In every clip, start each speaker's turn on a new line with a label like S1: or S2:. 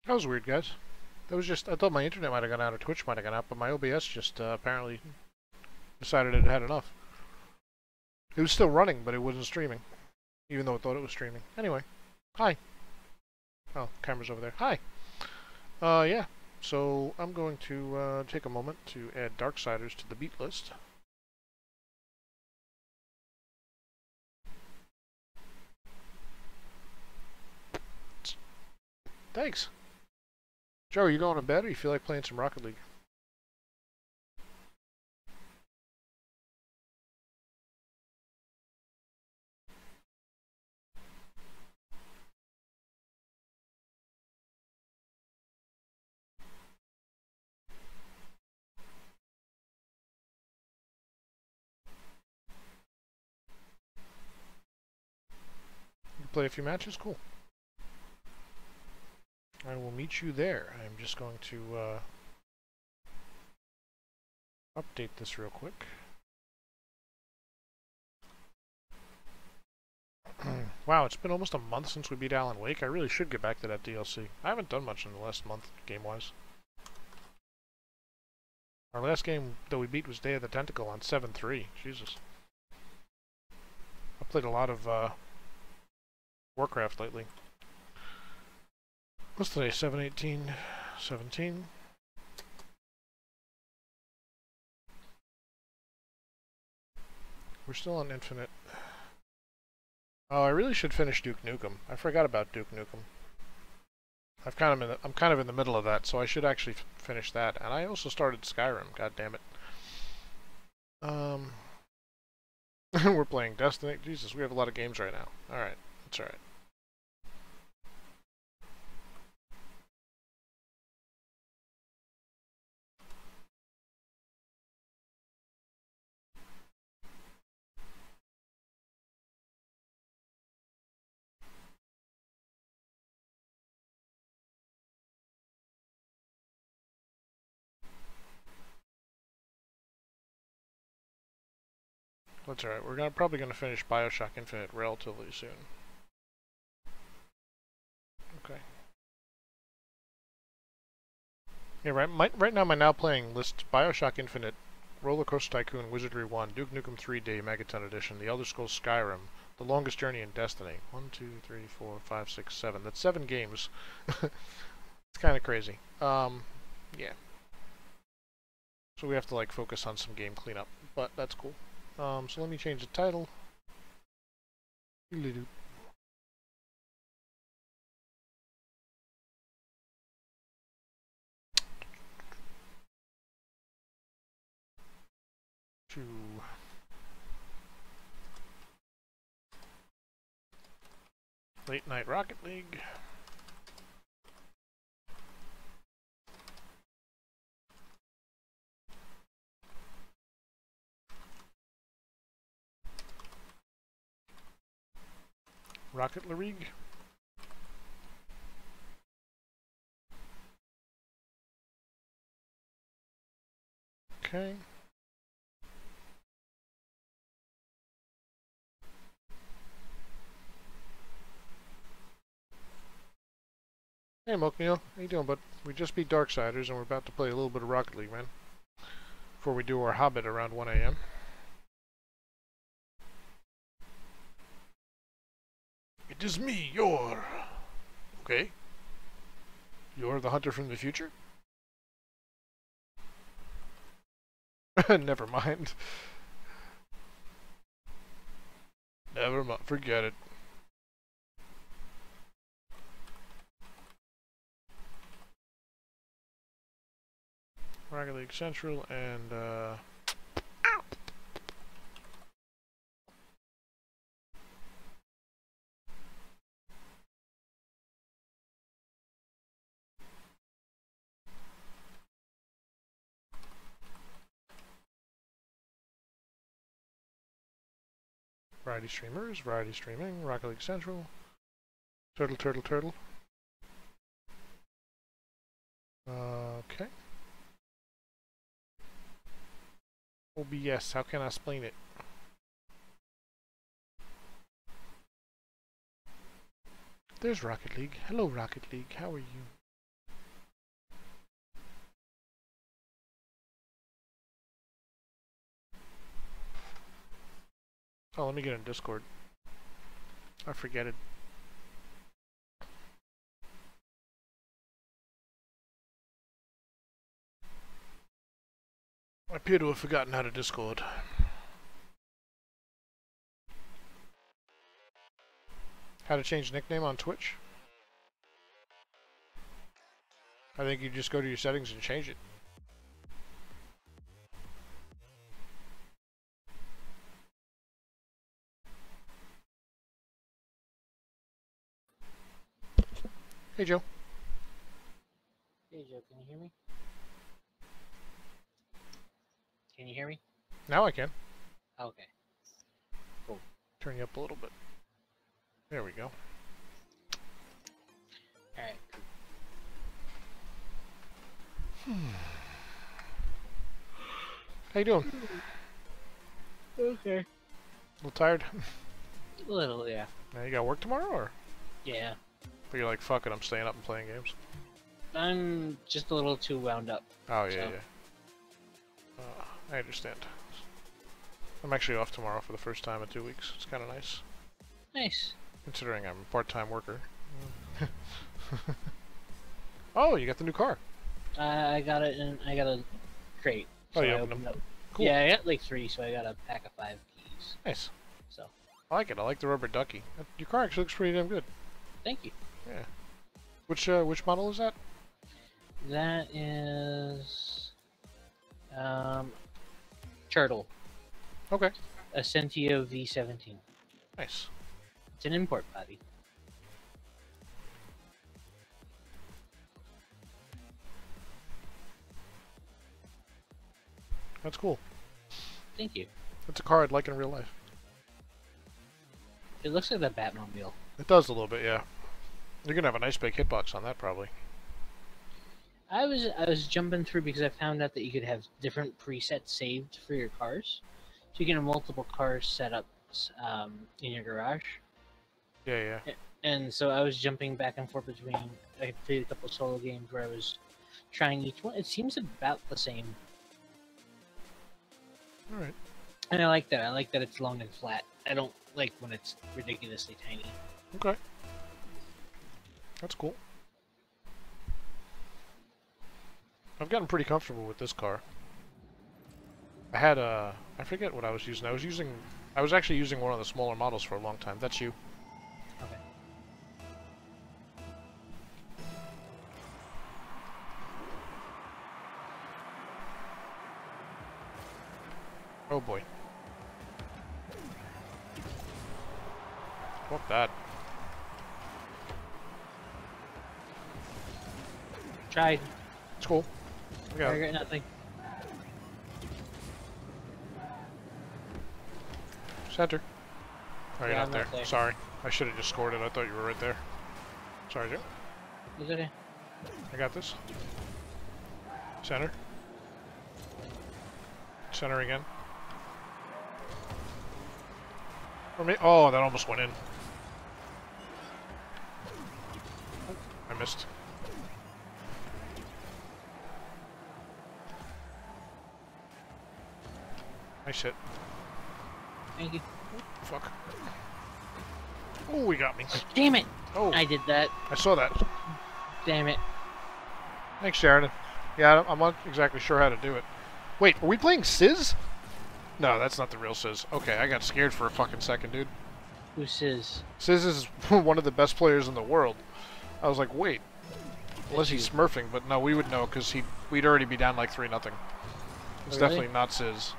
S1: That was weird, guys. That was just, I thought my internet might have gone out or Twitch might have gone out, but my OBS just apparently decided it had enough. It was still running, but it wasn't streaming, even though it thought it was streaming. Anyway, hi. Oh, camera's over there. Hi. Yeah. So I'm going to take a moment to add Darksiders to the beat list. Thanks. Joe, are you going to bed or you feel like playing some Rocket League? You play a few matches? Cool. I will meet you there. I'm just going to update this real quick. Wow, it's been almost a month since we beat Alan Wake. I really should get back to that DLC. I haven't done much in the last month, game-wise. Our last game that we beat was Day of the Tentacle on 7-3. Jesus. I've played a lot of Warcraft lately. What's today? 7/18, 17. We're still on Infinite. Oh, I really should finish Duke Nukem. I forgot about Duke Nukem. I'm kind of in the middle of that, so I should actually finish that. And I also started Skyrim. God damn it. We're playing Destiny. Jesus, we have a lot of games right now. All right, that's all right. That's all right. We're probably gonna finish BioShock Infinite relatively soon. Okay. Yeah, right now my now playing list: BioShock Infinite, Roller Coaster Tycoon, Wizardry 1, Duke Nukem 3D Megaton Edition, The Elder Scrolls Skyrim, The Longest Journey in Destiny. 1, 2, 3, 4, 5, 6, 7. That's 7 games. It's kind of crazy. Yeah. So we have to like focus on some game cleanup, but that's cool. So let me change the title. To Late Night Rocket League. Rocket League. Okay. Hey Mokmeal, how you doing, bud? We just beat Darksiders and we're about to play a little bit of Rocket League, man. Before we do our Hobbit around 1 a.m. It is me, J.R.R. Okay. You're the hunter from the future? Never mind. Never mind. Forget it. Rocket League Central and Variety Streamers, Variety Streaming, Rocket League Central, Turtle. Okay. OBS, how can I explain it? There's Rocket League. Hello, Rocket League. How are you? Oh, let me get in Discord. I forget it. I appear to have forgotten how to Discord. How to change nickname on Twitch? I think you just go to your settings and change it. Hey, Joe.
S2: Hey Joe, can you hear me? Can you hear me?
S1: Now I can.
S2: Okay. Cool.
S1: Turn you up a little bit. There we go.
S2: Alright.
S1: How you doing?
S2: Okay.
S1: A little tired?
S2: A little, yeah.
S1: Now you got work tomorrow, or?
S2: Yeah.
S1: But you're like, fuck it, I'm staying up and playing games.
S2: I'm just a little too wound up.
S1: Oh, yeah,
S2: so.
S1: Yeah. I understand. I'm actually off tomorrow for the first time in 2 weeks. It's kind of nice.
S2: Nice.
S1: Considering I'm a part-time worker. Oh, you got the new car.
S2: I got it in, I got a crate.
S1: Oh,
S2: So
S1: you
S2: I
S1: opened
S2: opened
S1: them.
S2: up.
S1: Cool.
S2: Yeah, I got like 3, so I got a pack of 5 keys.
S1: Nice.
S2: So.
S1: I like it. I like the rubber ducky. Your car actually looks pretty damn good.
S2: Thank you.
S1: Yeah. Which model is that?
S2: That is Turtle.
S1: Okay.
S2: A Centio V17.
S1: Nice.
S2: It's an import body.
S1: That's cool.
S2: Thank you.
S1: That's a car I'd like in real life.
S2: It looks like the Batmobile.
S1: It does a little bit, yeah. You're gonna have a nice big hitbox on that, probably.
S2: I was jumping through because I found out that you could have different presets saved for your cars, so you can have multiple cars set up in your garage.
S1: Yeah, yeah.
S2: And so I was jumping back and forth between. I played a couple solo games where I was trying each one. It seems about the same,
S1: All right.
S2: and I like that. I like that it's long and flat. I don't like when it's ridiculously tiny.
S1: Okay. That's cool. I've gotten pretty comfortable with this car. I had I forget what I was using. I was actually using one of the smaller models for a long time. That's you.
S2: Okay.
S1: Oh boy. Fuck that.
S2: Tried.
S1: It's cool. I got
S2: I
S1: it.
S2: got nothing.
S1: Center. Oh, you're
S2: Yeah,
S1: not
S2: I'm
S1: there.
S2: not there.
S1: Sorry. I should have just scored it. I thought you were right there. Sorry, Joe.
S2: It's okay.
S1: I got this. Center. Center again. For me. Oh, that almost went in. I missed. Nice hit.
S2: Thank you.
S1: Fuck. Oh, he got me.
S2: Damn it!
S1: Oh,
S2: I did that.
S1: I saw that.
S2: Damn it.
S1: Thanks, Sheridan. Yeah, I'm not exactly sure how to do it. Wait, are we playing Sizz? No, that's not the real Sizz. Okay, I got scared for a fucking second, dude.
S2: Who says?
S1: Sizz is one of the best players in the world. I was like, wait. Unless he's smurfing, but no, we would know because we'd already be down like 3-0. It's
S2: Really?
S1: definitely not Sizz.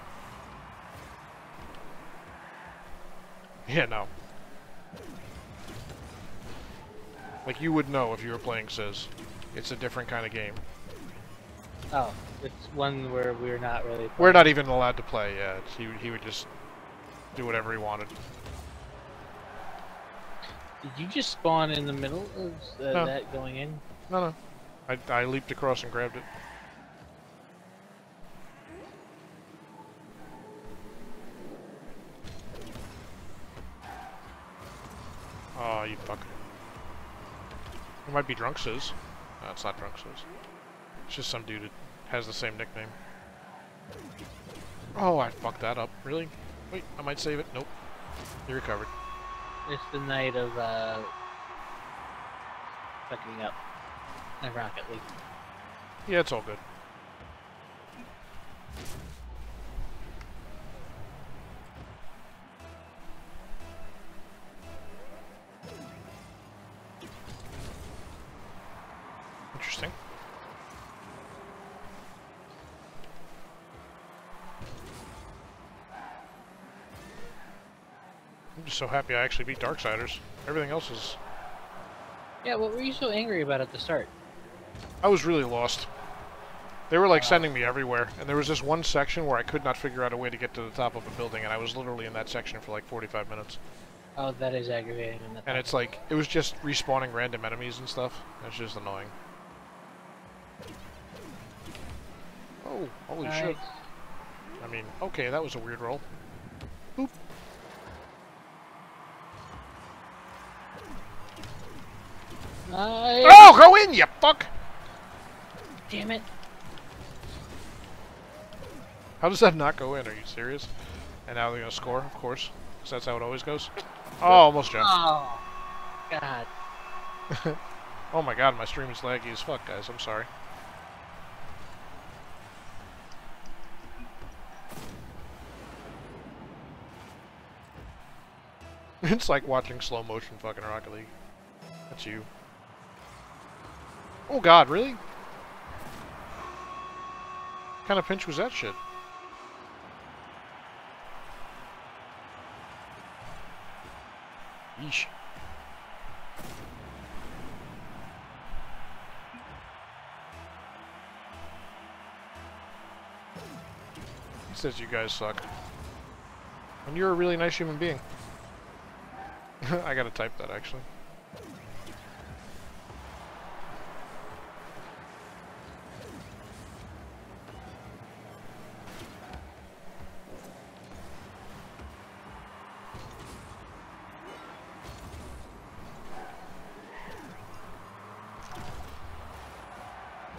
S1: Yeah, no. Like, you would know if you were playing Sizz. It's a different kind of game.
S2: Oh, it's one where we're not really playing.
S1: We're not even allowed to play, yeah. He would just do whatever he wanted.
S2: Did you just spawn in the middle of
S1: No.
S2: that going in?
S1: No. I leaped across and grabbed it. Oh, you fucker. It might be Drunk Sizz. No, it's not Drunk Sizz. It's just some dude that has the same nickname. Oh, I fucked that up. Really? Wait, I might save it. Nope. You recovered.
S2: It's the night of fucking up a Rocket League.
S1: Yeah, it's all good. Interesting. I'm just so happy I actually beat Darksiders. Everything else is...
S2: Yeah, what were you so angry about at the start?
S1: I was really lost. They were like sending me everywhere, and there was this one section where I could not figure out a way to get to the top of a building, and I was literally in that section for like 45 minutes.
S2: Oh, that is aggravating.
S1: And it's like, it was just respawning random enemies and stuff. It's just annoying. Oh, holy shit. I mean, okay, that was a weird roll. Boop. Oh, go in, you fuck!
S2: Damn it.
S1: How does that not go in? Are you serious? And now they're gonna score, of course. Because that's how it always goes. Oh, almost jumped.
S2: Oh, God.
S1: Oh my god, my stream is laggy as fuck, guys. I'm sorry. It's like watching slow motion fucking Rocket League. That's you. Oh god, really? What kind of pinch was that shit? Yeesh. It says you guys suck. And you're a really nice human being. I gotta type that, actually.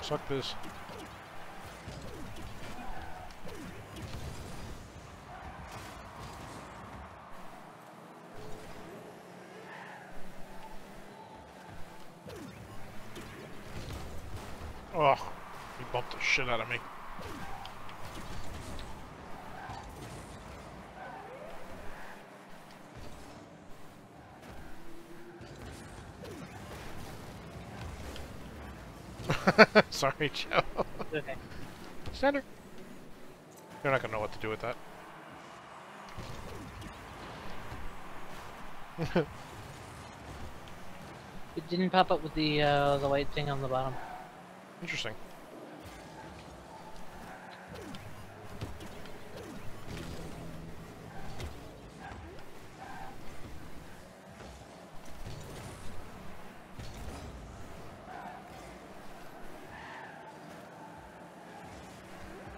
S1: Suck this. Oh, he bumped the shit out of me. Sorry, Joe.
S2: Okay.
S1: Standard. They're not gonna know what to do with that.
S2: It didn't pop up with the white thing on the bottom.
S1: Interesting.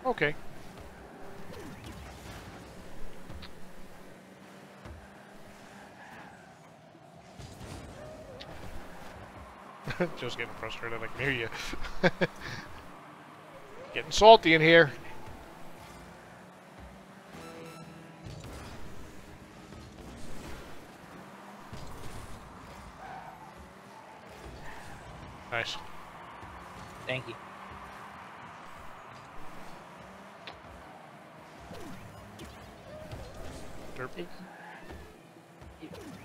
S1: Okay. Just getting frustrated, I can hear you. Getting salty in here. Nice.
S2: Thank you.
S1: Derp.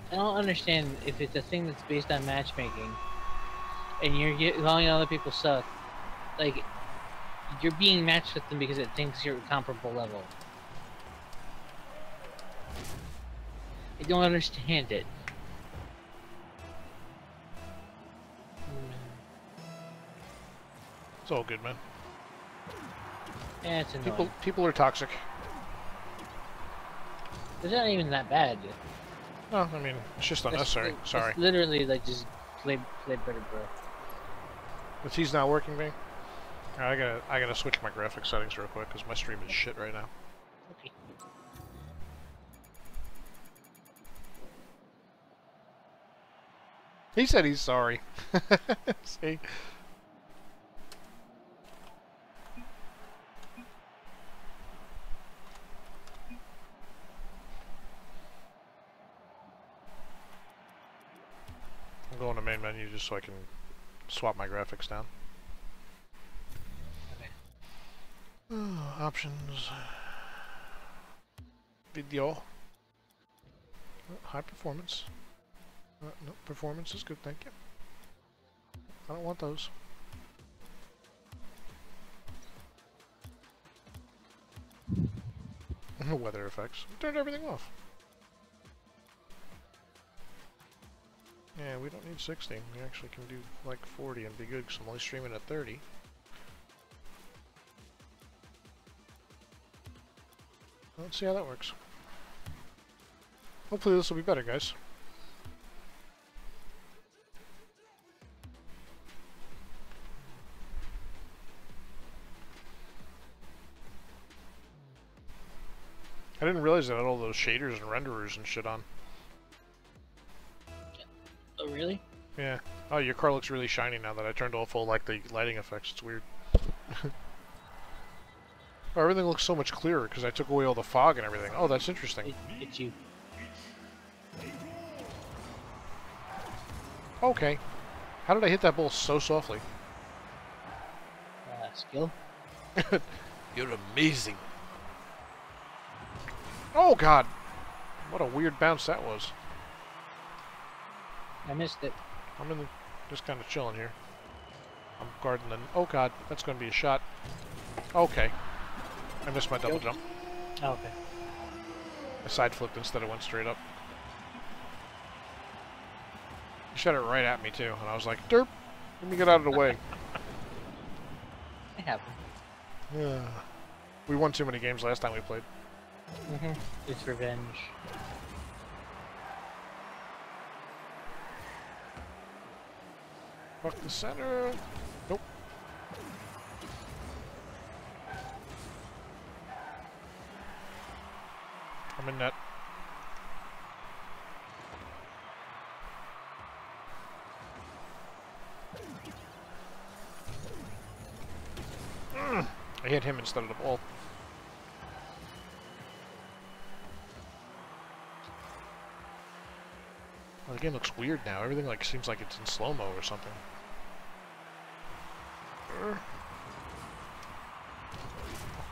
S2: I don't understand if it's a thing that's based on matchmaking, and you're calling other people suck. Like, you're being matched with them because it thinks you're a comparable level. I don't understand it.
S1: It's all good, man.
S2: Yeah, it's annoying.
S1: People are toxic.
S2: It's not even that bad.
S1: No, I mean, it's just unnecessary. Sorry.
S2: It's literally like just play better, bro.
S1: The T's not working, me. I gotta switch my graphics settings real quick because my stream is shit right now.
S2: Okay.
S1: He said he's sorry. See? I'm going to main menu just so I can swap my graphics down.
S2: Okay.
S1: Options. Video. High performance. No, performance is good, thank you. I don't want those. Weather effects. Turned everything off. Yeah, we don't need 60. We actually can do like 40 and be good because I'm only streaming at 30. Let's see how that works. Hopefully this will be better, guys. I didn't realize that I had all those shaders and renderers and shit on.
S2: Oh, really?
S1: Yeah. Oh, your car looks really shiny now that I turned off all like the lighting effects. It's weird. Oh, everything looks so much clearer because I took away all the fog and everything. Oh, that's interesting.
S2: It's you.
S1: Okay. How did I hit that ball so softly?
S2: Skill?
S1: You're amazing. Oh, God. What a weird bounce that was.
S2: I missed it.
S1: I'm in the, just kind of chilling here. I'm guarding the... Oh, God. That's going to be a shot. Okay. I missed my double jump.
S2: Oh, okay.
S1: I side flipped instead of went straight up. He shot it right at me, too. And I was like, derp! Let me get out of the way.
S2: It happened.
S1: Yeah. We won too many games last time we played.
S2: Mm-hmm. It's revenge.
S1: Fuck the center. Nope. I'm in net. I hit him instead of the ball. Well, the game looks weird now. Everything like seems like it's in slow-mo or something.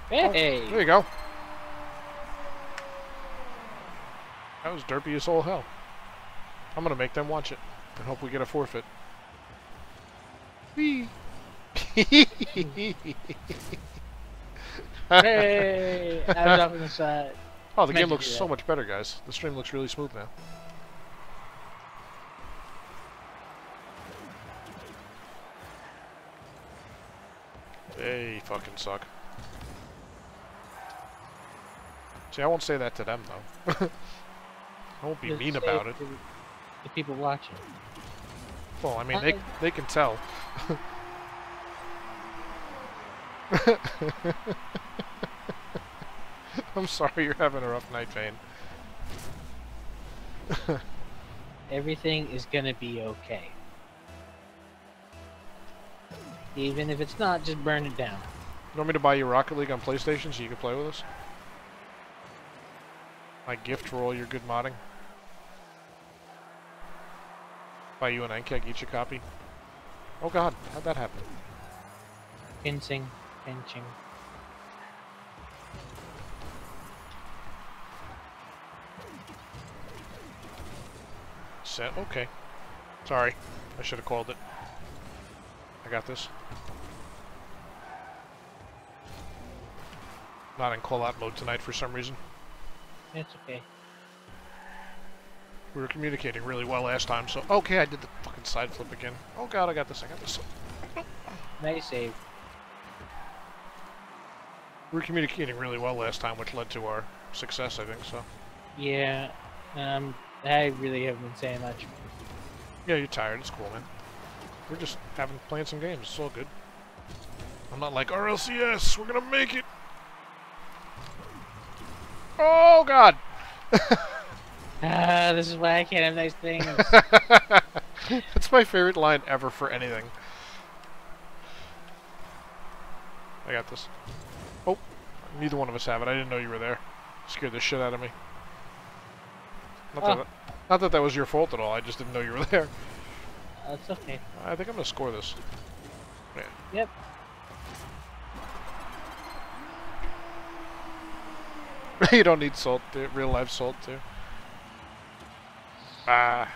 S2: Hey!
S1: Oh, there you go. That was derpy as all hell. I'm gonna make them watch it and hope we get a forfeit. Whee!
S2: Hey! I was off on the side.
S1: Oh, the game looks so much better, guys. The stream looks really smooth now. They fucking suck. See, I won't say that to them, though. I won't be
S2: Just
S1: mean
S2: say
S1: about it.
S2: to the people watching.
S1: Well, I mean, they can tell. I'm sorry you're having a rough night, Vane.
S2: Everything is gonna be okay. Even if it's not, just burn it down.
S1: You want me to buy you Rocket League on PlayStation so you can play with us? My gift for all your good modding. Buy you an NKEG each a copy. Oh god, how'd that happen?
S2: Pinching.
S1: Set, okay. Sorry, I should have called it. I got this. Not in call-out mode tonight for some reason.
S2: It's okay.
S1: We were communicating really well last time, so... Okay, I did the fucking side flip again. Oh god, I got this. Nope.
S2: Nice save.
S1: We were communicating really well last time, which led to our success, I think, so...
S2: Yeah, I really haven't been saying much.
S1: Yeah, you're tired. It's cool, man. We're just playing some games. It's all good. I'm not like, RLCS, we're gonna make it! Oh, God!
S2: This is why I can't have nice things.
S1: That's my favorite line ever for anything. I got this. Oh, neither one of us have it. I didn't know you were there. Scared the shit out of me. Not that that was your fault at all. I just didn't know you were there.
S2: That's okay.
S1: I think I'm gonna score this. Yeah.
S2: Yep.
S1: You don't need salt, dude. Real life salt, too. Ah.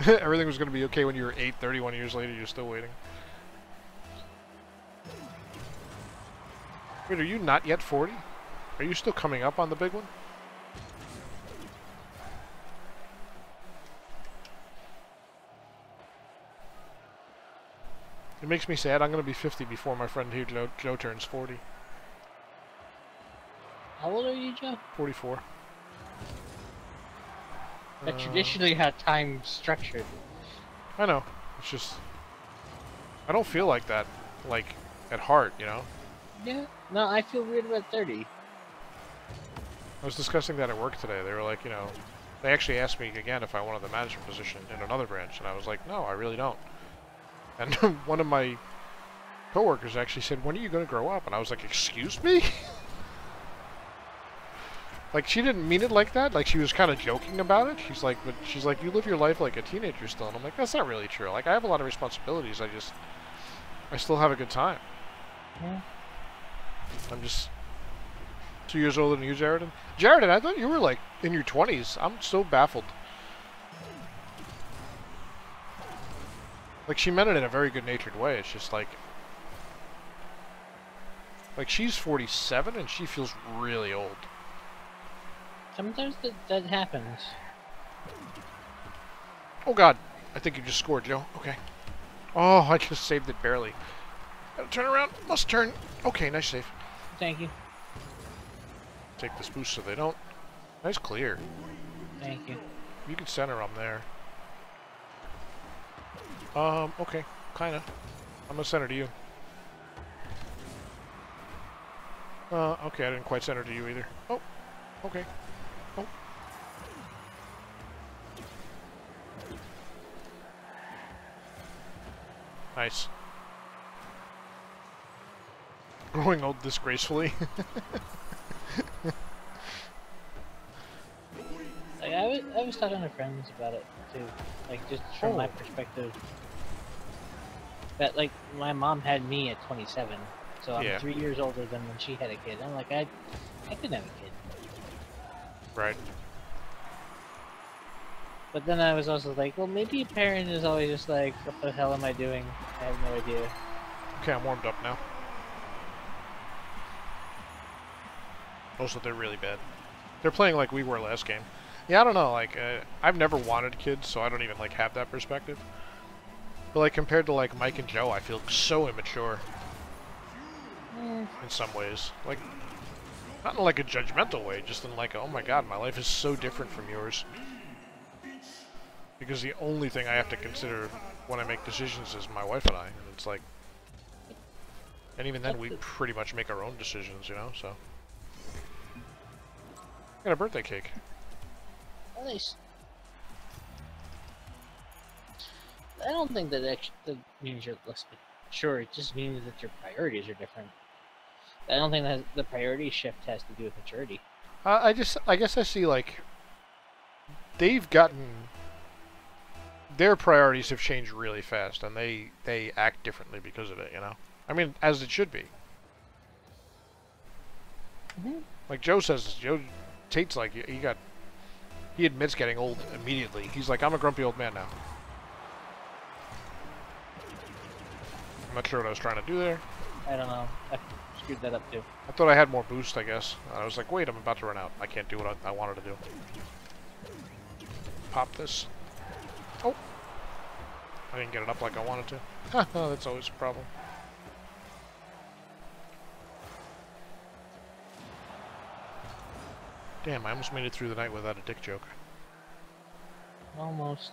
S1: Everything was gonna be okay when you were 8, 31 years later, you're still waiting. Wait, are you not yet 40? Are you still coming up on the big one? It makes me sad. I'm going to be 50 before my friend here, Joe turns 40.
S2: How old are you, Joe?
S1: 44.
S2: That's traditionally how time's structured.
S1: I know. It's just... I don't feel like that, like, at heart, you know?
S2: Yeah. No, I feel weird about 30.
S1: I was discussing that at work today. They were like, you know... They actually asked me again if I wanted the management position in another branch, and I was like, no, I really don't. And one of my coworkers actually said, when are you going to grow up? And I was like, excuse me? Like, she didn't mean it like that. Like, she was kind of joking about it. She's like, you live your life like a teenager still. And I'm like, that's not really true. Like, I have a lot of responsibilities. I still have a good time.
S2: Yeah.
S1: I'm just 2 years older than you, Jared. Jared, I thought you were, like, in your 20s. I'm so baffled. Like, she meant it in a very good-natured way. It's just like she's 47 and she feels really old.
S2: Sometimes that happens.
S1: Oh god, I think you just scored, Joe. Okay. Oh, I just saved it barely. Gotta turn around. Must turn. Okay, nice save.
S2: Thank you.
S1: Take this boost so they don't. Nice clear.
S2: Thank you.
S1: You can center them there. Okay. Kinda. I'm gonna center to you. Okay, I didn't quite center to you either. Oh, okay. Oh. Nice. Growing old disgracefully.
S2: Like, I was talking to friends about it too, like just from my perspective. That like my mom had me at 27, so I'm 3 years older than when she had a kid. I'm like, I couldn't have a kid.
S1: Right.
S2: But then I was also like, well, maybe a parent is always just like, what the hell am I doing? I have no idea.
S1: Okay, I'm warmed up now. Also, they're really bad. They're playing like we were last game. Yeah, I don't know, like, I've never wanted kids, so I don't even, like, have that perspective. But, like, compared to, like, Mike and Joe, I feel so immature. In some ways. Like, not in, like, a judgmental way, just in, like, oh my god, my life is so different from yours. Because the only thing I have to consider when I make decisions is my wife and I. And it's like... And even then, we pretty much make our own decisions, you know, so... I got a birthday cake.
S2: Nice. I don't think that that means you're less mature. It just means that your priorities are different. I don't think that the priority shift has to do with maturity.
S1: I guess I see, like, they've gotten, their priorities have changed really fast, and they act differently because of it, you know? I mean, as it should be. Like Joe says, Tate's like, he admits getting old immediately. He's like, I'm a grumpy old man now. I'm not sure what I was trying to do there.
S2: I don't know. I screwed that up too.
S1: I thought I had more boost, I guess. I was like, wait, I'm about to run out. I can't do what I wanted to do. Pop this. Oh! I didn't get it up like I wanted to. Oh, that's always a problem. Damn, I almost made it through the night without a dick joke.
S2: Almost.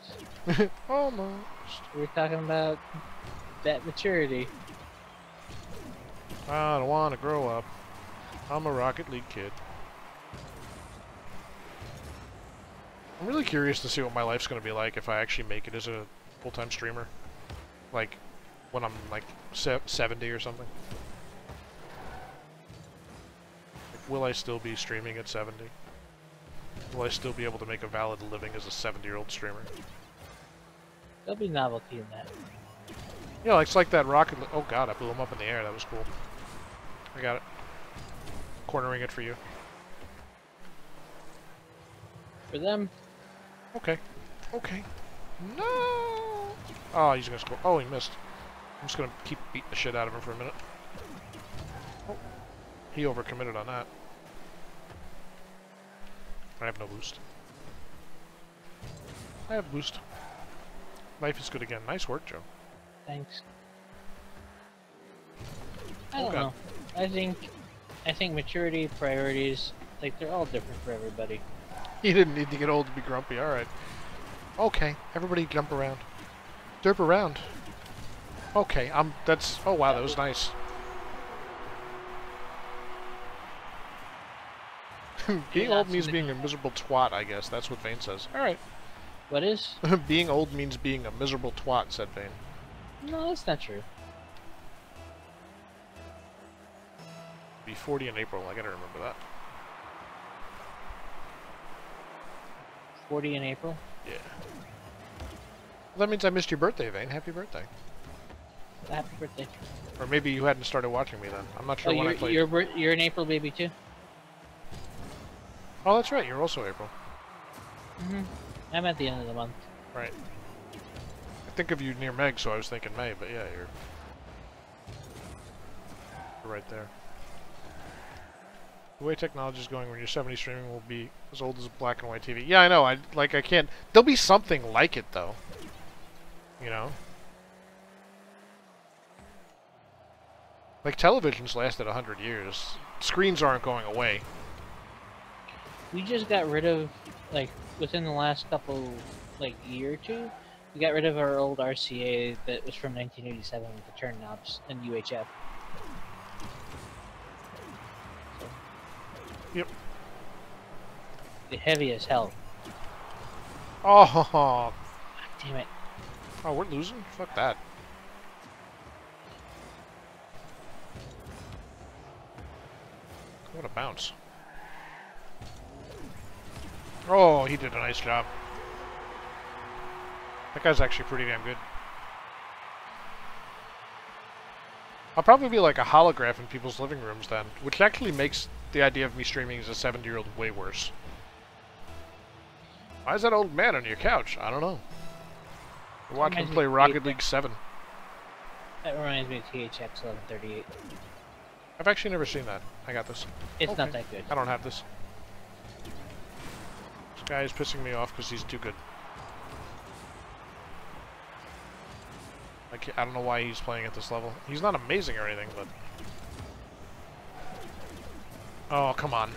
S1: Almost.
S2: We were talking about that maturity.
S1: I don't want to grow up. I'm a Rocket League kid. I'm really curious to see what my life's going to be like if I actually make it as a full-time streamer. Like, when I'm, like, 70 or something. Like, will I still be streaming at 70? Will I still be able to make a valid living as a 70-year-old streamer?
S2: There'll be novelty in that.
S1: Yeah, it's like that rocket... Oh god, I blew him up in the air. That was cool. I got it. Cornering it for you.
S2: For them.
S1: Okay. Okay. No! Oh, he's gonna score. Oh, he missed. I'm just gonna keep beating the shit out of him for a minute. Oh. He overcommitted on that. I have no boost. I have boost. Life is good again. Nice work, Joe.
S2: Thanks. I don't know. I think maturity, priorities, like they're all different for everybody.
S1: He didn't need to get old to be grumpy. All right. Okay. Everybody jump around. Derp around. Okay. That's. Oh wow, that was nice. Being old means being a miserable twat, I guess. That's what Vane says. Alright.
S2: What is?
S1: Being old means being a miserable twat, said Vane.
S2: No, that's not true.
S1: Be 40 in April, I gotta remember that.
S2: 40 in April?
S1: Yeah. Well, that means I missed your birthday, Vane. Happy birthday.
S2: Happy birthday.
S1: Or maybe you hadn't started watching me then. I'm not sure when I played.
S2: You're an April baby too?
S1: Oh, that's right. You're also April.
S2: Mm-hmm. I'm at the end of the month.
S1: Right. I think of you near Meg, so I was thinking May, but yeah, you're right there. The way technology is going, when you're 70, streaming will be as old as a black and white TV. Yeah, I know. I can't. There'll be something like it, though. You know? Like, television's lasted 100 years. Screens aren't going away.
S2: We just got rid of, like, within the last couple, like, year or two, we got rid of our old RCA that was from 1987 with the turn knobs and UHF. So,
S1: yep.
S2: the heavy as hell.
S1: Oh,
S2: God damn it.
S1: Oh, we're losing? Fuck that. What a bounce. Oh, he did a nice job. That guy's actually pretty damn good. I'll probably be like a holograph in people's living rooms then, which actually makes the idea of me streaming as a 70-year-old way worse. Why is that old man on your couch? I don't know. We're watching him play Rocket League 7.
S2: That reminds me of THX 1138.
S1: I've actually never seen that. I got this.
S2: It's not that good.
S1: I don't have this. This guy is pissing me off because he's too good. I don't know why he's playing at this level. He's not amazing or anything, but... Oh, come on.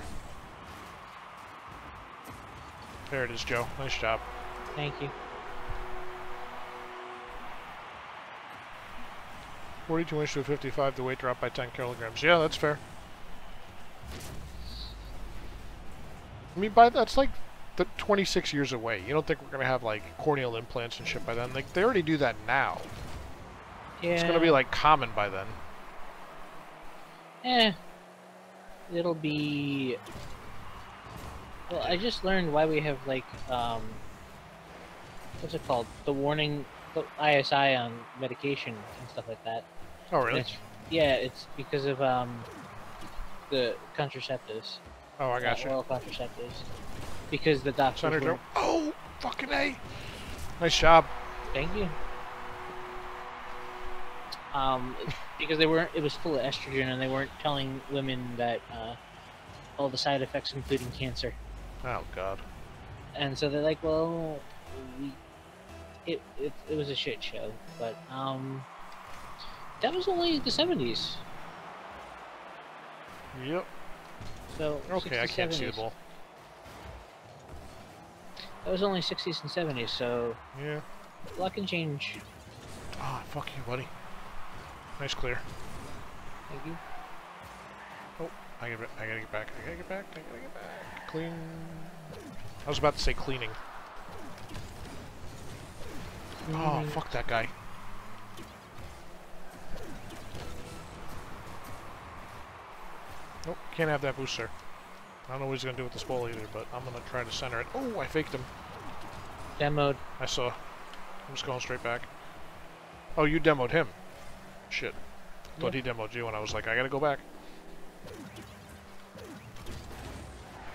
S1: There it is, Joe. Nice job.
S2: Thank you.
S1: 42 inch to 55, the weight dropped by 10 kilograms. Yeah, that's fair. I mean, that's like 26 years away. You don't think we're going to have, like, corneal implants and shit by then? Like, they already do that now.
S2: Yeah.
S1: It's going to be, like, common by then.
S2: It'll be... Well, I just learned why we have, like, what's it called? The warning, the ISI on medication and stuff like that.
S1: Oh, really?
S2: It's because of, the contraceptives.
S1: Oh, I got you.
S2: Oral contraceptives. Because the doctors
S1: Senator. Oh, fucking A! Nice job.
S2: Thank you. Because it was full of estrogen, and they weren't telling women that, all the side effects, including cancer.
S1: Oh, God.
S2: And so they're like, well, it was a shit show, but, that was only the 70s.
S1: Yep.
S2: So,
S1: okay,
S2: 60s,
S1: I can't
S2: 70s.
S1: see the ball.
S2: That was only 60s and 70s, so...
S1: Yeah.
S2: A lot can change.
S1: Ah, oh, fuck you, buddy. Nice clear.
S2: Thank you.
S1: Oh, I gotta get back. I gotta get back. Clean. I was about to say cleaning. Oh, fuck that guy. Nope, can't have that booster. I don't know what he's gonna do with this ball either, but I'm gonna try to center it. Oh, I faked him.
S2: Demoed.
S1: I saw. I'm just going straight back. Oh, you demoed him. Shit. Thought he demoed you, and I was like, I gotta go back.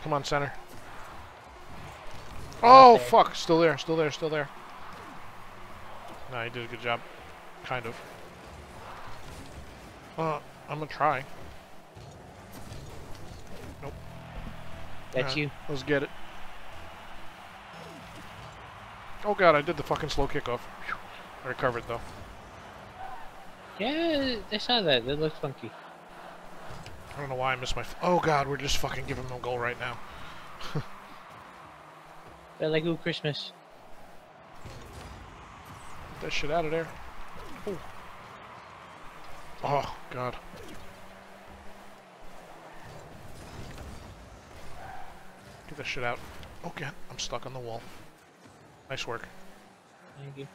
S1: Come on, center. Oh, fuck. Still there, still there, still there. No, he did a good job. Kind of. I'm gonna try. Nope.
S2: That's you.
S1: Let's get it. Oh god, I did the fucking slow kickoff. Phew. I recovered though.
S2: Yeah, I saw that. That looked funky.
S1: I don't know why I missed my. Oh god, we're just fucking giving them a goal right now.
S2: They're like, ooh, Christmas.
S1: Get that shit out of there. Oh. Oh god. Get that shit out. Oh god, I'm stuck on the wall. Nice work.
S2: Thank you.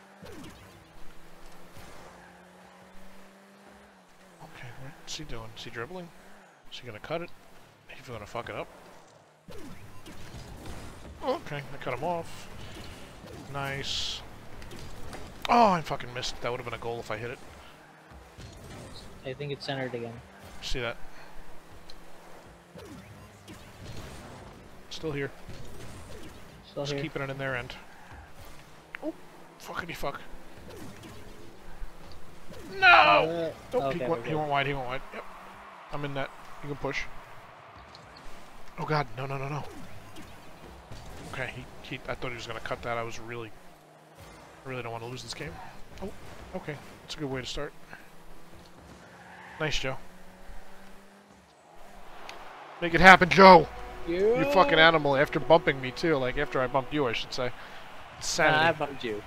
S1: Okay, what's he doing? Is he dribbling? Is he gonna cut it? He's gonna fuck it up. Okay, I cut him off. Nice. Oh, I fucking missed. That would have been a goal if I hit it.
S2: I think it's centered again.
S1: See that? Still here.
S2: Still
S1: Just
S2: here.
S1: keeping it in their end. Oh, fuckity fuck. No! Oh,
S2: okay,
S1: he went wide, he went wide. Yep. I'm in net. You can push. Oh god, no, no, no, no. Okay, I thought he was gonna cut that. I really don't want to lose this game. Oh, okay. That's a good way to start. Nice, Joe. Make it happen, Joe!
S2: Yeah.
S1: You fucking animal, after bumping me too. Like, after I bumped you, I should say. Sanity.
S2: I bumped you.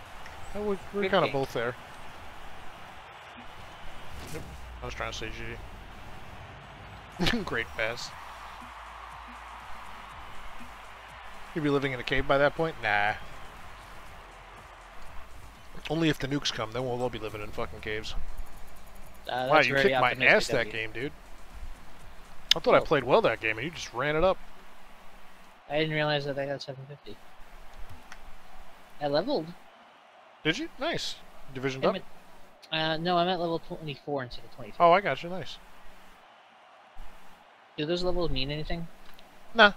S1: Oh, we're kind of both there. Yep. I was trying to say GG. Great pass. You'd be living in a cave by that point? Nah. Only if the nukes come, then we'll all be living in fucking caves. Wow, you kicked my ass that game, dude. I thought I played well that game, and you just ran it up.
S2: I didn't realize that I got 750. I leveled.
S1: Did you? Nice. Division up?
S2: No, I'm at level 24 instead of 23.
S1: Oh, I got you. Nice.
S2: Do those levels mean anything?
S1: Nah.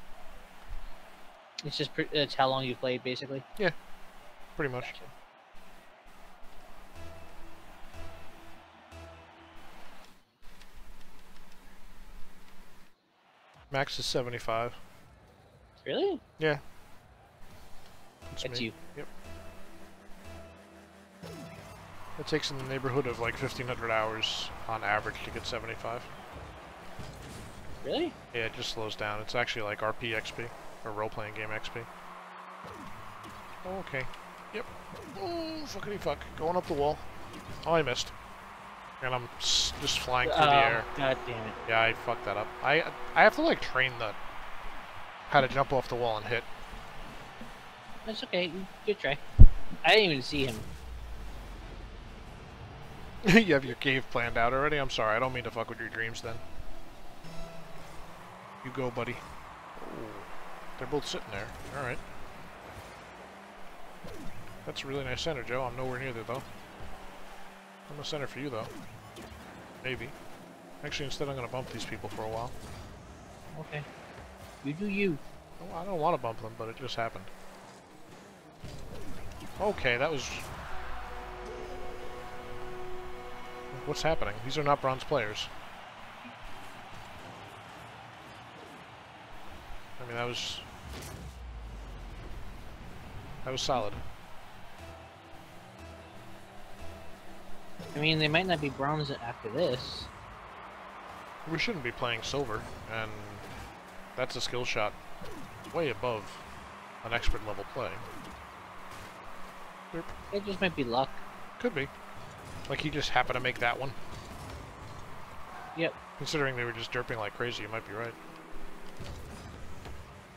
S2: It's just it's how long you played, basically?
S1: Yeah. Pretty much.
S2: Gotcha.
S1: Max is 75.
S2: Really?
S1: Yeah.
S2: That's
S1: me.
S2: you.
S1: Yep. It takes in the neighborhood of like 1,500 hours on average to get 75.
S2: Really?
S1: Yeah, it just slows down. It's actually like RP XP, or role-playing game XP. Oh, okay. Yep. Oh, fuckity fuck. Going up the wall. Oh, I missed. And I'm just flying through the air.
S2: God damn it.
S1: Yeah, I fucked that up. I have to like train how to jump off the wall and hit.
S2: That's okay. Good try. I didn't even see him.
S1: You have your cave planned out already? I'm sorry, I don't mean to fuck with your dreams then. You go, buddy. Ooh, they're both sitting there. Alright. That's a really nice center, Joe. I'm nowhere near there, though. I'm a center for you, though. Maybe. Actually, instead I'm going to bump these people for a while.
S2: Okay. You do you.
S1: Oh, I don't want to bump them, but it just happened. Okay, that was... What's happening? These are not bronze players. I mean, that was solid.
S2: I mean, they might not be bronze after this.
S1: We shouldn't be playing silver, and that's a skill shot way above an expert level play.
S2: It just might be luck.
S1: Could be. Like he just happened to make that one.
S2: Yep.
S1: Considering they were just derping like crazy, you might be right.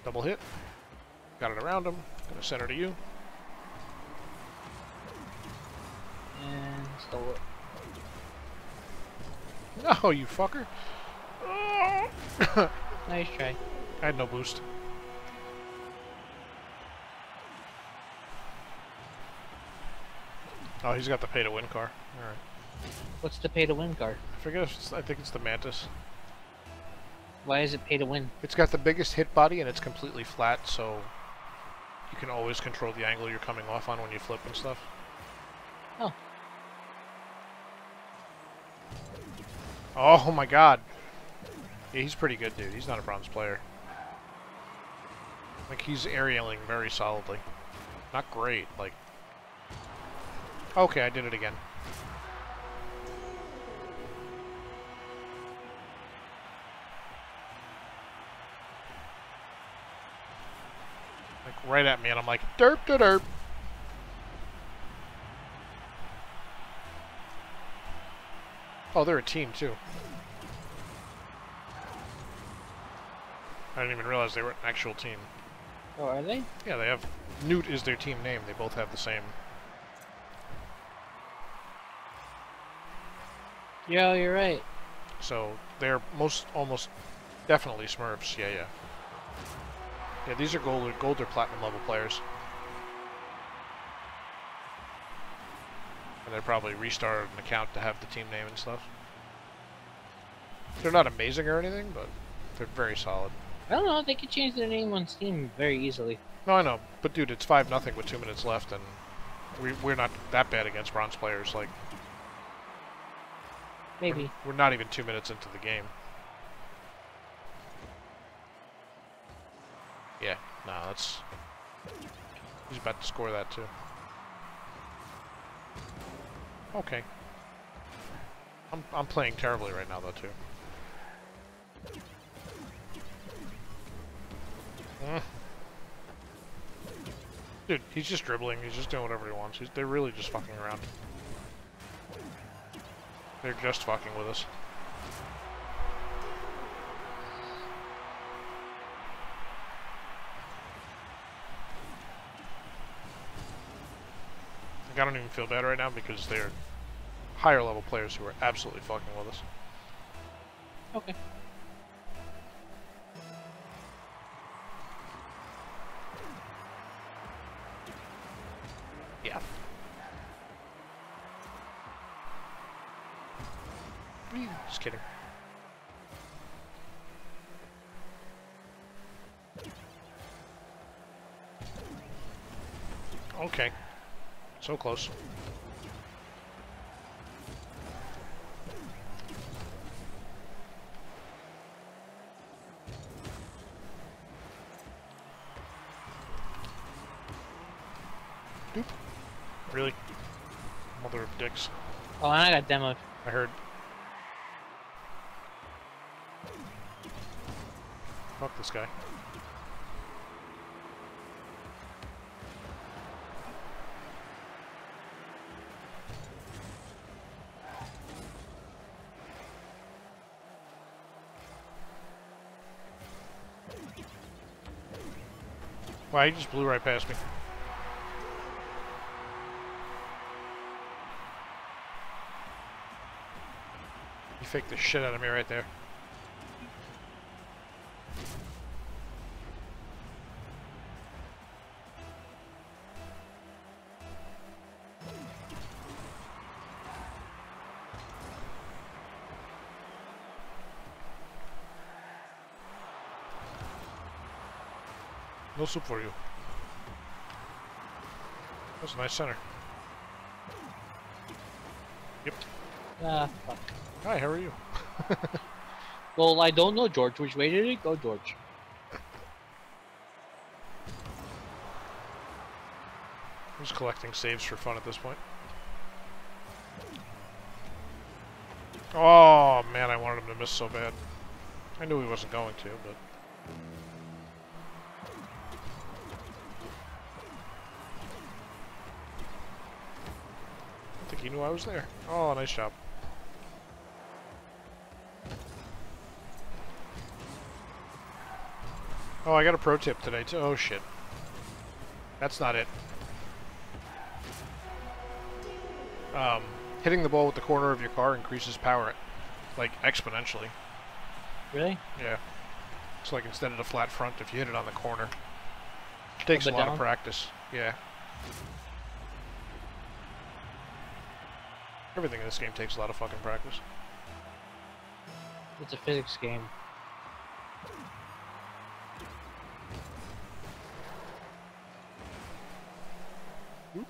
S1: Double hit. Got it around him. Gonna center to you.
S2: And stole it.
S1: No, you fucker.
S2: Nice try.
S1: I had no boost. Oh, he's got the pay-to-win car. Alright.
S2: What's the pay-to-win car?
S1: I forget if it's, I think it's the Mantis.
S2: Why is it pay-to-win?
S1: It's got the biggest hit body and it's completely flat, so you can always control the angle you're coming off on when you flip and stuff.
S2: Oh.
S1: Oh my god. Yeah, he's pretty good, dude. He's not a bronze player. Like, he's aerialing very solidly. Not great, like... Okay, I did it again. Like, right at me, and I'm like, derp da derp. Oh, they're a team, too. I didn't even realize they were an actual team.
S2: Oh, are they?
S1: Yeah, they have... Newt is their team name. They both have the same...
S2: Yeah, you're right.
S1: So, they're almost definitely Smurfs. Yeah, yeah. Yeah, these are gold or platinum level players. And they probably restarted an account to have the team name and stuff. They're not amazing or anything, but they're very solid.
S2: I don't know, they could change their name on Steam very easily.
S1: No, I know. But dude, it's 5-0 with 2 minutes left, and we're not that bad against bronze players. Like,
S2: maybe.
S1: We're not even 2 minutes into the game. Yeah, no, that's... He's about to score that, too. Okay. I'm playing terribly right now, though, too. Dude, he's just dribbling. He's just doing whatever he wants. They're really just fucking around. They're just fucking with us. Like, I don't even feel bad right now because they're higher level players who are absolutely fucking with us.
S2: Okay.
S1: Yeah. Just kidding. Okay. So close. Doop. Really? Mother of dicks.
S2: Oh, and I got demoed.
S1: I heard. Fuck this guy. Wow, he just blew right past me. He faked the shit out of me right there. No soup for you. That's a nice center. Yep.
S2: Ah, fuck.
S1: Hi, how are you?
S2: Well, I don't know, George. Which way did it go, George?
S1: I'm just collecting saves for fun at this point. Oh, man, I wanted him to miss so bad. I knew he wasn't going to, but... I think he knew I was there. Oh, nice job. Oh, I got a pro tip today, too. Oh, shit. That's not it. Hitting the ball with the corner of your car increases power, like, exponentially.
S2: Really?
S1: Yeah. It's like instead of the flat front, if you hit it on the corner. It takes a lot of practice. Yeah. Everything in this game takes a lot of fucking practice.
S2: It's a physics game.
S1: Oop.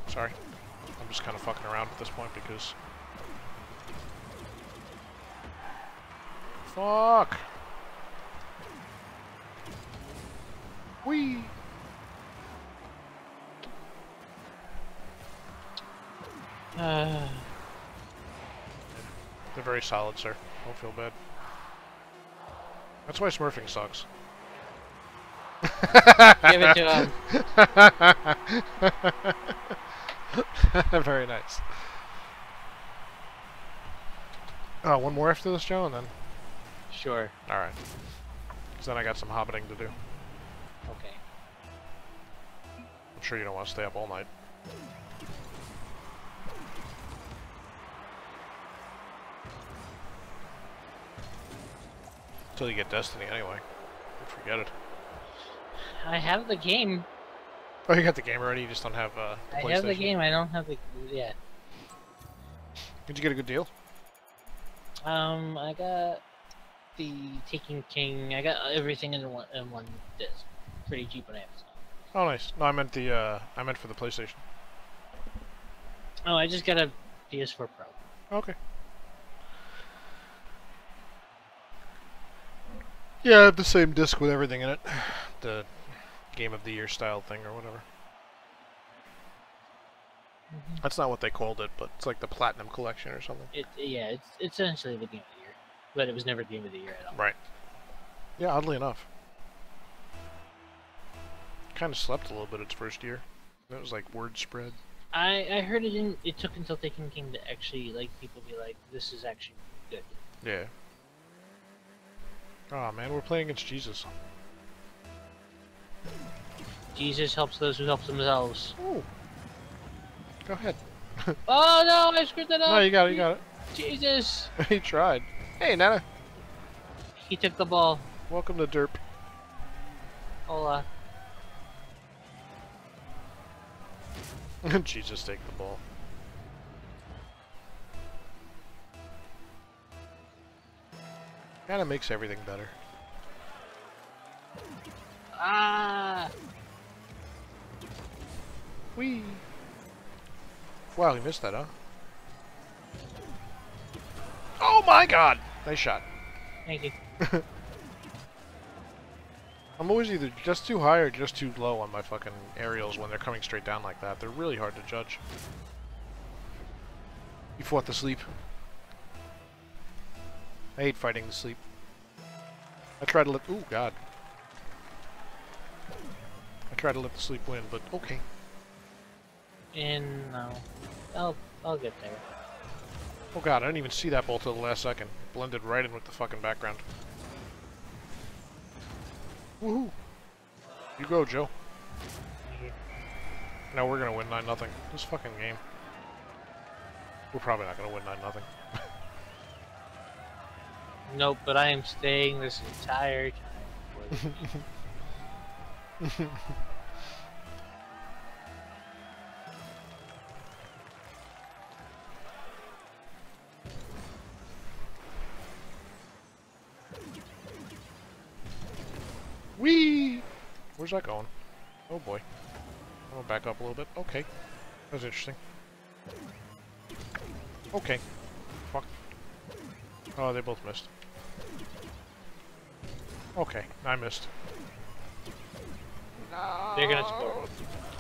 S1: Sorry. I'm just kind of fucking around at this point because... Fuck! Whee! They're very solid, sir. Don't feel bad. That's why smurfing sucks.
S2: Give it to
S1: him. Very nice. One more after this, Joe, and then...
S2: Sure.
S1: Alright. Because then I got some hobbiting to do.
S2: Okay.
S1: I'm sure you don't want to stay up all night. Until you get Destiny, anyway. Forget it.
S2: I have the game.
S1: Oh, you got the game already? You just don't have the PlayStation?
S2: I have the game, I don't have the... yeah.
S1: Did you get a good deal?
S2: I got the Taken King. I got everything in one disc. Pretty cheap on Amazon.
S1: Oh, nice. No, I meant for the PlayStation.
S2: Oh, I just got a PS4 Pro.
S1: Okay. Yeah, I have the same disc with everything in it. The Game of the Year style thing or whatever. That's not what they called it, but it's like the Platinum Collection or something.
S2: Yeah, it's essentially the Game of the Year. But it was never Game of the Year at all.
S1: Right. Yeah, oddly enough. Kind of slept a little bit its first year. That was like word spread.
S2: I heard it didn't. It took until Taken King to actually, like, people be like, this is actually good.
S1: Yeah. Oh man, we're playing against Jesus.
S2: Jesus helps those who help themselves.
S1: Ooh. Go ahead.
S2: Oh no, I screwed that up!
S1: No, you got it, you got it.
S2: Jesus!
S1: He tried. Hey, Nana.
S2: He took the ball.
S1: Welcome to Derp.
S2: Hola.
S1: Jesus, take the ball. Kinda makes everything better.
S2: Ah!
S1: Whee! Wow, he missed that, huh? Oh my god! Nice shot.
S2: Thank you.
S1: I'm always either just too high or just too low on my fucking aerials when they're coming straight down like that. They're really hard to judge. You fought the sleep. I hate fighting the sleep. I try to let... Ooh, God. I try to let the sleep win, but okay.
S2: And no. I'll get there.
S1: Oh god, I didn't even see that ball till the last second. Blended right in with the fucking background. Woohoo! You go, Joe. No, we're gonna win 9-0. This fucking game. We're probably not gonna win 9-0.
S2: Nope, but I am staying this entire time.
S1: Whee! Where's that going? Oh boy. I'll back up a little bit. Okay. That was interesting. Okay. Fuck. Oh, they both missed. Okay, I missed. No.
S2: They're gonna score.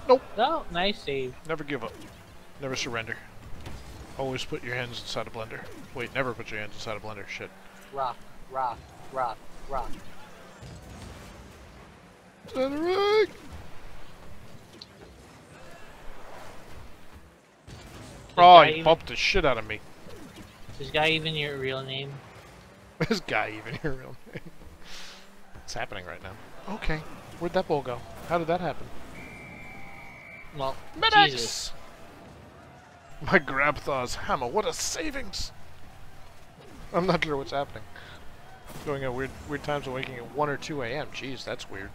S1: Nope.
S2: No, nice save.
S1: Never give up. Never surrender. Always put your hands inside a blender. Wait, never put your hands inside a blender. Shit.
S2: Rock, rock, rock, rock.
S1: Centering! Oh, he bumped the shit out of me.
S2: Is Guy even your real name?
S1: Is Guy even your real name? It's happening right now. Okay. Where'd that ball go? How did that happen?
S2: Well,
S1: Medics!
S2: Jesus.
S1: My Grabthaw's hammer, what a savings! I'm not sure what's happening. Going at weird times of waking at 1 or 2 a.m. Jeez, that's weird.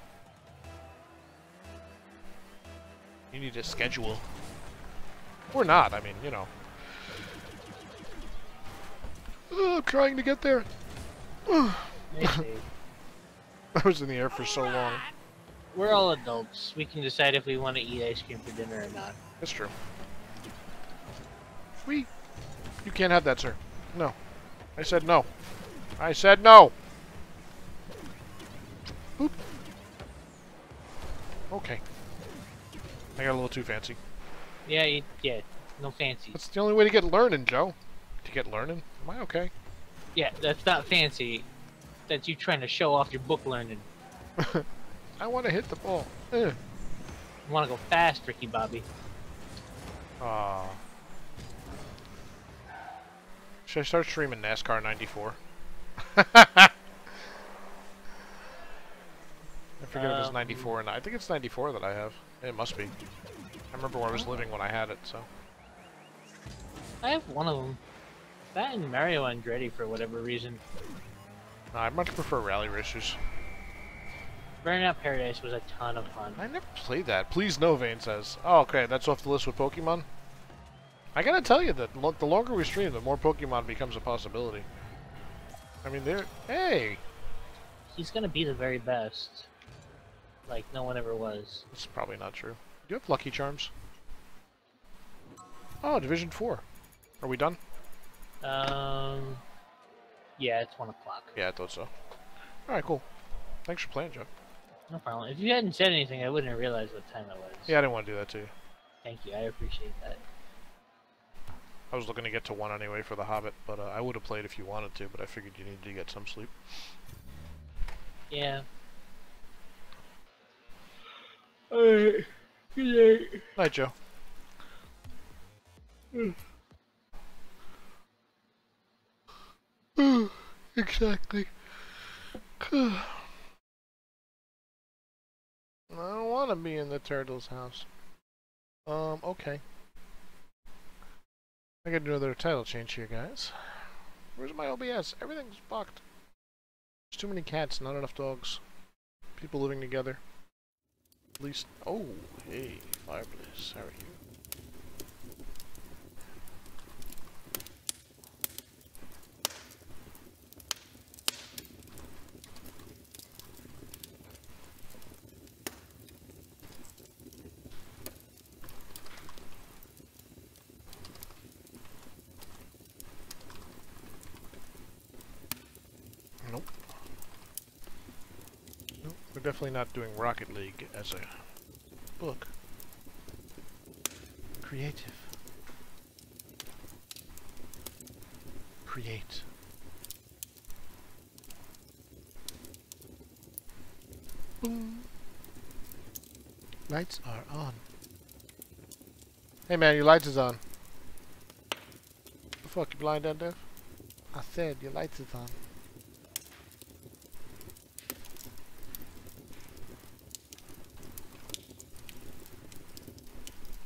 S1: You need a schedule. Or not, I mean, you know. I'm trying to get there. I was in the air for so long.
S2: We're all adults. We can decide if we want to eat ice cream for dinner or not.
S1: That's true. You can't have that, sir. No. I said no. I said no! Boop. Okay. I got a little too fancy.
S2: Yeah, yeah. No fancy.
S1: That's the only way to get learning, Joe. To get learning? Am I okay?
S2: Yeah, that's not fancy. That's you trying to show off your book learning.
S1: I want to hit the ball.
S2: You want to go fast, Ricky Bobby.
S1: Should I start streaming NASCAR 94? I forget if it's 94 and I think it's 94 that I have. It must be. I remember where I was living when I had it, so.
S2: I have one of them. That and Mario Andretti for whatever reason.
S1: No, I much prefer rally racers.
S2: Burnout Paradise was a ton of fun.
S1: I never played that. Please no, Vane says. Oh, okay, that's off the list with Pokemon. I gotta tell you that the longer we stream, the more Pokemon becomes a possibility. I mean, hey!
S2: He's gonna be the very best. Like no one ever was.
S1: That's probably not true. Do you have Lucky Charms? Oh, Division 4. Are we done?
S2: Yeah, it's 1 o'clock.
S1: Yeah, I thought so. Alright, cool. Thanks for playing, Joe.
S2: No problem. If you hadn't said anything, I wouldn't have realized what time it was.
S1: Yeah, I didn't want to do that to you.
S2: Thank you, I appreciate that.
S1: I was looking to get to 1 anyway for the Hobbit, but I would have played if you wanted to, but I figured you needed to get some sleep.
S2: Yeah. Alright. Good night.
S1: Night, Joe. Exactly. I don't want to be in the turtle's house. Okay. I gotta do another title change here, guys. Where's my OBS? Everything's fucked. There's too many cats, not enough dogs. People living together. At least. Oh, hey, Fireplace. How are you? Nope. Nope. We're definitely not doing Rocket League as a book. Creative. Create. Boom. Lights are on. Hey man, your lights is on. The fuck, you blind and deaf? I said your lights is on.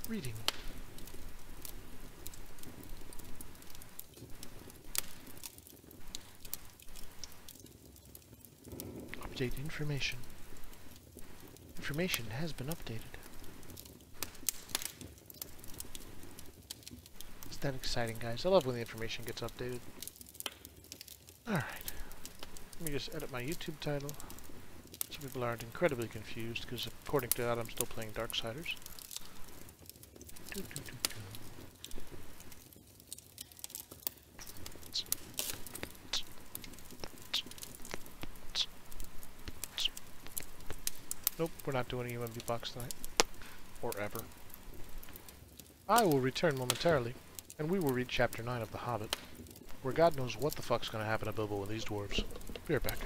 S1: Reading. Update information. Information has been updated. It's that exciting, guys. I love when the information gets updated. Alright. Let me just edit my YouTube title. So people aren't incredibly confused, because according to that I'm still playing Darksiders. Nope, we're not doing a UMB box tonight. Or ever. I will return momentarily, and we will read Chapter 9 of The Hobbit, where God knows what the fuck's gonna happen to Bilbo and these dwarves. Be right back.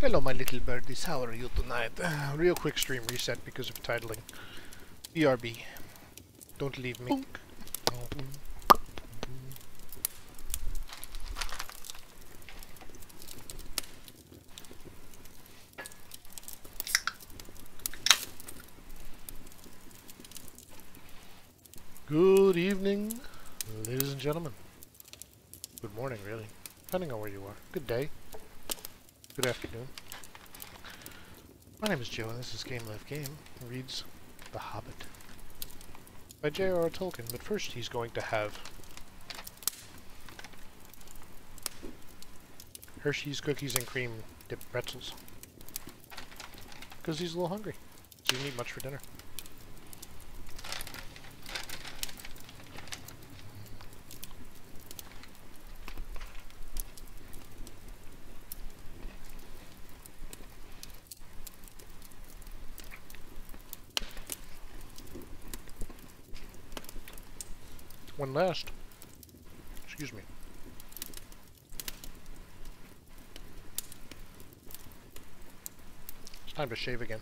S1: Hello, my little birdies. How are you tonight? Real quick stream reset because of titling. BRB. Don't leave me. Good evening, ladies and gentlemen. Good morning, really. Depending on where you are. Good day. Good afternoon. My name is Joe, and this is Game Live Game. It reads The Hobbit by J.R.R. Tolkien, but first he's going to have Hershey's cookies and cream dipped pretzels. Because he's a little hungry. So he didn't eat much for dinner. One last. Excuse me. It's time to shave again.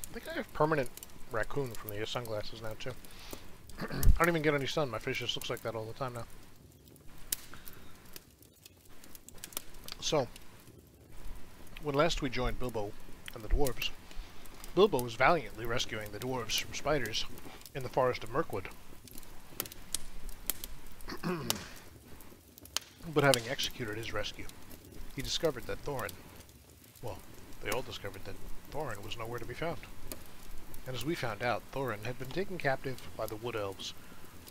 S1: I think I have permanent raccoon from the sunglasses now too. I don't even get any sun. My face just looks like that all the time now. So, when last we joined Bilbo and the dwarves, Bilbo was valiantly rescuing the dwarves from spiders in the forest of Mirkwood. But having executed his rescue, he discovered that Thorin, well, they all discovered that Thorin was nowhere to be found. And as we found out, Thorin had been taken captive by the Wood Elves,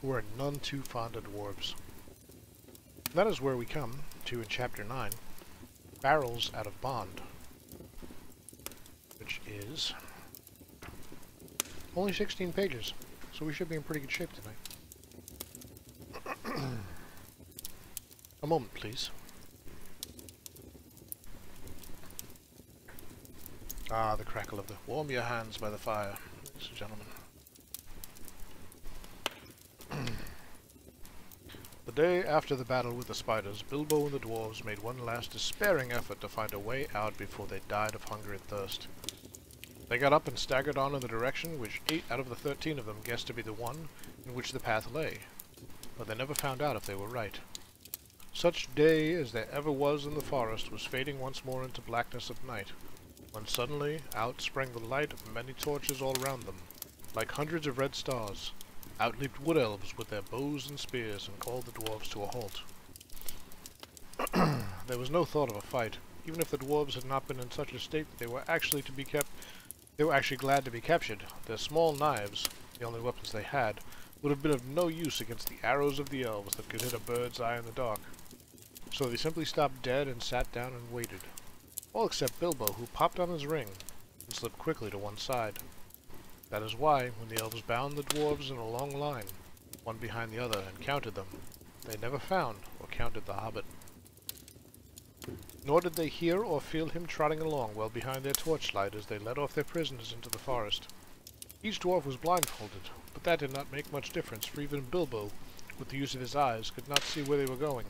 S1: who were none too fond of dwarves. And that is where we come to in Chapter 9, Barrels Out of Bond, which is only 16 pages, so we should be in pretty good shape tonight. A moment, please. Ah, the crackle of the... Warm your hands by the fire, ladies and gentlemen. The day after the battle with the spiders, Bilbo and the dwarves made one last despairing effort to find a way out before they died of hunger and thirst. They got up and staggered on in the direction which 8 out of the 13 of them guessed to be the one in which the path lay, but they never found out if they were right. Such day as there ever was in the forest was fading once more into blackness of night, when suddenly out sprang the light of many torches all round them, like hundreds of red stars. Out leaped wood elves with their bows and spears and called the dwarves to a halt. There was no thought of a fight, even if the dwarves had not been in such a state that they were actually glad to be captured. Their small knives, the only weapons they had, would have been of no use against the arrows of the elves that could hit a bird's eye in the dark. So they simply stopped dead and sat down and waited. All except Bilbo, who popped on his ring and slipped quickly to one side. That is why, when the elves bound the dwarves in a long line, one behind the other, and counted them, they never found or counted the Hobbit. Nor did they hear or feel him trotting along well behind their torchlight as they led off their prisoners into the forest. Each dwarf was blindfolded, but that did not make much difference, for even Bilbo, with the use of his eyes, could not see where they were going,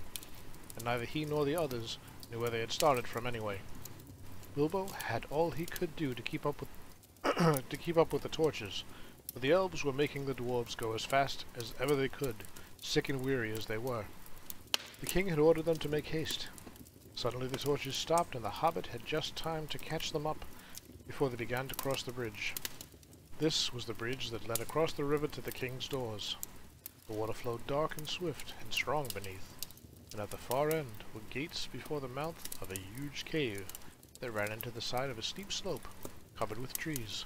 S1: and neither he nor the others knew where they had started from anyway. Bilbo had all he could do to keep up with the torches, for the elves were making the dwarves go as fast as ever they could, sick and weary as they were. The king had ordered them to make haste. Suddenly the torches stopped, and the Hobbit had just time to catch them up before they began to cross the bridge. This was the bridge that led across the river to the king's doors. The water flowed dark and swift and strong beneath, and at the far end were gates before the mouth of a huge cave that ran into the side of a steep slope, covered with trees.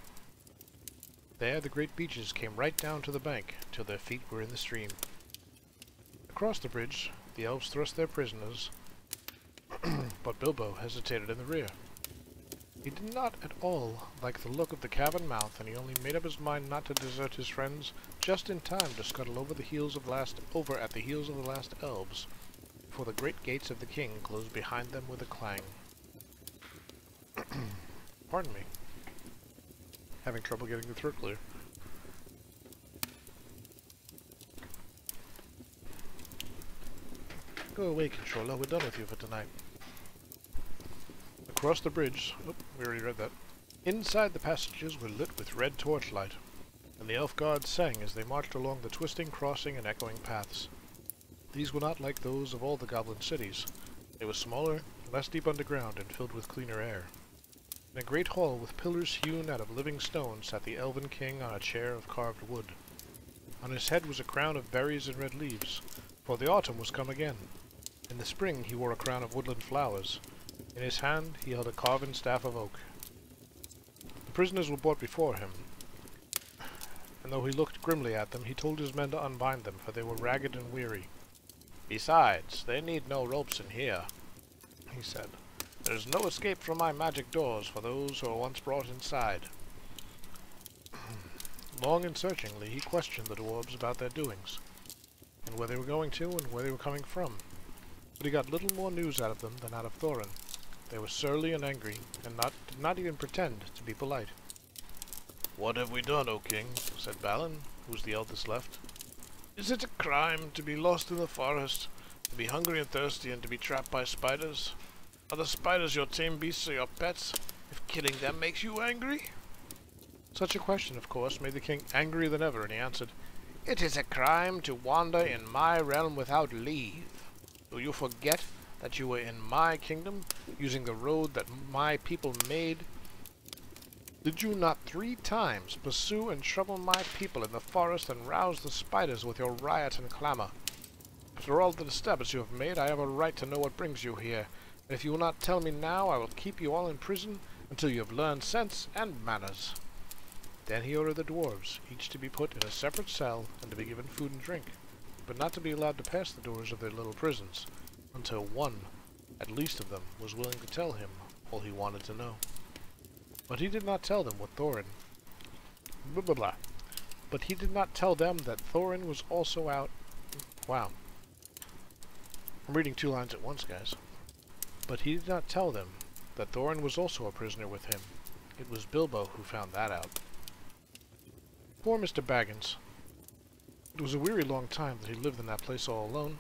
S1: There the great beeches came right down to the bank, till their feet were in the stream. Across the bridge, the elves thrust their prisoners, but Bilbo hesitated in the rear. He did not at all like the look of the cavern mouth, and he only made up his mind not to desert his friends just in time to scuttle over at the heels of the last elves, before the great gates of the king closed behind them with a clang. Pardon me. Having trouble getting the throat clear. Go away, controller. We're done with you for tonight. Across the bridge... Oh, we already read that. Inside the passages were lit with red torchlight, and the elf guards sang as they marched along the twisting, crossing, and echoing paths. These were not like those of all the goblin cities. They were smaller, less deep underground, and filled with cleaner air. In a great hall with pillars hewn out of living stone sat the elven king on a chair of carved wood. On his head was a crown of berries and red leaves, for the autumn was come again. In the spring he wore a crown of woodland flowers. In his hand he held a carven staff of oak. The prisoners were brought before him, and though he looked grimly at them, he told his men to unbind them, for they were ragged and weary. "Besides, they need no ropes in here," he said. "There is no escape from my magic doors for those who were once brought inside." Long and searchingly he questioned the dwarves about their doings, and where they were going to, and where they were coming from. But he got little more news out of them than out of Thorin. They were surly and angry, and did not even pretend to be polite. "What have we done, O king?" said Balin, who was the eldest left. "Is it a crime to be lost in the forest, to be hungry and thirsty, and to be trapped by spiders? Are the spiders your tame beasts or your pets, if killing them makes you angry?" Such a question, of course, made the king angrier than ever, and he answered, "It is a crime to wander in my realm without leave. Do you forget that you were in my kingdom, using the road that my people made? Did you not 3 times pursue and trouble my people in the forest and rouse the spiders with your riot and clamor? After all the disturbance you have made, I have a right to know what brings you here, and if you will not tell me now, I will keep you all in prison until you have learned sense and manners." Then he ordered the dwarves, each to be put in a separate cell and to be given food and drink, but not to be allowed to pass the doors of their little prisons, until one, at least of them, was willing to tell him all he wanted to know. But he did not tell them what Thorin... Blah, blah, blah. But he did not tell them that Thorin was also out... Wow. I'm reading 2 lines at once, guys. But he did not tell them that Thorin was also a prisoner with him. It was Bilbo who found that out. Poor Mr. Baggins. It was a weary long time that he lived in that place all alone,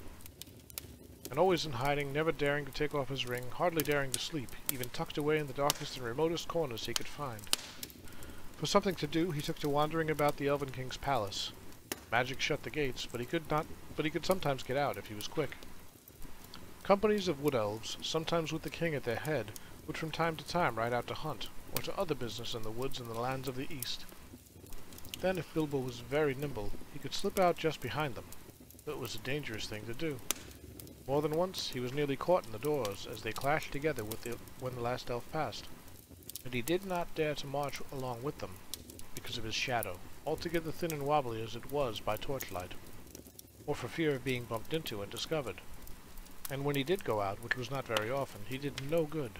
S1: and always in hiding, never daring to take off his ring, hardly daring to sleep, even tucked away in the darkest and remotest corners he could find. For something to do, he took to wandering about the Elven King's palace. Magic shut the gates, but he could sometimes get out if he was quick. Companies of wood elves, sometimes with the king at their head, would from time to time ride out to hunt, or to other business in the woods and the lands of the east. Then, if Bilbo was very nimble, he could slip out just behind them, though it was a dangerous thing to do. More than once he was nearly caught in the doors as they clashed together when the last elf passed, and he did not dare to march along with them, because of his shadow, altogether thin and wobbly as it was by torchlight, or for fear of being bumped into and discovered. And when he did go out, which was not very often, he did no good.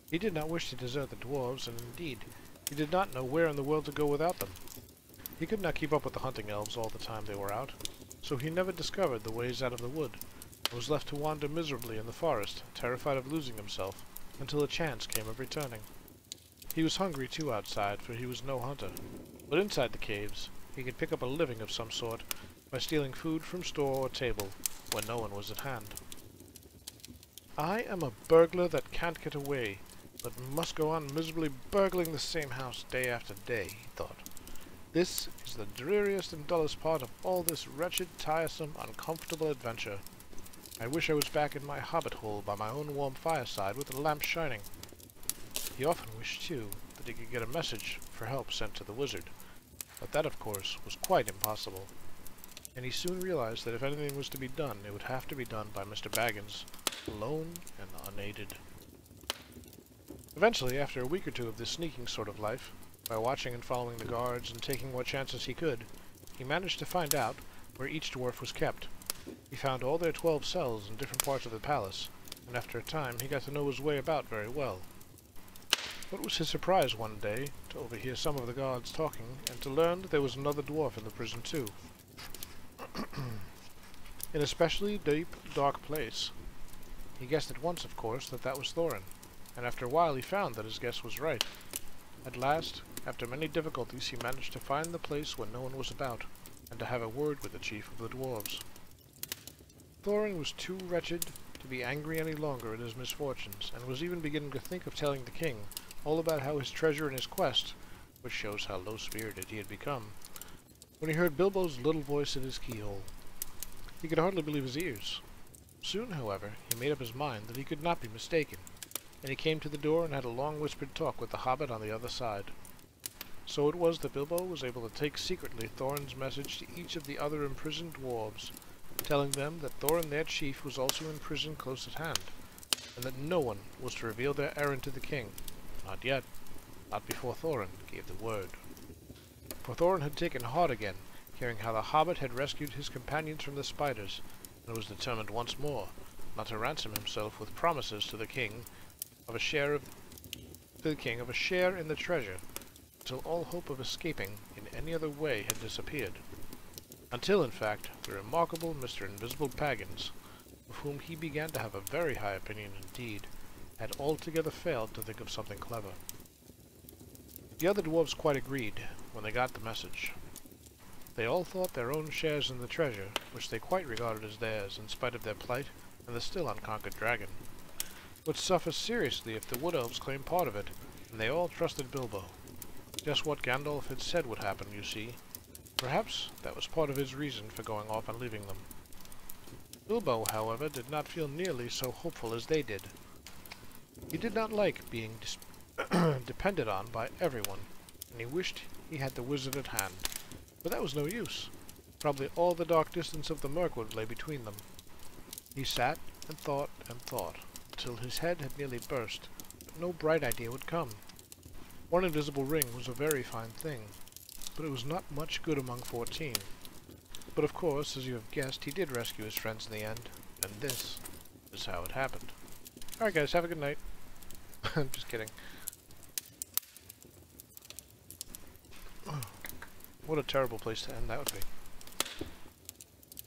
S1: He did not wish to desert the dwarves, and indeed, he did not know where in the world to go without them. He could not keep up with the hunting elves all the time they were out, so he never discovered the ways out of the wood, and was left to wander miserably in the forest, terrified of losing himself, until a chance came of returning. He was hungry too outside, for he was no hunter, but inside the caves he could pick up a living of some sort by stealing food from store or table when no one was at hand. "I am a burglar that can't get away, but must go on miserably burgling the same house day after day," he thought. "This is the dreariest and dullest part of all this wretched, tiresome, uncomfortable adventure. I wish I was back in my hobbit hole by my own warm fireside with the lamp shining." He often wished, too, that he could get a message for help sent to the wizard, but that, of course, was quite impossible, and he soon realized that if anything was to be done, it would have to be done by Mr. Baggins, alone and unaided. Eventually, after a week or 2 of this sneaking sort of life, by watching and following the guards and taking what chances he could, he managed to find out where each dwarf was kept. He found all their 12 cells in different parts of the palace, and after a time he got to know his way about very well. What was his surprise one day to overhear some of the guards talking, and to learn that there was another dwarf in the prison too. In a specially deep, dark place. He guessed at once, of course, that that was Thorin, and after a while he found that his guess was right. At last, after many difficulties, he managed to find the place when no one was about, and to have a word with the chief of the dwarves. Thorin was too wretched to be angry any longer at his misfortunes, and was even beginning to think of telling the king all about how his treasure and his quest, which shows how low-spirited he had become, when he heard Bilbo's little voice at his keyhole. He could hardly believe his ears. Soon, however, he made up his mind that he could not be mistaken, and he came to the door and had a long whispered talk with the Hobbit on the other side. So it was that Bilbo was able to take secretly Thorin's message to each of the other imprisoned dwarves, telling them that Thorin their chief was also in prison close at hand, and that no one was to reveal their errand to the king. Not yet. Not before Thorin gave the word. For Thorin had taken heart again, hearing how the Hobbit had rescued his companions from the spiders, and was determined once more not to ransom himself with promises to the king of a share in the treasure, until all hope of escaping in any other way had disappeared. Until, in fact, the remarkable Mr. Invisible Baggins, of whom he began to have a very high opinion indeed, had altogether failed to think of something clever. The other dwarves quite agreed when they got the message. They all thought their own shares in the treasure, which they quite regarded as theirs in spite of their plight and the still unconquered dragon, would suffer seriously if the Wood Elves claimed part of it, and they all trusted Bilbo. Just what Gandalf had said would happen, you see. Perhaps that was part of his reason for going off and leaving them. Bilbo, however, did not feel nearly so hopeful as they did. He did not like being depended on by everyone, and he wished he had the wizard at hand. But that was no use. Probably all the dark distance of the Mirkwood lay between them. He sat and thought, until his head had nearly burst, but no bright idea would come. One invisible ring was a very fine thing, but it was not much good among 14. But of course, as you have guessed, he did rescue his friends in the end, and this is how it happened. Alright guys, have a good night. I'm just kidding. What a terrible place to end that would be.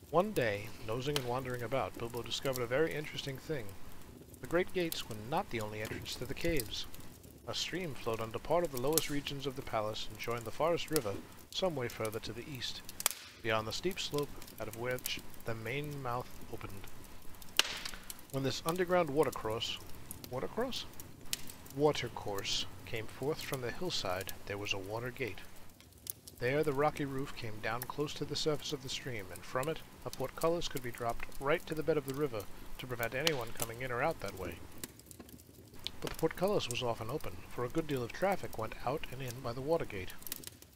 S1: One day, nosing and wandering about, Bilbo discovered a very interesting thing. The great gates were not the only entrance to the caves. A stream flowed under part of the lowest regions of the palace and joined the Forest River some way further to the east, beyond the steep slope out of which the main mouth opened. When this underground watercourse came forth from the hillside, there was a water gate. There the rocky roof came down close to the surface of the stream, and from it a portcullis could be dropped right to the bed of the river to prevent anyone coming in or out that way. But the portcullis was often open, for a good deal of traffic went out and in by the water gate.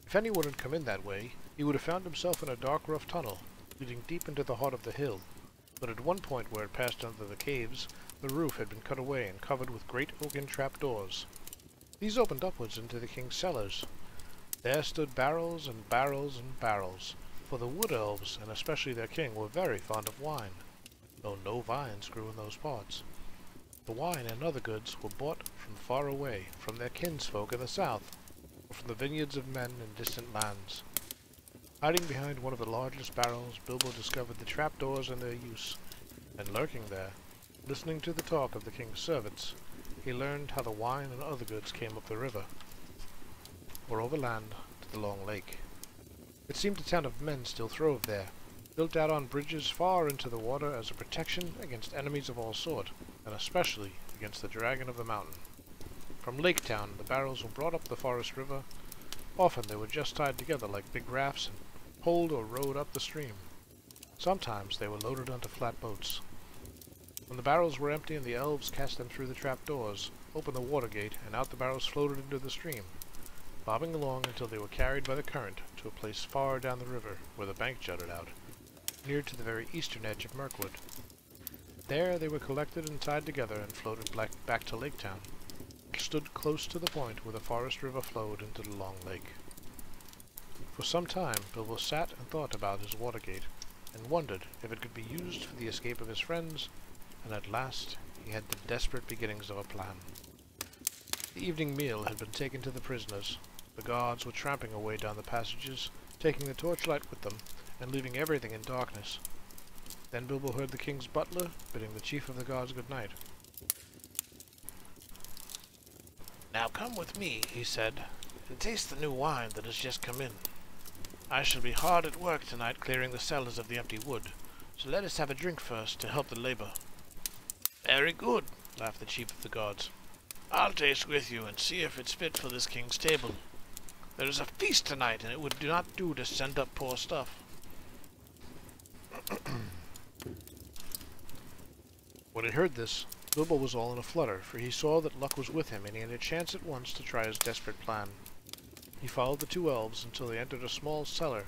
S1: If anyone had come in that way, he would have found himself in a dark, rough tunnel, leading deep into the heart of the hill. But at one point where it passed under the caves, the roof had been cut away and covered with great oaken trapdoors. These opened upwards into the king's cellars. There stood barrels and barrels and barrels, for the Wood Elves, and especially their king, were very fond of wine, though no vines grew in those parts. The wine and other goods were bought from far away, from their kinsfolk in the south, or from the vineyards of men in distant lands. Hiding behind one of the largest barrels, Bilbo discovered the trapdoors and their use, and lurking there, listening to the talk of the king's servants, he learned how the wine and other goods came up the river, or overland to the long lake. It seemed a town of men still throve there, built out on bridges far into the water as a protection against enemies of all sort, and especially against the dragon of the mountain. From Lake Town, the barrels were brought up the Forest River. Often they were just tied together like big rafts and poled or rowed up the stream. Sometimes they were loaded onto flat boats. When the barrels were empty and the elves cast them through the trapdoors, opened the water gate, and out the barrels floated into the stream, bobbing along until they were carried by the current to a place far down the river where the bank jutted out, near to the very eastern edge of Mirkwood. There they were collected and tied together and floated back to Lake Town, which stood close to the point where the Forest River flowed into the long lake. For some time Bilbo sat and thought about his water gate, and wondered if it could be used for the escape of his friends, and at last he had the desperate beginnings of a plan. The evening meal had been taken to the prisoners. The guards were tramping away down the passages, taking the torchlight with them, and leaving everything in darkness. Then Bilbo heard the king's butler bidding the chief of the guards good night. "Now come with me," he said, "and taste the new wine that has just come in. I shall be hard at work tonight clearing the cellars of the empty wood, so let us have a drink first to help the labor. Very good, laughed the chief of the guards. I'll taste with you and see if it's fit for this king's table. There is a feast tonight, and it would not do to send up poor stuff. When he heard this, Bilbo was all in a flutter, for he saw that luck was with him, and he had a chance at once to try his desperate plan. He followed the two elves until they entered a small cellar,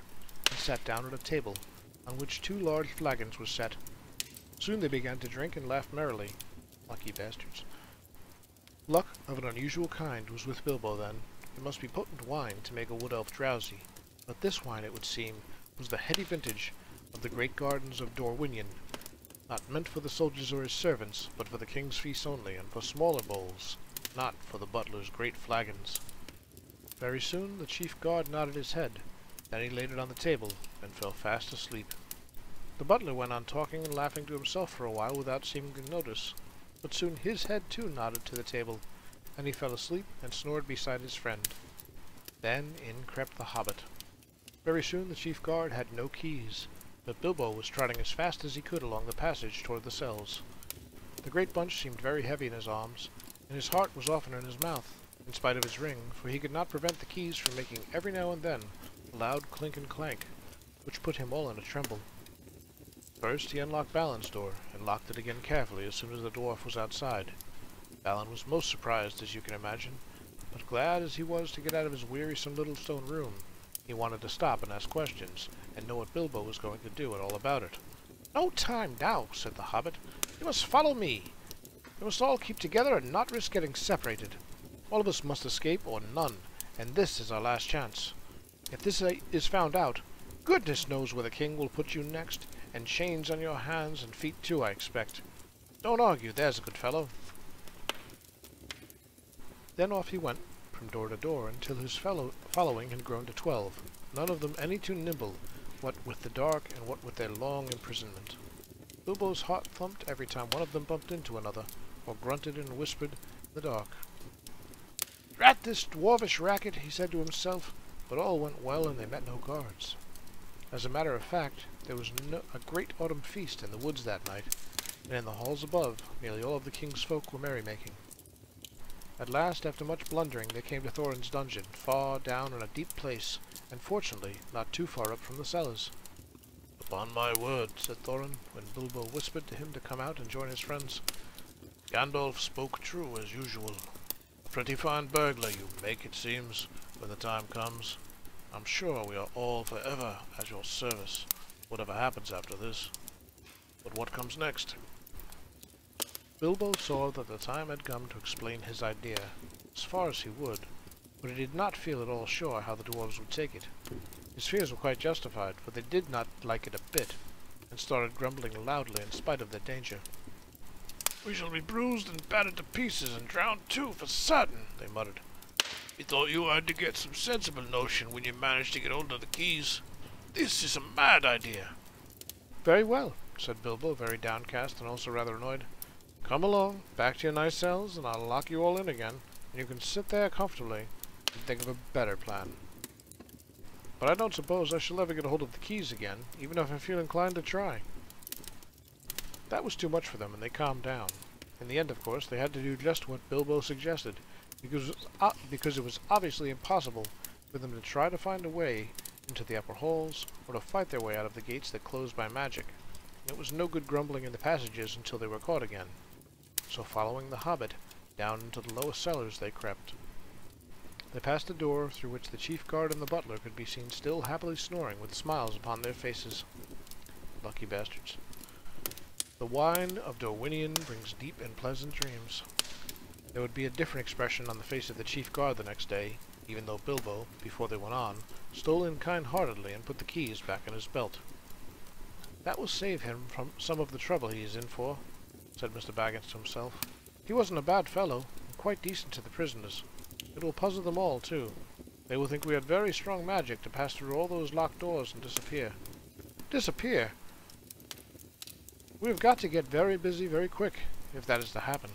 S1: and sat down at a table, on which 2 large flagons were set. Soon they began to drink and laugh merrily. Lucky bastards. Luck of an unusual kind was with Bilbo then. It must be potent wine to make a wood elf drowsy, but this wine, it would seem, was the heady vintage of the great gardens of Dorwinion, not meant for the soldiers or his servants, but for the king's feast only, and for smaller bowls, not for the butler's great flagons. Very soon the chief guard nodded his head, then he laid it on the table, and fell fast asleep. The butler went on talking and laughing to himself for a while without seeming to notice, but soon his head too nodded to the table, and he fell asleep and snored beside his friend. Then in crept the Hobbit. Very soon the chief guard had no keys, but Bilbo was trotting as fast as he could along the passage toward the cells. The great bunch seemed very heavy in his arms, and his heart was often in his mouth, in spite of his ring, for he could not prevent the keys from making every now and then a loud clink and clank, which put him all in a tremble. First he unlocked Balin's door, and locked it again carefully as soon as the dwarf was outside. Balin was most surprised, as you can imagine, but glad as he was to get out of his wearisome little stone room. He wanted to stop and ask questions, and know what Bilbo was going to do and all about it. "No time now," said the Hobbit. "You must follow me. We must all keep together and not risk getting separated. All of us must escape, or none, and this is our last chance. If this is found out, goodness knows where the king will put you next, and chains on your hands and feet too, I expect. Don't argue, there's a good fellow." Then off he went, from door to door, until his following had grown to 12, none of them any too nimble, what with the dark and what with their long imprisonment. Bilbo's heart thumped every time one of them bumped into another, or grunted and whispered in the dark. "Drat this dwarvish racket," he said to himself, but all went well and they met no guards. As a matter of fact, there was a great autumn feast in the woods that night, and in the halls above, nearly all of the king's folk were merrymaking. At last, after much blundering, they came to Thorin's dungeon, far down in a deep place, and fortunately not too far up from the cellars. "Upon my word," said Thorin, when Bilbo whispered to him to come out and join his friends, "Gandalf spoke true, as usual. A pretty fine burglar you make, it seems, when the time comes. I'm sure we are all forever at your service, whatever happens after this. But what comes next?" Bilbo saw that the time had come to explain his idea, as far as he would, but he did not feel at all sure how the dwarves would take it. His fears were quite justified, for they did not like it a bit, and started grumbling loudly in spite of their danger. "We shall be bruised and battered to pieces and drowned too, for certain," they muttered. "We thought you had to get some sensible notion when you managed to get hold of the keys. This is a mad idea." "Very well," said Bilbo, very downcast and also rather annoyed. "Come along, back to your nice cells, and I'll lock you all in again, and you can sit there comfortably and think of a better plan. But I don't suppose I shall ever get hold of the keys again, even if I feel inclined to try." That was too much for them, and they calmed down. In the end, of course, they had to do just what Bilbo suggested, because it was obviously impossible for them to try to find a way into the upper halls, or to fight their way out of the gates that closed by magic. And it was no good grumbling in the passages until they were caught again. So following the Hobbit, down into the lowest cellars they crept. They passed a door through which the chief guard and the butler could be seen still happily snoring with smiles upon their faces. Lucky bastards. The wine of Dorwinion brings deep and pleasant dreams. There would be a different expression on the face of the chief guard the next day, even though Bilbo, before they went on, stole in kind-heartedly and put the keys back in his belt. "That will save him from some of the trouble he is in for," said Mr. Baggins to himself. "He wasn't a bad fellow, and quite decent to the prisoners. It will puzzle them all, too. They will think we had very strong magic to pass through all those locked doors and disappear." Disappear? We have got to get very busy very quick, if that is to happen.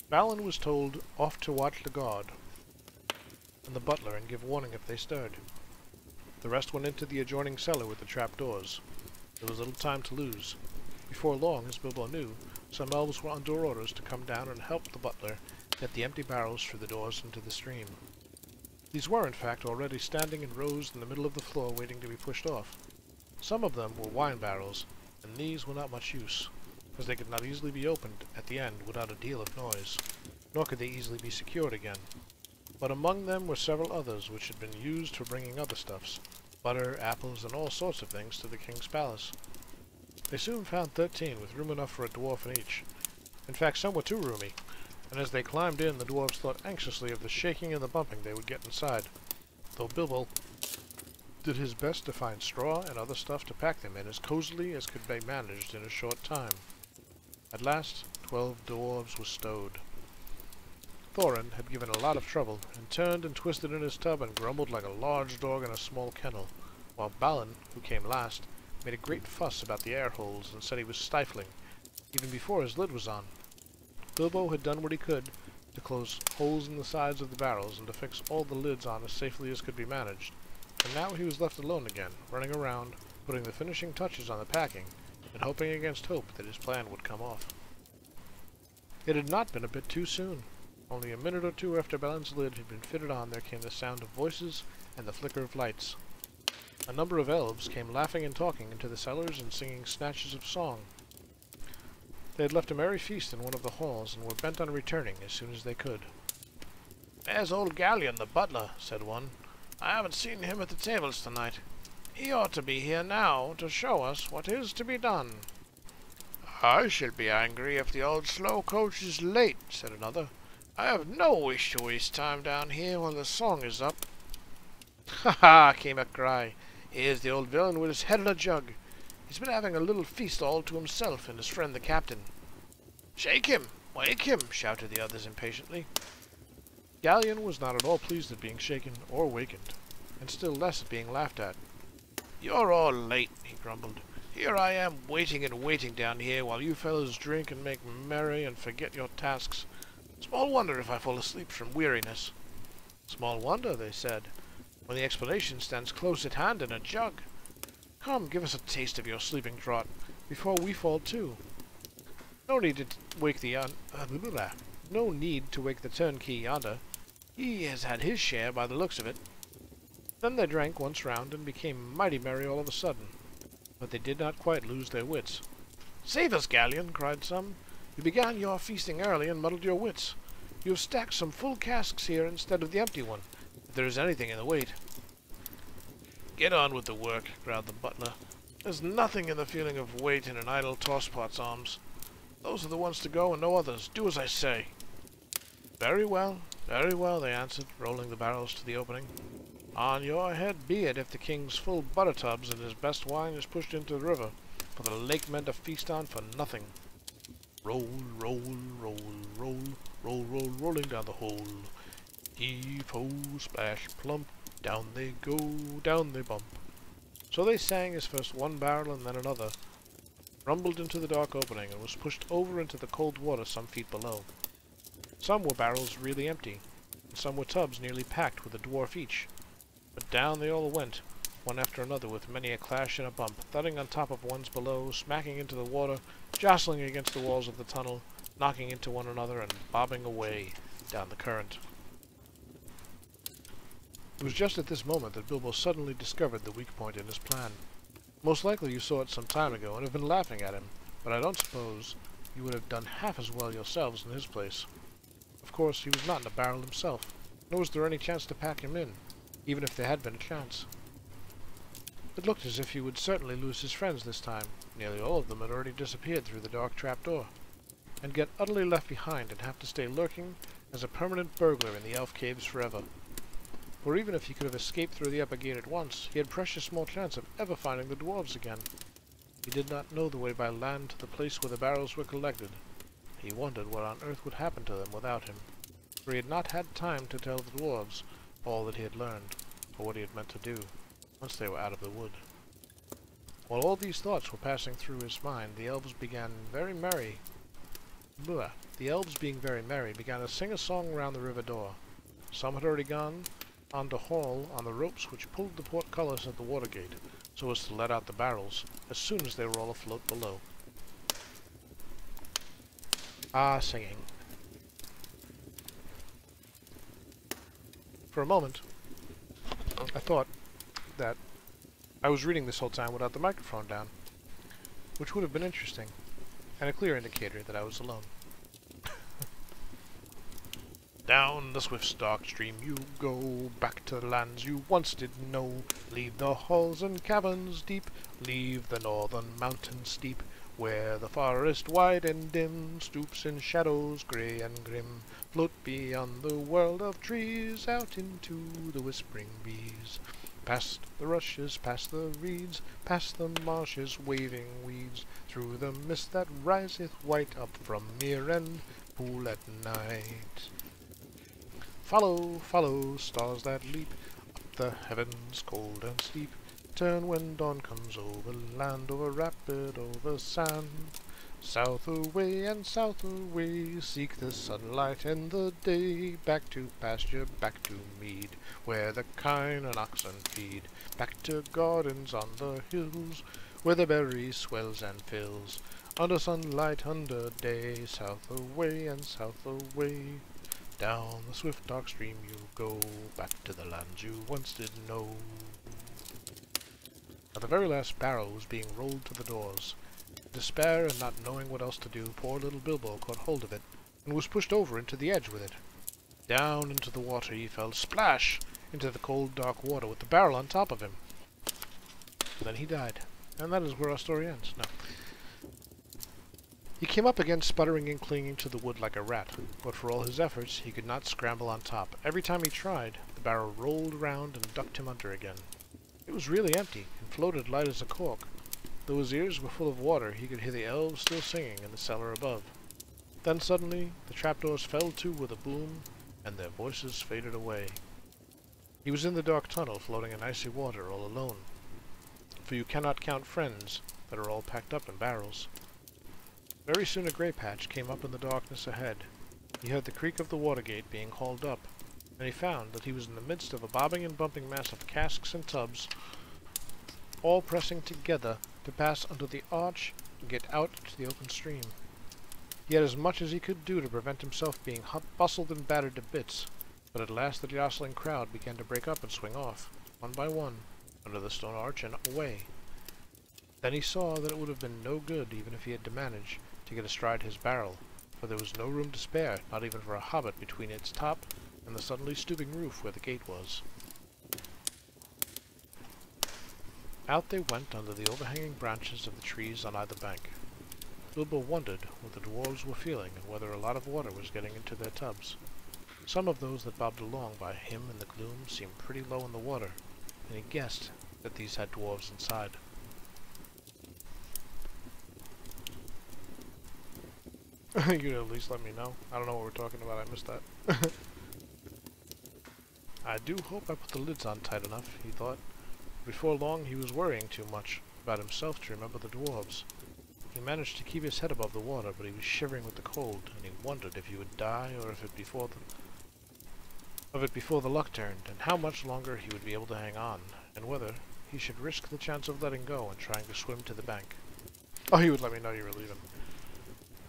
S1: Balin was told off to watch the guard. and the butler and give warning if they stirred. The rest went into the adjoining cellar with the trapdoors. There was little time to lose. Before long, as Bilbo knew, some elves were under orders to come down and help the butler get the empty barrels through the doors into the stream. These were, in fact, already standing in rows in the middle of the floor waiting to be pushed off. Some of them were wine barrels, and these were not much use, as they could not easily be opened at the end without a deal of noise, nor could they easily be secured again. But among them were several others which had been used for bringing other stuffs, butter, apples, and all sorts of things to the king's palace. They soon found 13, with room enough for a dwarf in each. In fact, some were too roomy, and as they climbed in, the dwarves thought anxiously of the shaking and the bumping they would get inside, though Bilbo did his best to find straw and other stuff to pack them in as cozily as could be managed in a short time. At last, 12 dwarves were stowed. Thorin had given a lot of trouble, and turned and twisted in his tub and grumbled like a large dog in a small kennel, while Balin, who came last, made a great fuss about the air holes and said he was stifling, even before his lid was on. Bilbo had done what he could to close holes in the sides of the barrels and to fix all the lids on as safely as could be managed, and now he was left alone again, running around, putting the finishing touches on the packing, and hoping against hope that his plan would come off. It had not been a bit too soon. Only a minute or two after Balin's lid had been fitted on, there came the sound of voices and the flicker of lights. A number of elves came laughing and talking into the cellars and singing snatches of song. They had left a merry feast in one of the halls and were bent on returning as soon as they could. "There's old Gallion, the butler," said one. "I haven't seen him at the tables tonight. He ought to be here now to show us what is to be done." "I shall be angry if the old slow coach is late," said another. "I have no wish to waste time down here while the song is up." "Ha ha!" came a cry. "Here's the old villain with his head in a jug. He's been having a little feast all to himself and his friend the captain." "Shake him! Wake him!" shouted the others impatiently. Gallion was not at all pleased at being shaken or wakened, and still less at being laughed at. "You're all late," he grumbled. "Here I am waiting and waiting down here while you fellows drink and make merry and forget your tasks. Small wonder if I fall asleep from weariness." "Small wonder," they said, "when the explanation stands close at hand in a jug. Come, give us a taste of your sleeping draught before we fall too. No need to wake the turnkey yonder. He has had his share by the looks of it." Then they drank once round and became mighty merry all of a sudden, but they did not quite lose their wits. "Save us, Gallion!" cried some. "You began your feasting early and muddled your wits. You have stacked some full casks here instead of the empty one, if there is anything in the weight." "Get on with the work," growled the butler. "There's nothing in the feeling of weight in an idle tosspot's arms. Those are the ones to go and no others. Do as I say." Very well, they answered, rolling the barrels to the opening. "On your head be it if the king's full butter tubs and his best wine is pushed into the river for the lake men to feast on for nothing. Roll, roll, roll, roll, roll, roll, rolling down the hole. Heave, ho, splash, plump, down they go, down they bump." So they sang as first one barrel and then another rumbled into the dark opening and was pushed over into the cold water some feet below. Some were barrels really empty, and some were tubs nearly packed with a dwarf each. But down they all went, one after another, with many a clash and a bump, thudding on top of ones below, smacking into the water, jostling against the walls of the tunnel, knocking into one another, and bobbing away down the current. It was just at this moment that Bilbo suddenly discovered the weak point in his plan. Most likely you saw it some time ago and have been laughing at him, but I don't suppose you would have done half as well yourselves in his place. Of course, he was not in a barrel himself, nor was there any chance to pack him in, even if there had been a chance. It looked as if he would certainly lose his friends this time. Nearly all of them had already disappeared through the dark trapdoor, and get utterly left behind and have to stay lurking as a permanent burglar in the elf caves forever. For even if he could have escaped through the upper gate at once, he had precious small chance of ever finding the dwarves again. He did not know the way by land to the place where the barrels were collected. He wondered what on earth would happen to them without him, for he had not had time to tell the dwarves all that he had learned, or what he had meant to do, once they were out of the wood. While all these thoughts were passing through his mind, the elves being very merry, began to sing a song around the river door. Some had already gone, on the haul on the ropes which pulled the portcullis at the water gate, so as to let out the barrels as soon as they were all afloat below. Ah, singing. For a moment, I thought that I was reading this whole time without the microphone down, which would have been interesting, and a clear indicator that I was alone. Down the swift stark stream you go, back to the lands you once did know. Leave the halls and caverns deep, leave the northern mountains steep, where the forest wide and dim stoops in shadows grey and grim. Float beyond the world of trees, out into the whispering breeze. Past the rushes, past the reeds, past the marshes, waving weeds, through the mist that riseth white up from mere and pool at night. Follow, follow, stars that leap up the heavens cold and steep. Turn when dawn comes over land, over rapid, over sand. South away and south away, seek the sunlight in the day. Back to pasture, back to mead, where the kine and oxen feed. Back to gardens on the hills, where the berry swells and fills. Under sunlight, under day, south away and south away. Down the swift dark stream you go, back to the lands you once did know. Now the very last barrel was being rolled to the doors. In despair and not knowing what else to do, poor little Bilbo caught hold of it, and was pushed over into the edge with it. Down into the water he fell, splash, into the cold dark water with the barrel on top of him. And then he died. And that is where our story ends. No. He came up again sputtering and clinging to the wood like a rat, but for all his efforts he could not scramble on top. Every time he tried, the barrel rolled round and ducked him under again. It was really empty, and floated light as a cork. Though his ears were full of water, he could hear the elves still singing in the cellar above. Then suddenly the trapdoors fell to with a boom, and their voices faded away. He was in the dark tunnel, floating in icy water, all alone. For you cannot count friends that are all packed up in barrels. Very soon a grey patch came up in the darkness ahead. He heard the creak of the water gate being hauled up, and he found that he was in the midst of a bobbing and bumping mass of casks and tubs, all pressing together to pass under the arch and get out to the open stream. He had as much as he could do to prevent himself being bustled and battered to bits, but at last the jostling crowd began to break up and swing off, one by one, under the stone arch and away. Then he saw that it would have been no good even if he had to manage to get astride his barrel, for there was no room to spare, not even for a hobbit, between its top and the suddenly stooping roof where the gate was. Out they went under the overhanging branches of the trees on either bank. Bilbo wondered what the dwarves were feeling and whether a lot of water was getting into their tubs. Some of those that bobbed along by him in the gloom seemed pretty low in the water, and he guessed that these had dwarves inside. You could at least let me know. I don't know what we're talking about. I missed that. I do hope I put the lids on tight enough, he thought. Before long he was worrying too much about himself to remember the dwarves. He managed to keep his head above the water, but he was shivering with the cold, and he wondered if he would die or if it before the luck turned, and how much longer he would be able to hang on, and whether he should risk the chance of letting go and trying to swim to the bank. Oh, he would let me know you were leaving.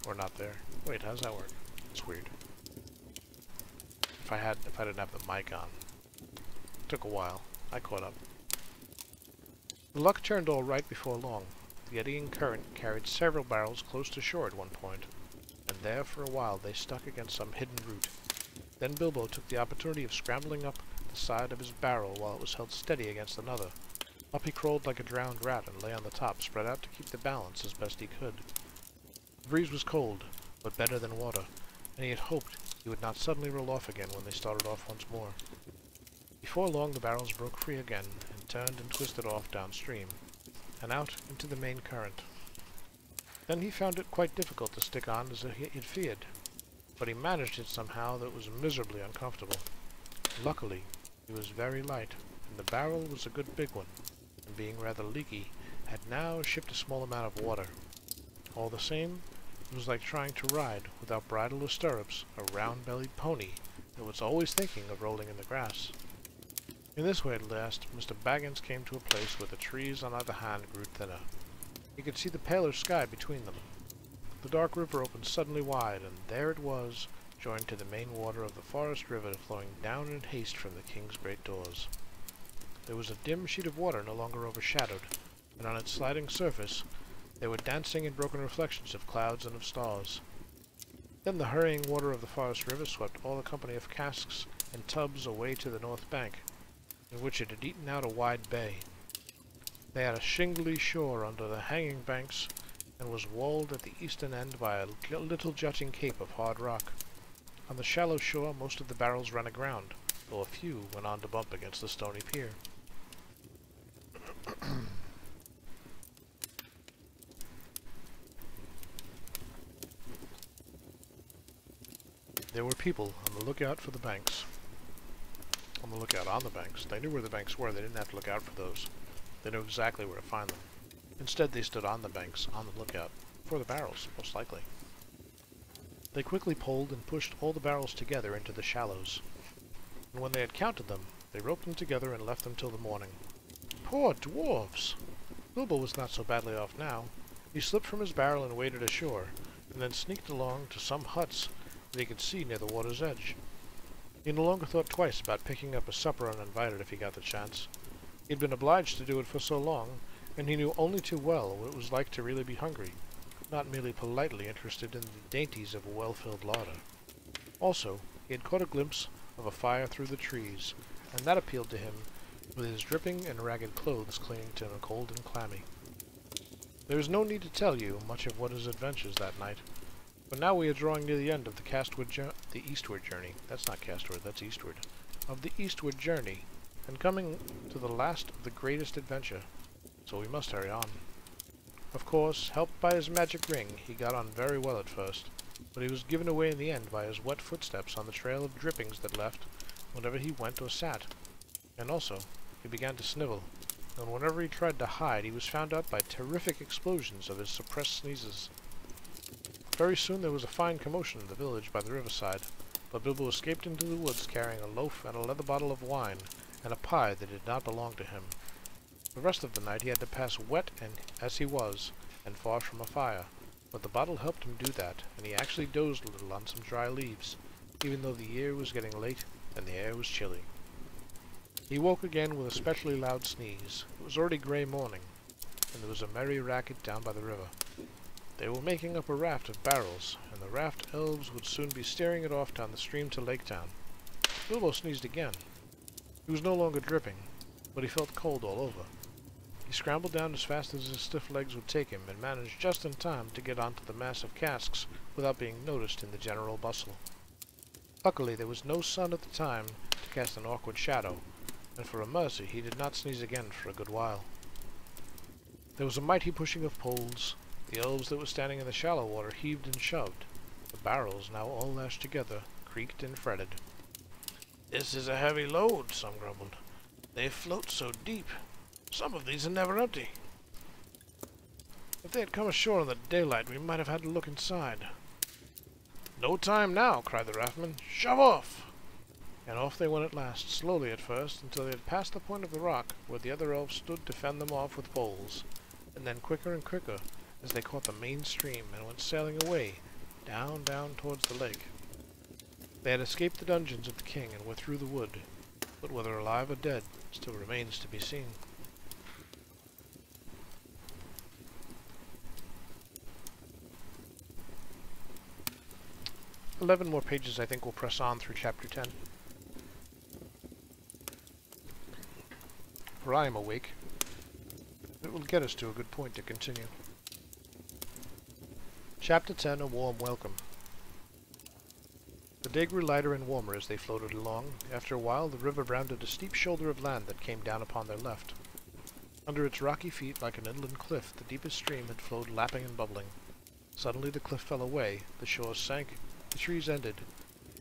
S1: Or not there. Wait, how's that work? It's weird. If I didn't have the mic on. It took a while. I caught up. The luck turned all right before long. The eddying current carried several barrels close to shore at one point, and there for a while they stuck against some hidden root. Then Bilbo took the opportunity of scrambling up the side of his barrel while it was held steady against another. Up he crawled like a drowned rat and lay on the top, spread out to keep the balance as best he could. The breeze was cold, but better than water, and he had hoped he would not suddenly roll off again when they started off once more. Before long the barrels broke free again, and turned and twisted off downstream, and out into the main current. Then he found it quite difficult to stick on as he had feared, but he managed it somehow that it was miserably uncomfortable. Luckily, he was very light, and the barrel was a good big one, and being rather leaky, had now shipped a small amount of water. All the same, it was like trying to ride, without bridle or stirrups, a round-bellied pony that was always thinking of rolling in the grass. In this way at last, Mr. Baggins came to a place where the trees on either hand grew thinner. He could see the paler sky between them. The dark river opened suddenly wide, and there it was, joined to the main water of the forest river flowing down in haste from the king's great doors. There was a dim sheet of water no longer overshadowed, and on its sliding surface there were dancing and broken reflections of clouds and of stars. Then the hurrying water of the forest river swept all the company of casks and tubs away to the north bank, in which it had eaten out a wide bay. They had a shingly shore under the hanging banks, and was walled at the eastern end by a little jutting cape of hard rock. On the shallow shore most of the barrels ran aground, though a few went on to bump against the stony pier. There were people on the lookout for the banks. On the lookout on the banks. They knew where the banks were. They didn't have to look out for those. They knew exactly where to find them. Instead, they stood on the banks, on the lookout, for the barrels, most likely. They quickly poled and pushed all the barrels together into the shallows. And when they had counted them, they roped them together and left them till the morning. Poor dwarves! Bilbo was not so badly off now. He slipped from his barrel and waded ashore, and then sneaked along to some huts that he could see near the water's edge. He no longer thought twice about picking up a supper uninvited if he got the chance. He had been obliged to do it for so long, and he knew only too well what it was like to really be hungry, not merely politely interested in the dainties of a well-filled larder. Also, he had caught a glimpse of a fire through the trees, and that appealed to him, with his dripping and ragged clothes clinging to him cold and clammy. There is no need to tell you much of what his adventures that night, but now we are drawing near the end of the eastward journey. That's not castward, that's eastward. Of the eastward journey, and coming to the last of the greatest adventure, so we must hurry on. Of course, helped by his magic ring, he got on very well at first, but he was given away in the end by his wet footsteps on the trail of drippings that left whenever he went or sat. And also, he began to snivel, and whenever he tried to hide, he was found out by terrific explosions of his suppressed sneezes. Very soon there was a fine commotion in the village by the riverside, but Bilbo escaped into the woods carrying a loaf and a leather bottle of wine, and a pie that did not belong to him. The rest of the night he had to pass wet as he was, and far from a fire, but the bottle helped him do that, and he actually dozed a little on some dry leaves, even though the year was getting late and the air was chilly. He woke again with a specially loud sneeze. It was already grey morning, and there was a merry racket down by the river. They were making up a raft of barrels, and the raft elves would soon be steering it off down the stream to Lake Town. Bilbo sneezed again. He was no longer dripping, but he felt cold all over. He scrambled down as fast as his stiff legs would take him, and managed just in time to get onto the mass of casks without being noticed in the general bustle. Luckily there was no sun at the time to cast an awkward shadow, and for a mercy he did not sneeze again for a good while. There was a mighty pushing of poles. The elves that were standing in the shallow water heaved and shoved. The barrels, now all lashed together, creaked and fretted. "This is a heavy load," some grumbled. "They float so deep. Some of these are never empty." "If they had come ashore in the daylight, we might have had to look inside." "No time now," cried the raftman. "Shove off!" And off they went at last, slowly at first, until they had passed the point of the rock where the other elves stood to fend them off with poles, and then quicker and quicker as they caught the main stream and went sailing away, down towards the lake. They had escaped the dungeons of the king and were through the wood, but whether alive or dead still remains to be seen. "11 more pages I think will press on through chapter 10. For I am awake. It will get us to a good point to continue. Chapter 10, A Warm Welcome. The day grew lighter and warmer as they floated along. After a while the river rounded a steep shoulder of land that came down upon their left. Under its rocky feet, like an inland cliff, the deepest stream had flowed lapping and bubbling. Suddenly the cliff fell away, the shores sank, the trees ended.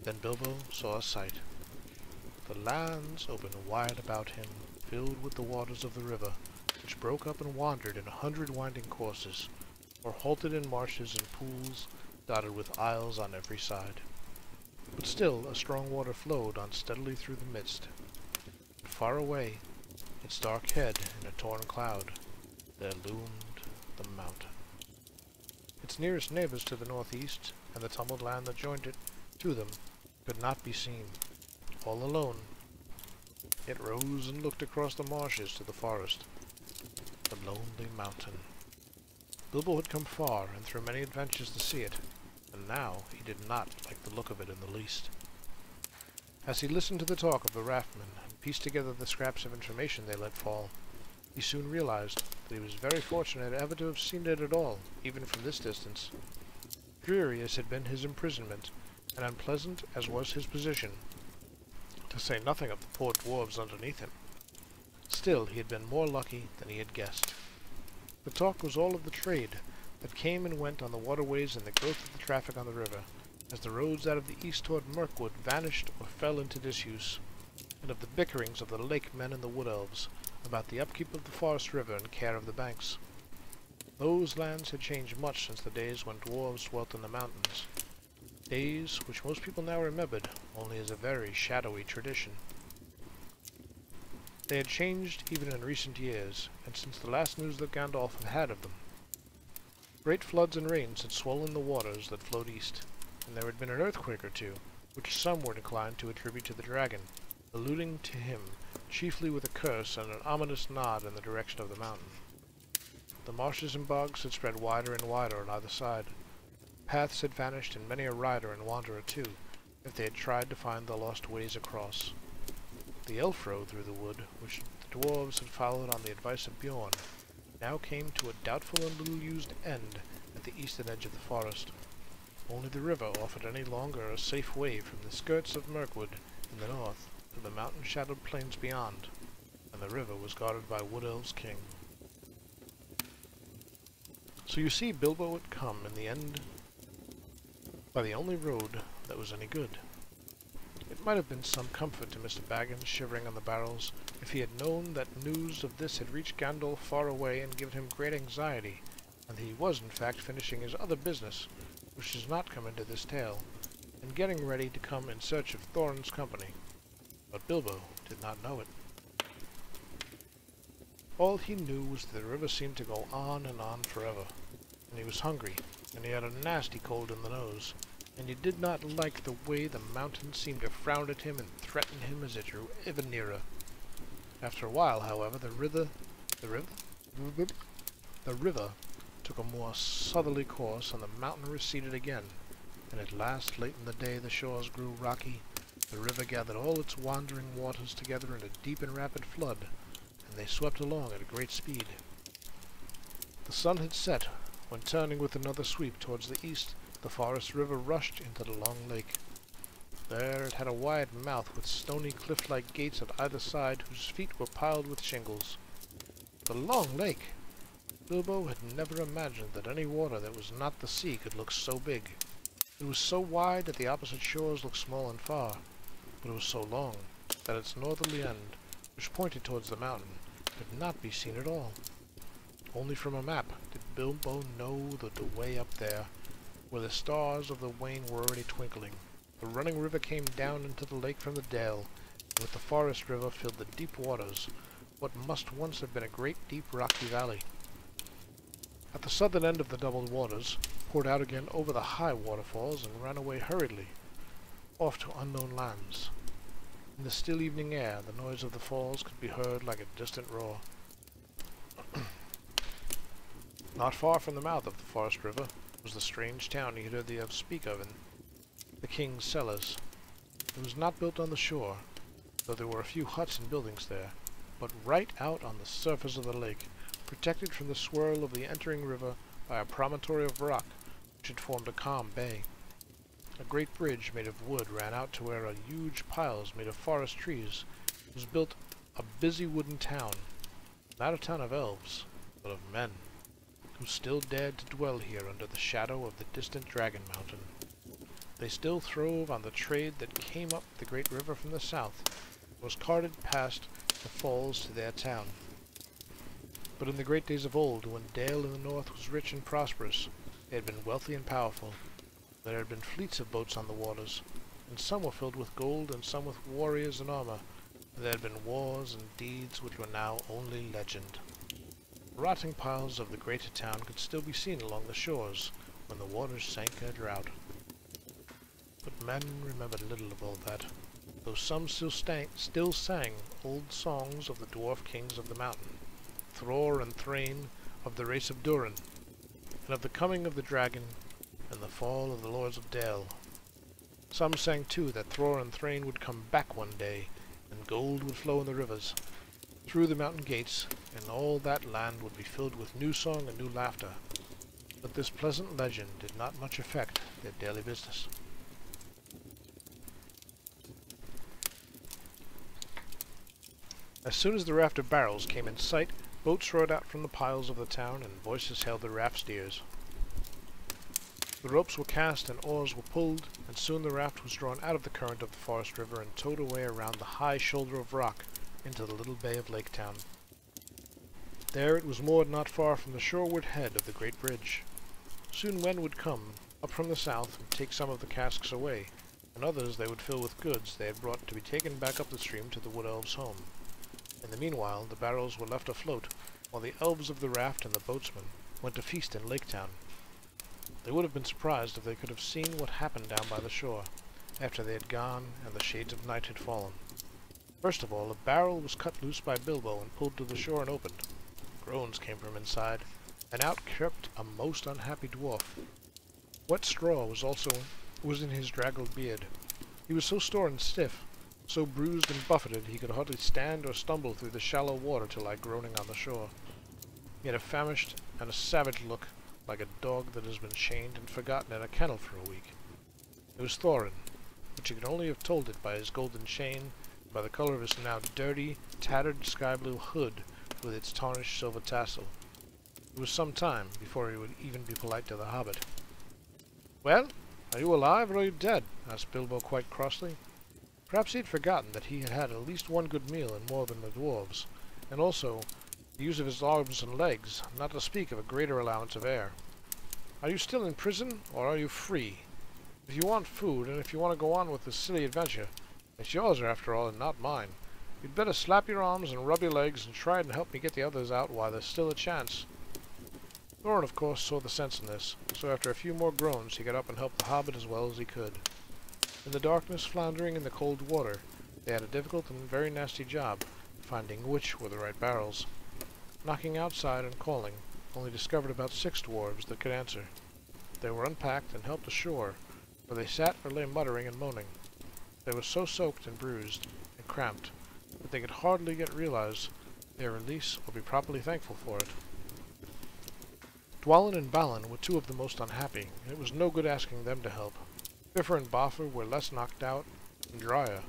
S1: Then Bilbo saw a sight. The lands opened wide about him, filled with the waters of the river, which broke up and wandered in 100 winding courses, or halted in marshes and pools dotted with isles on every side. But still a strong water flowed on steadily through the midst. At far away, its dark head in a torn cloud, there loomed the mountain. Its nearest neighbors to the northeast, and the tumbled land that joined it to them, could not be seen. All alone, it rose and looked across the marshes to the forest. The lonely mountain. Bilbo had come far and through many adventures to see it, and now he did not like the look of it in the least. As he listened to the talk of the raftsmen and pieced together the scraps of information they let fall, he soon realized that he was very fortunate ever to have seen it at all, even from this distance. Dreary as had been his imprisonment, and unpleasant as was his position, to say nothing of the poor dwarves underneath him, still he had been more lucky than he had guessed. The talk was all of the trade that came and went on the waterways and the growth of the traffic on the river, as the roads out of the east toward Mirkwood vanished or fell into disuse, and of the bickerings of the lake men and the wood elves about the upkeep of the forest river and care of the banks. Those lands had changed much since the days when dwarves dwelt in the mountains, days which most people now remembered only as a very shadowy tradition. They had changed even in recent years, and since the last news that Gandalf had had of them. Great floods and rains had swollen the waters that flowed east, and there had been an earthquake or two, which some were inclined to attribute to the dragon, alluding to him chiefly with a curse and an ominous nod in the direction of the mountain. The marshes and bogs had spread wider and wider on either side. Paths had vanished, and many a rider and wanderer too, if they had tried to find the lost ways across. The elf road through the wood, which the dwarves had followed on the advice of Bjorn, now came to a doubtful and little-used end at the eastern edge of the forest. Only the river offered any longer a safe way from the skirts of Mirkwood in the north to the mountain-shadowed plains beyond, and the river was guarded by Wood Elves' king. So you see, Bilbo had come, in the end, by the only road that was any good. It might have been some comfort to Mr. Baggins, shivering on the barrels, if he had known that news of this had reached Gandalf far away and given him great anxiety, and that he was in fact finishing his other business, which does not come into this tale, and getting ready to come in search of Thorin's company. But Bilbo did not know it. All he knew was that the river seemed to go on and on forever, and he was hungry, and he had a nasty cold in the nose, and he did not like the way the mountains seemed to frown at him and threaten him as it drew ever nearer. After a while, however, the river took a more southerly course, and the mountain receded again, and at last, late in the day, the shores grew rocky, the river gathered all its wandering waters together in a deep and rapid flood, and they swept along at a great speed. The sun had set, when turning with another sweep towards the east, the forest river rushed into the long lake. There it had a wide mouth with stony cliff-like gates at either side, whose feet were piled with shingles. The long lake! Bilbo had never imagined that any water that was not the sea could look so big. It was so wide that the opposite shores looked small and far, but it was so long that its northerly end, which pointed towards the mountain, could not be seen at all. Only from a map did Bilbo know that the way up there, where the stars of the Wain were already twinkling, the running river came down into the lake from the dale, and with the forest river filled the deep waters, what must once have been a great deep rocky valley. At the southern end of the doubled waters, poured out again over the high waterfalls and ran away hurriedly, off to unknown lands. In the still evening air, the noise of the falls could be heard like a distant roar. Not far from the mouth of the forest river was the strange town he had heard the elves speak of in the king's cellars. It was not built on the shore, though there were a few huts and buildings there, but right out on the surface of the lake, protected from the swirl of the entering river by a promontory of rock which had formed a calm bay. A great bridge made of wood ran out to where a huge piles made of forest trees was built a busy wooden town, not a town of elves, but of men, who still dared to dwell here under the shadow of the distant Dragon Mountain. They still throve on the trade that came up the great river from the south, and was carted past the falls to their town. But in the great days of old, when Dale in the north was rich and prosperous, they had been wealthy and powerful. There had been fleets of boats on the waters, and some were filled with gold and some with warriors and armor, There had been wars and deeds which were now only legend. Rotting piles of the greater town could still be seen along the shores when the waters sank in a drought. But men remembered little of all that, though some still sang old songs of the dwarf kings of the mountain, Thror and Thrain of the race of Durin, and of the coming of the dragon and the fall of the lords of Dale. Some sang too that Thror and Thrain would come back one day, and gold would flow in the rivers, through the mountain gates, and all that land would be filled with new song and new laughter. But this pleasant legend did not much affect their daily business. As soon as the raft of barrels came in sight, boats rowed out from the piles of the town, and voices hailed the raft steers. The ropes were cast and oars were pulled, and soon the raft was drawn out of the current of the forest river and towed away around the high shoulder of rock into the little bay of Lake Town. There it was moored not far from the shoreward head of the great bridge. Soon men would come up from the south and take some of the casks away, and others they would fill with goods they had brought to be taken back up the stream to the wood elves' home. In the meanwhile, the barrels were left afloat, while the elves of the raft and the boatsmen went to feast in Lake Town. They would have been surprised if they could have seen what happened down by the shore, after they had gone and the shades of night had fallen. First of all, a barrel was cut loose by Bilbo and pulled to the shore and opened. Groans came from inside, and out crept a most unhappy dwarf. Wet straw was in his draggled beard. He was so sore and stiff, so bruised and buffeted, he could hardly stand or stumble through the shallow water to lie groaning on the shore. He had a famished and a savage look, like a dog that has been chained and forgotten in a kennel for a week. It was Thorin, but you could only have told it by his golden chain, and by the color of his now dirty, tattered sky-blue hood with its tarnished silver tassel. It was some time before he would even be polite to the Hobbit. "Well, are you alive or are you dead?" asked Bilbo quite crossly. Perhaps he had forgotten that he had had at least one good meal and more than the dwarves, and also the use of his arms and legs, not to speak of a greater allowance of air. "Are you still in prison, or are you free? If you want food, and if you want to go on with this silly adventure, it's yours after all, and not mine. You'd better slap your arms and rub your legs and try and help me get the others out while there's still a chance." Thorin, of course, saw the sense in this, so after a few more groans he got up and helped the Hobbit as well as he could. In the darkness, floundering in the cold water, they had a difficult and very nasty job, finding which were the right barrels. Knocking outside and calling, only discovered about 6 dwarves that could answer. They were unpacked and helped ashore, where they sat or lay muttering and moaning. They were so soaked and bruised and cramped that they could hardly yet realize their release or be properly thankful for it. Dwalin and Balin were 2 of the most unhappy, and it was no good asking them to help. Bifur and Bofur were less knocked out and drier,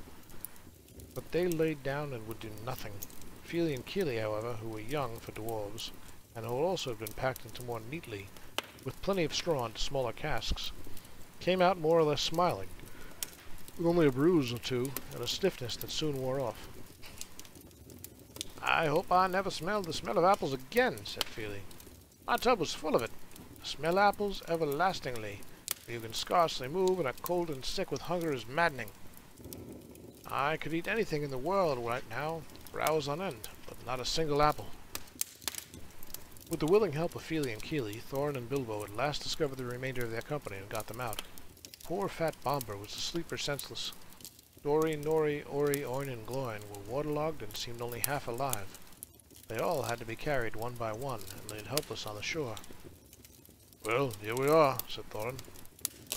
S1: but they laid down and would do nothing. Fili and Kili, however, who were young for dwarves, and who had also been packed into more neatly, with plenty of straw into smaller casks, came out more or less smiling, with only a bruise or 2 and a stiffness that soon wore off. "I hope I never smelled the smell of apples again," said Fili. "My tub was full of it. I smell apples everlastingly. You can scarcely move, and a cold and sick with hunger is maddening. I could eat anything in the world right now, for hours on end, but not a single apple." With the willing help of Fili and Kili, Thorin and Bilbo at last discovered the remainder of their company and got them out. Poor fat Bombur was asleep or senseless. Dori, Nori, Ori, Oin, and Gloin were waterlogged and seemed only half alive. They all had to be carried one by one, and laid helpless on the shore. "Well, here we are," said Thorin.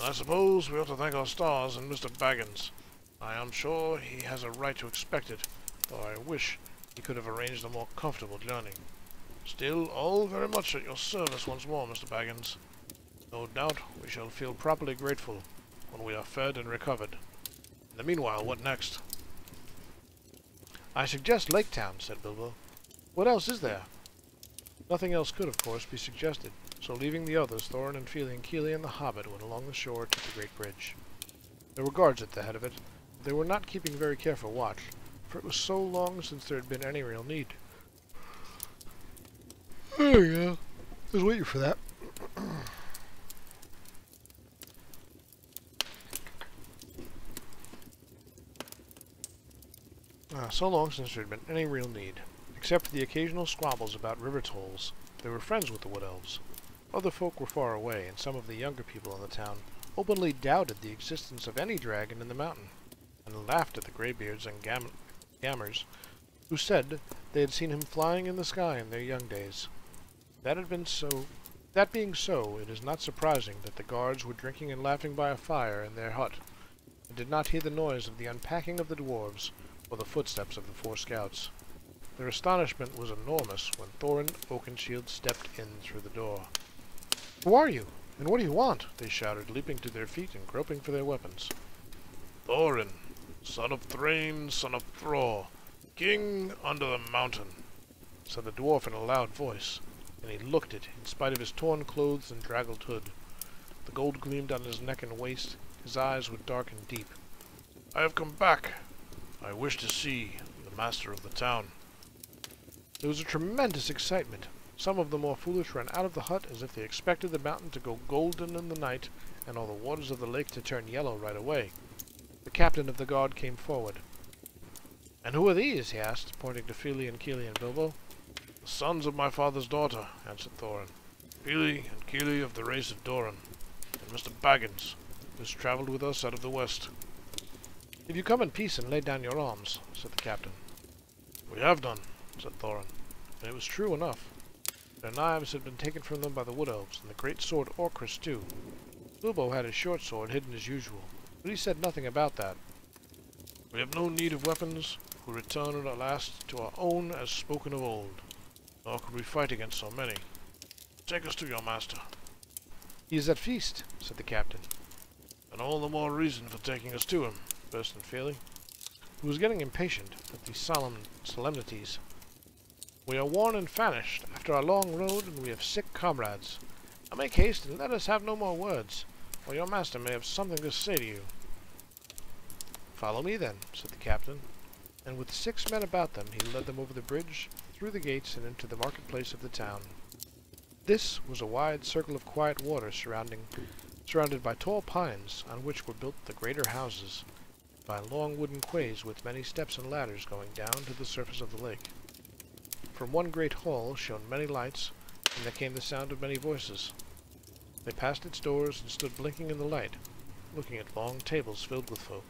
S1: "I suppose we ought to thank our stars and Mr. Baggins. I am sure he has a right to expect it, though I wish he could have arranged a more comfortable journey. Still, all very much at your service once more, Mr. Baggins. No doubt we shall feel properly grateful when we are fed and recovered. In the meanwhile, what next?" "I suggest Lake Town," said Bilbo. "What else is there?" Nothing else could, of course, be suggested, so leaving the others, Thorin and Fili and Kili and the Hobbit went along the shore to the great bridge. There were guards at the head of it, but they were not keeping very careful watch, for it was so long since there had been any real need. There we go. I was waiting for that. so long since there had been any real need. Except for the occasional squabbles about river tolls, they were friends with the Wood Elves. Other folk were far away, and some of the younger people in the town openly doubted the existence of any dragon in the mountain, and laughed at the greybeards and gammers, who said they had seen him flying in the sky in their young days. That being so, it is not surprising that the guards were drinking and laughing by a fire in their hut, and did not hear the noise of the unpacking of the dwarves or the footsteps of the 4 scouts. Their astonishment was enormous when Thorin Oakenshield stepped in through the door. "Who are you, and what do you want?" they shouted, leaping to their feet and groping for their weapons.
S3: "Thorin, son of Thrain, son of Thror, king under the mountain,"
S1: said the dwarf in a loud voice, and he looked it, in spite of his torn clothes and draggled hood. The gold gleamed on his neck and waist, his eyes were dark and deep.
S3: "I have come back. I wish to see the master of the town."
S1: There was a tremendous excitement. Some of the more foolish ran out of the hut as if they expected the mountain to go golden in the night and all the waters of the lake to turn yellow right away. The captain of the guard came forward. "And who are these?" he asked, pointing to Fili and Kili and Bilbo.
S3: "The sons of my father's daughter," answered Thorin. "Fili and Kili of the race of Doran, and Mr. Baggins, who has travelled with us out of the west."
S1: "If you come in peace and lay down your arms," said the captain.
S3: "We have done," said Thorin.
S1: And it was true enough. Their knives had been taken from them by the Wood Elves, and the great sword Orcus too. Bilbo had his short sword hidden as usual, but he said nothing about that.
S3: "We have no need of weapons, who return at last to our own as spoken of old, nor could we fight against so many. Take us to your master."
S1: "He is at feast," said the captain.
S3: "And all the more reason for taking us to him,"
S1: burst in Fili, who was getting impatient at these solemnities. "We are worn and famished after our long road, and we have sick comrades. Now make haste and let us have no more words, or your master may have something to say to you." "Follow me, then," said the captain, and with 6 men about them he led them over the bridge, through the gates, and into the marketplace of the town. This was a wide circle of quiet water surrounded by tall pines, on which were built the greater houses, by long wooden quays with many steps and ladders going down to the surface of the lake. From one great hall shone many lights, and there came the sound of many voices. They passed its doors and stood blinking in the light, looking at long tables filled with folk.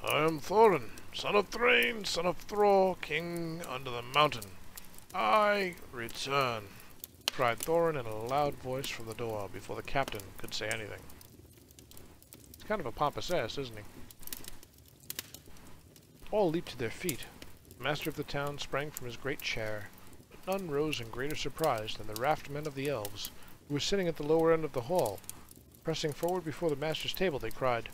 S3: "I am Thorin, son of Thrain, son of Thror, king under the mountain. I return,"
S1: cried Thorin in a loud voice from the door, before the captain could say anything. He's kind of a pompous ass, isn't he? All leaped to their feet. The master of the town sprang from his great chair, but none rose in greater surprise than the raft men of the elves, who were sitting at the lower end of the hall. Pressing forward before the master's table, they cried,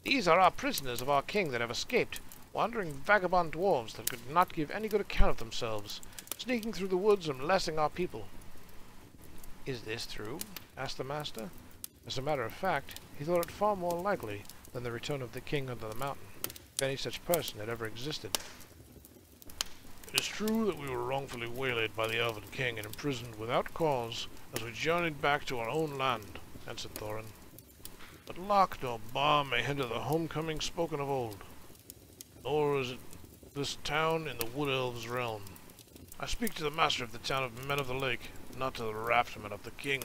S1: "These are our prisoners of our king that have escaped, wandering vagabond dwarves that could not give any good account of themselves, sneaking through the woods and molesting our people." "Is this true?" asked the master. As a matter of fact, he thought it far more likely than the return of the king under the mountain, if any such person had ever existed.
S3: "It is true that we were wrongfully waylaid by the Elven king and imprisoned without cause as we journeyed back to our own land," answered Thorin. "But lock nor bar may hinder the homecoming spoken of old, nor is it this town in the Wood Elves' realm. I speak to the master of the town of Men of the Lake, not to the raftmen of the king."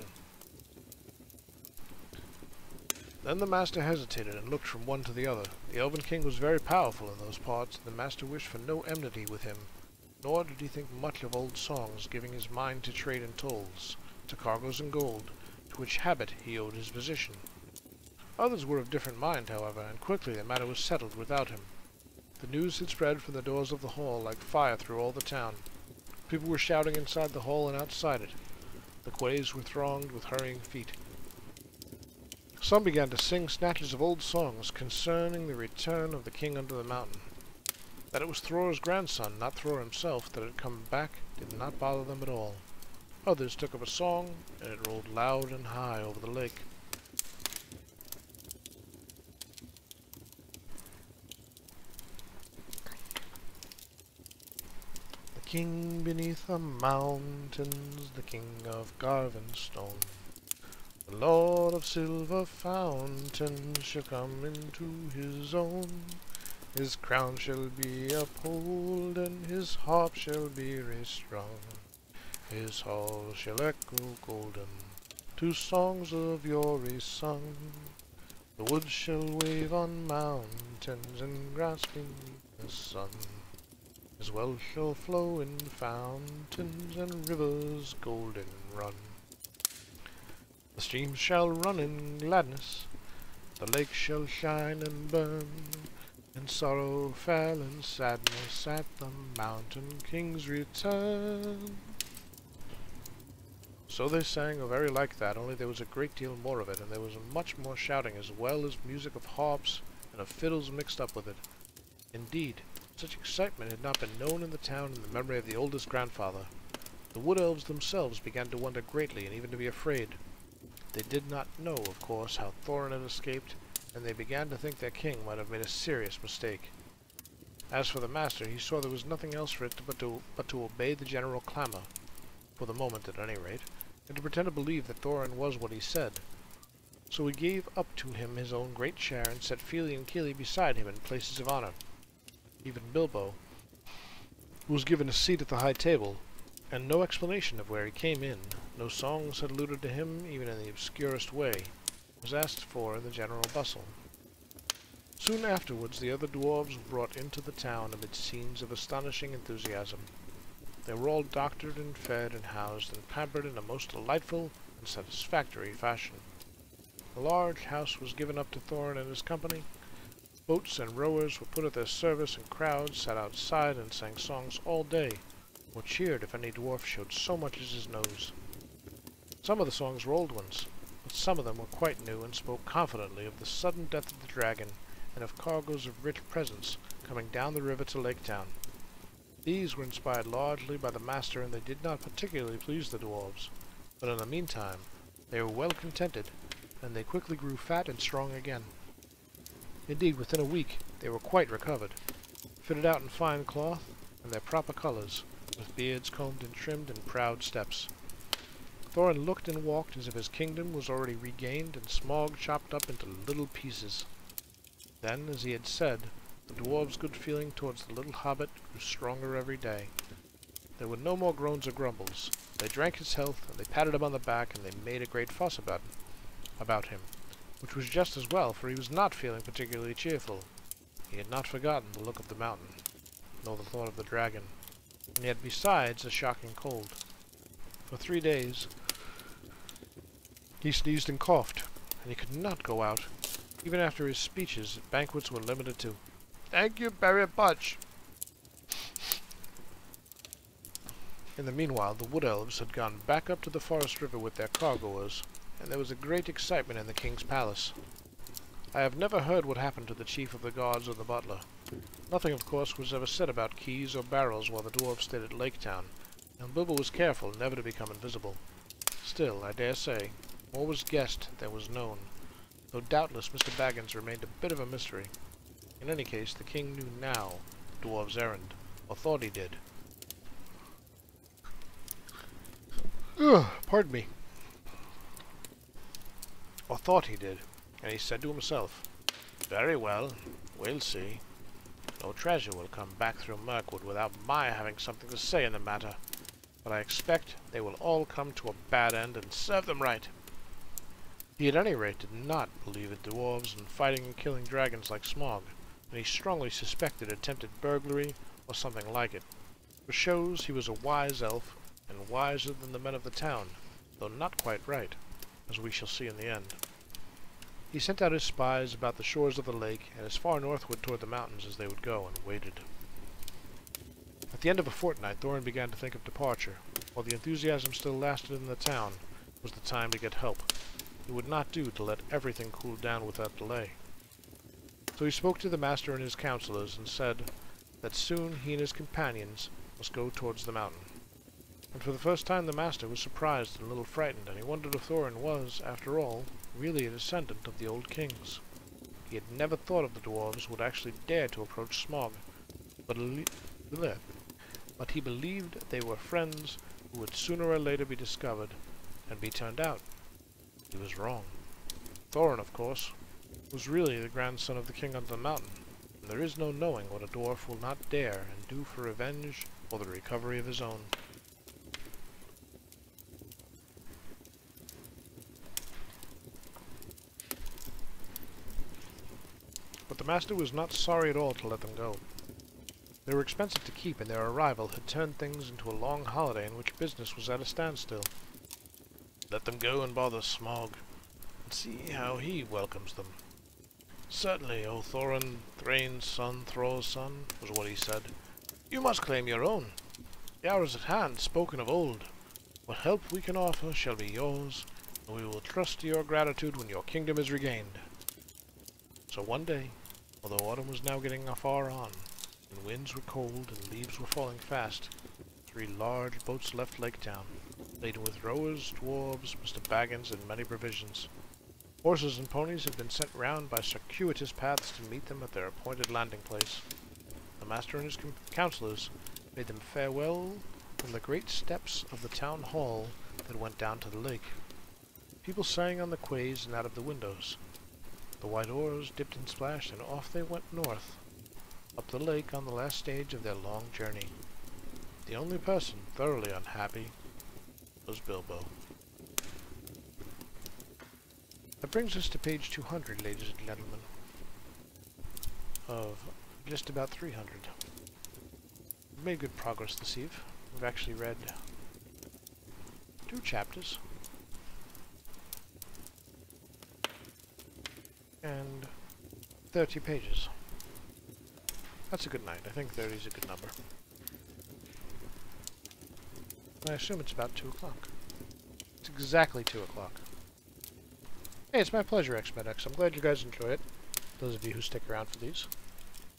S1: Then the master hesitated and looked from one to the other. The Elven king was very powerful in those parts, and the master wished for no enmity with him, nor did he think much of old songs, giving his mind to trade in tolls, to cargoes and gold, to which habit he owed his position. Others were of different mind, however, and quickly the matter was settled without him. The news had spread from the doors of the hall like fire through all the town. People were shouting inside the hall and outside it. The quays were thronged with hurrying feet. Some began to sing snatches of old songs concerning the return of the king under the mountain. That it was Thror's grandson, not Thror himself, that had come back did not bother them at all. Others took up a song, and it rolled loud and high over the lake. The king beneath the mountains, the king of Garvenstone, the lord of silver fountains shall come into his own. His crown shall be upholden, his harp shall be raised strong, his hall shall echo golden, to songs of yore sung. The woods shall wave on mountains and grass beneath the sun. His wealth shall flow in fountains and rivers golden run. The streams shall run in gladness, the lakes shall shine and burn, and sorrow fell and sadness at the mountain king's return. So they sang a very like that, only there was a great deal more of it, and there was much more shouting, as well as music of harps and of fiddles mixed up with it. Indeed, such excitement had not been known in the town in the memory of the oldest grandfather. The wood elves themselves began to wonder greatly, and even to be afraid. They did not know, of course, how Thorin had escaped, and they began to think their king might have made a serious mistake. As for the master, he saw there was nothing else for it but to obey the general clamor, for the moment at any rate, and to pretend to believe that Thorin was what he said. So he gave up to him his own great chair, and set Fili and Kili beside him in places of honor. Even Bilbo, who was given a seat at the high table, and no explanation of where he came in, no songs had alluded to him even in the obscurest way, was asked for in the general bustle. Soon afterwards the other dwarves were brought into the town amid scenes of astonishing enthusiasm. They were all doctored and fed and housed and pampered in a most delightful and satisfactory fashion. A large house was given up to Thorin and his company. Boats and rowers were put at their service, and crowds sat outside and sang songs all day, or cheered if any dwarf showed so much as his nose. Some of the songs were old ones, but some of them were quite new, and spoke confidently of the sudden death of the dragon, and of cargoes of rich presents coming down the river to Lake Town. These were inspired largely by the master, and they did not particularly please the dwarves, but in the meantime they were well contented, and they quickly grew fat and strong again. Indeed, within a week they were quite recovered, fitted out in fine cloth, and their proper colors, with beards combed and trimmed in proud steps. Thorin looked and walked as if his kingdom was already regained, and Smaug chopped up into little pieces. Then, as he had said, the dwarves' good feeling towards the little hobbit grew stronger every day. There were no more groans or grumbles. They drank his health, and they patted him on the back, and they made a great fuss about him, which was just as well, for he was not feeling particularly cheerful. He had not forgotten the look of the mountain, nor the thought of the dragon, and he had besides a shocking cold. For 3 days he sneezed and coughed, and he could not go out. Even after his speeches, banquets were limited to, "Thank you very much." In the meanwhile, the wood elves had gone back up to the forest river with their cargoers, and there was a great excitement in the king's palace. I have never heard what happened to the chief of the guards or the butler. Nothing, of course, was ever said about keys or barrels while the dwarves stayed at Lake Town, and Bilbo was careful never to become invisible. Still, I dare say, more was guessed than was known, though doubtless Mr. Baggins remained a bit of a mystery. In any case, the king knew now the dwarves' errand, or thought he did. Pardon me. Or thought he did, and he said to himself, "Very well, we'll see. No treasure will come back through Mirkwood without my having something to say in the matter, but I expect they will all come to a bad end, and serve them right." He at any rate did not believe in dwarves and fighting and killing dragons like Smaug, and he strongly suspected attempted burglary or something like it, which shows he was a wise elf, and wiser than the men of the town, though not quite right, as we shall see in the end. He sent out his spies about the shores of the lake, and as far northward toward the mountains as they would go, and waited. At the end of a fortnight, Thorin began to think of departure. While the enthusiasm still lasted in the town, was the time to get help. It would not do to let everything cool down without delay. So he spoke to the master and his counselors, and said that soon he and his companions must go towards the mountain. And for the first time the master was surprised and a little frightened, and he wondered if Thorin was, after all, really a descendant of the old kings. He had never thought of the dwarves would actually dare to approach Smaug, but he believed they were friends who would sooner or later be discovered and be turned out. He was wrong. Thorin, of course, was really the grandson of the king on the mountain,
S3: and there is no knowing what a dwarf will not dare and do for revenge or the recovery of his own. But the master was not sorry at all to let them go. They were expensive to keep, and their arrival had turned things into a long holiday in which business was at a standstill. Let them go and bother Smog, and see how he welcomes them. Certainly, O Thorin, Thrain's son, Thrall's son, was what he said. You must claim your own. The hour is at hand, spoken of old. What help we can offer shall be yours, and we will trust to your gratitude when your kingdom is regained. So one day, although autumn was now getting far on, and winds were cold and leaves were falling fast, 3 large boats left Lake Town, laden with rowers, dwarves, Mr. Baggins, and many provisions. Horses and ponies had been sent round by circuitous paths to meet them at their appointed landing place. The master and his councillors bade them farewell from the great steps of the town hall that went down to the lake. People sang on the quays and out of the windows. The white oars dipped and splashed, and off they went north, up the lake on the last stage of their long journey. The only person thoroughly unhappy was Bilbo. That brings us to page 200, ladies and gentlemen, of just about 300. We've made good progress this eve. We've actually read 2 chapters. And 30 pages. That's a good night. I think 30 is a good number. And I assume it's about 2 o'clock. It's exactly 2 o'clock. Hey, it's my pleasure, XMedX. I'm glad you guys enjoy it, those of you who stick around for these.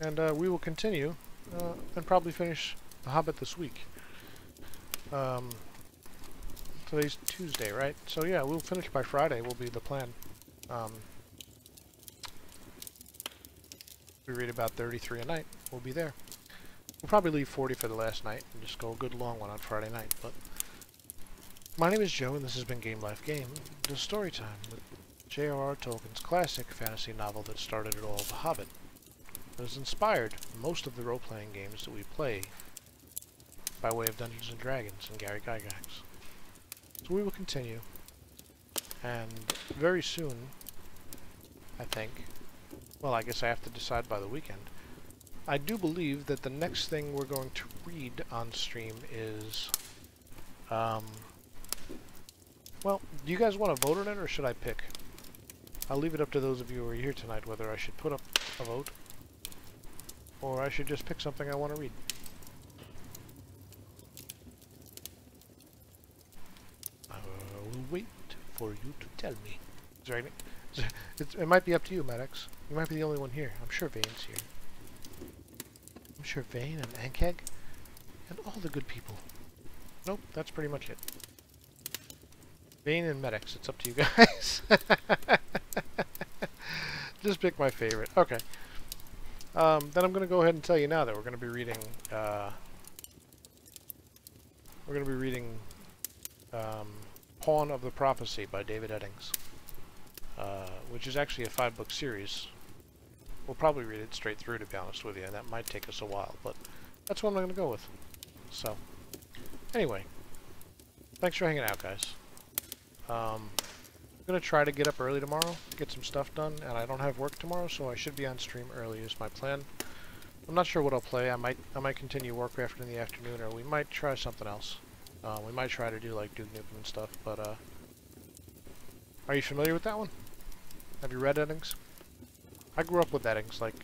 S3: And we will continue, and probably finish The Hobbit this week. Today's Tuesday, right? So yeah, we'll finish by Friday, will be the plan. We read about 33 a night. We'll be there. We'll probably leave 40 for the last night and just go a good long one on Friday night. But my name is Joe, and this has been Game Life Game, the Storytime with J.R.R. Tolkien's classic fantasy novel that started it all, The Hobbit. It has inspired most of the role-playing games that we play by way of Dungeons & Dragons and Gary Gygax. So we will continue, and very soon, I think, well, I guess I have to decide by the weekend, I do believe that the next thing we're going to read on stream is, well, do you guys want to vote on it, or should I pick? I'll leave it up to those of you who are here tonight whether I should put up a vote, or I should just pick something I want to read. I will wait for you to tell me. Is there any, it might be up to you, Maddox. You might be the only one here. I'm sure Vane's here. I'm sure Vane and Ankeg and all the good people. Nope, that's pretty much it. Vane and Medics, it's up to you guys. Just pick my favorite. Okay. Then I'm going to go ahead and tell you now that we're going to be reading, Pawn of the Prophecy by David Eddings, which is actually a 5-book series. We'll probably read it straight through, to be honest with you, and that might take us a while, but that's what I'm going to go with. So, anyway, thanks for hanging out, guys. I'm going to try to get up early tomorrow, get some stuff done, and I don't have work tomorrow, so I should be on stream early is my plan. I'm not sure what I'll play. I might continue Warcraft in the afternoon, or we might try something else. We might try to do like Duke Nukem and stuff, but are you familiar with that one? Have you read Eddings? I grew up with Eddings, like...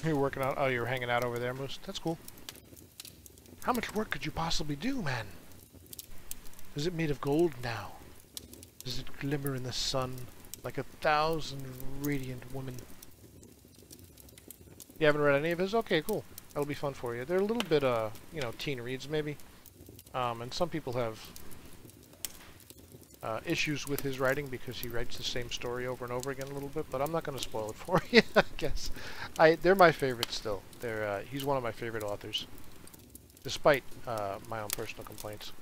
S3: You're working out... Oh, you're hanging out over there, Moose? That's cool. How much work could you possibly do, man? Is it made of gold now? Does it glimmer in the sun like 1,000 radiant women? You haven't read any of his? Okay, cool. That'll be fun for you. They're a little bit, you know, teen reads, maybe. And some people have issues with his writing because he writes the same story over and over again a little bit, but I'm not going to spoil it for you, I guess. They're my favorites still. He's one of my favorite authors, despite my own personal complaints.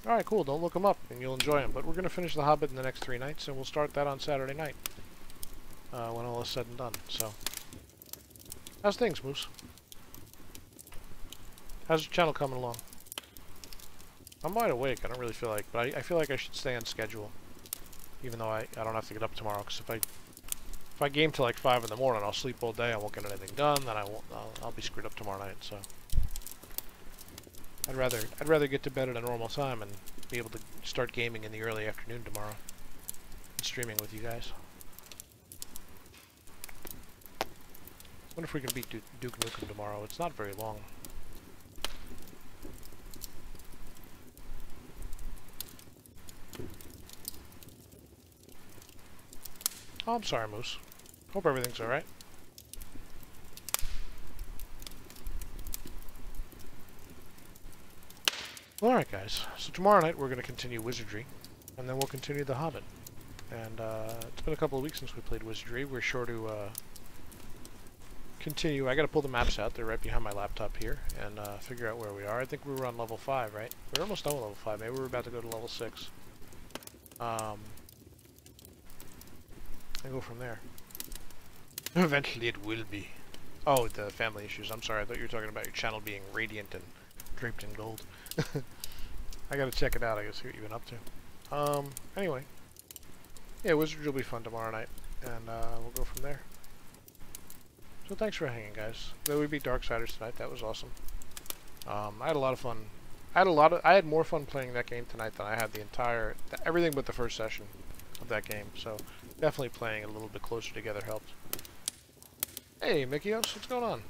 S1: Alright, cool. Don't look them up, and you'll enjoy them. But we're going to finish The Hobbit in the next 3 nights, and we'll start that on Saturday night. When all is said and done, so. How's things, Moose? How's your channel coming along? I'm wide awake. I don't really feel like, but I feel like I should stay on schedule. Even though I don't have to get up tomorrow, because if I game till like 5 in the morning, I'll sleep all day, I won't get anything done, then I'll be screwed up tomorrow night, so. I'd rather get to bed at a normal time and be able to start gaming in the early afternoon tomorrow. And streaming with you guys. Wonder if we can beat Duke Nukem tomorrow. It's not very long. Oh, I'm sorry, Moose. Hope everything's alright. Alright, guys. So tomorrow night we're going to continue Wizardry, and then we'll continue The Hobbit. And it's been a couple of weeks since we played Wizardry. We're sure to continue. I got to pull the maps out. They're right behind my laptop here, and figure out where we are. I think we were on level 5, right? We're almost done with level 5. Maybe we're about to go to level 6. And go from there. Eventually it will be. Oh, the family issues. I'm sorry. I thought you were talking about your channel being radiant and draped in gold. I gotta check it out, I guess, see what you've been up to. Anyway. Yeah, Wizardry will be fun tomorrow night, and we'll go from there. So thanks for hanging, guys. We beat Darksiders tonight, that was awesome. I had a lot of fun. I had more fun playing that game tonight than I had everything but the first session of that game, so definitely playing a little bit closer together helped. Hey, Mickeyos, what's going on?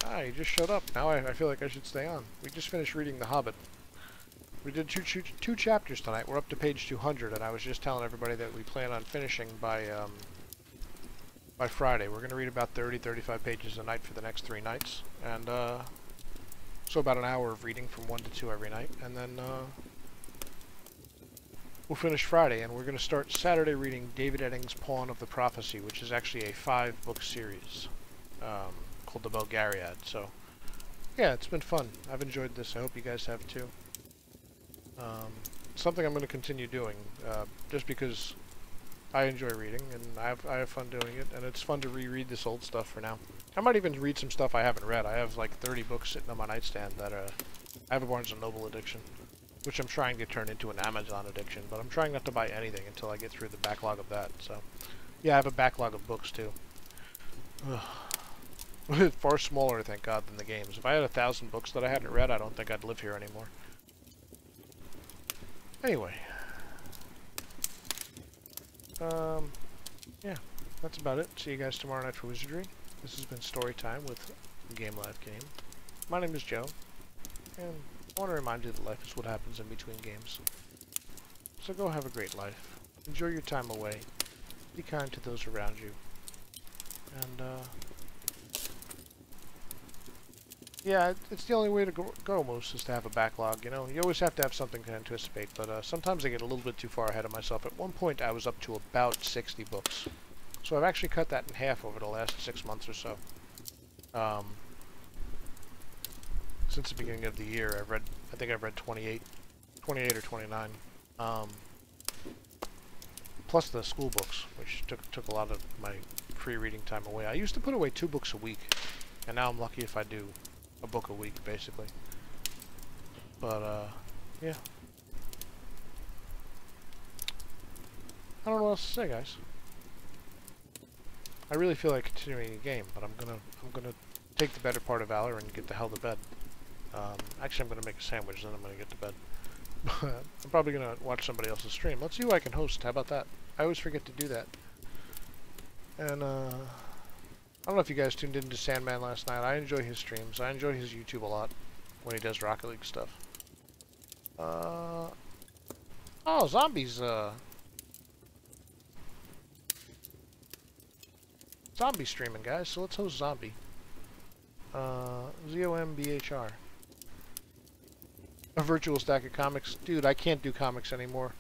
S1: Ah, you just showed up. Now I feel like I should stay on. We just finished reading The Hobbit. We did two chapters tonight. We're up to page 200, and I was just telling everybody that we plan on finishing by Friday. We're going to read about 30-35 pages a night for the next 3 nights, and so about an hour of reading from 1 to 2 every night, and then we'll finish Friday, and we're going to start Saturday reading David Eddings' Pawn of the Prophecy, which is actually a 5-book series. Called the Belgariad, so yeah, it's been fun. I've enjoyed this. I hope you guys have too. Something I'm going to continue doing, just because I enjoy reading and I have fun doing it, and it's fun to reread this old stuff for now. I might even read some stuff I haven't read. I have like 30 books sitting on my nightstand that I have a Barnes & Noble addiction, which I'm trying to turn into an Amazon addiction, but I'm trying not to buy anything until I get through the backlog of that. So yeah, I have a backlog of books too. Far smaller, thank God, than the games. If I had 1,000 books that I hadn't read, I don't think I'd live here anymore. Anyway. Yeah, that's about it. See you guys tomorrow night for Wizardry. This has been Storytime with Game Live Game. My name is Joe, and I want to remind you that life is what happens in between games. So go have a great life. Enjoy your time away. Be kind to those around you. And, yeah, it's the only way to go most, is to have a backlog, you know? You always have to have something to anticipate, but sometimes I get a little bit too far ahead of myself. At one point, I was up to about 60 books. So I've actually cut that in half over the last 6 months or so. Since the beginning of the year, I think I've read 28 or 29. Plus the school books, which took a lot of my free reading time away. I used to put away 2 books a week, and now I'm lucky if I do a book a week, basically. But, yeah. I don't know what else to say, guys. I really feel like continuing a game, but I'm gonna take the better part of Valor and get the hell to bed. Actually, I'm gonna make a sandwich, then I'm gonna get to bed. But I'm probably gonna watch somebody else's stream. Let's see who I can host. How about that? I always forget to do that. And, I don't know if you guys tuned into Sandman last night. I enjoy his streams. I enjoy his YouTube a lot when he does Rocket League stuff. Oh, Zombie's, Zombie streaming, guys, so let's host Zombie. ZOMBHR. A virtual stack of comics. Dude, I can't do comics anymore.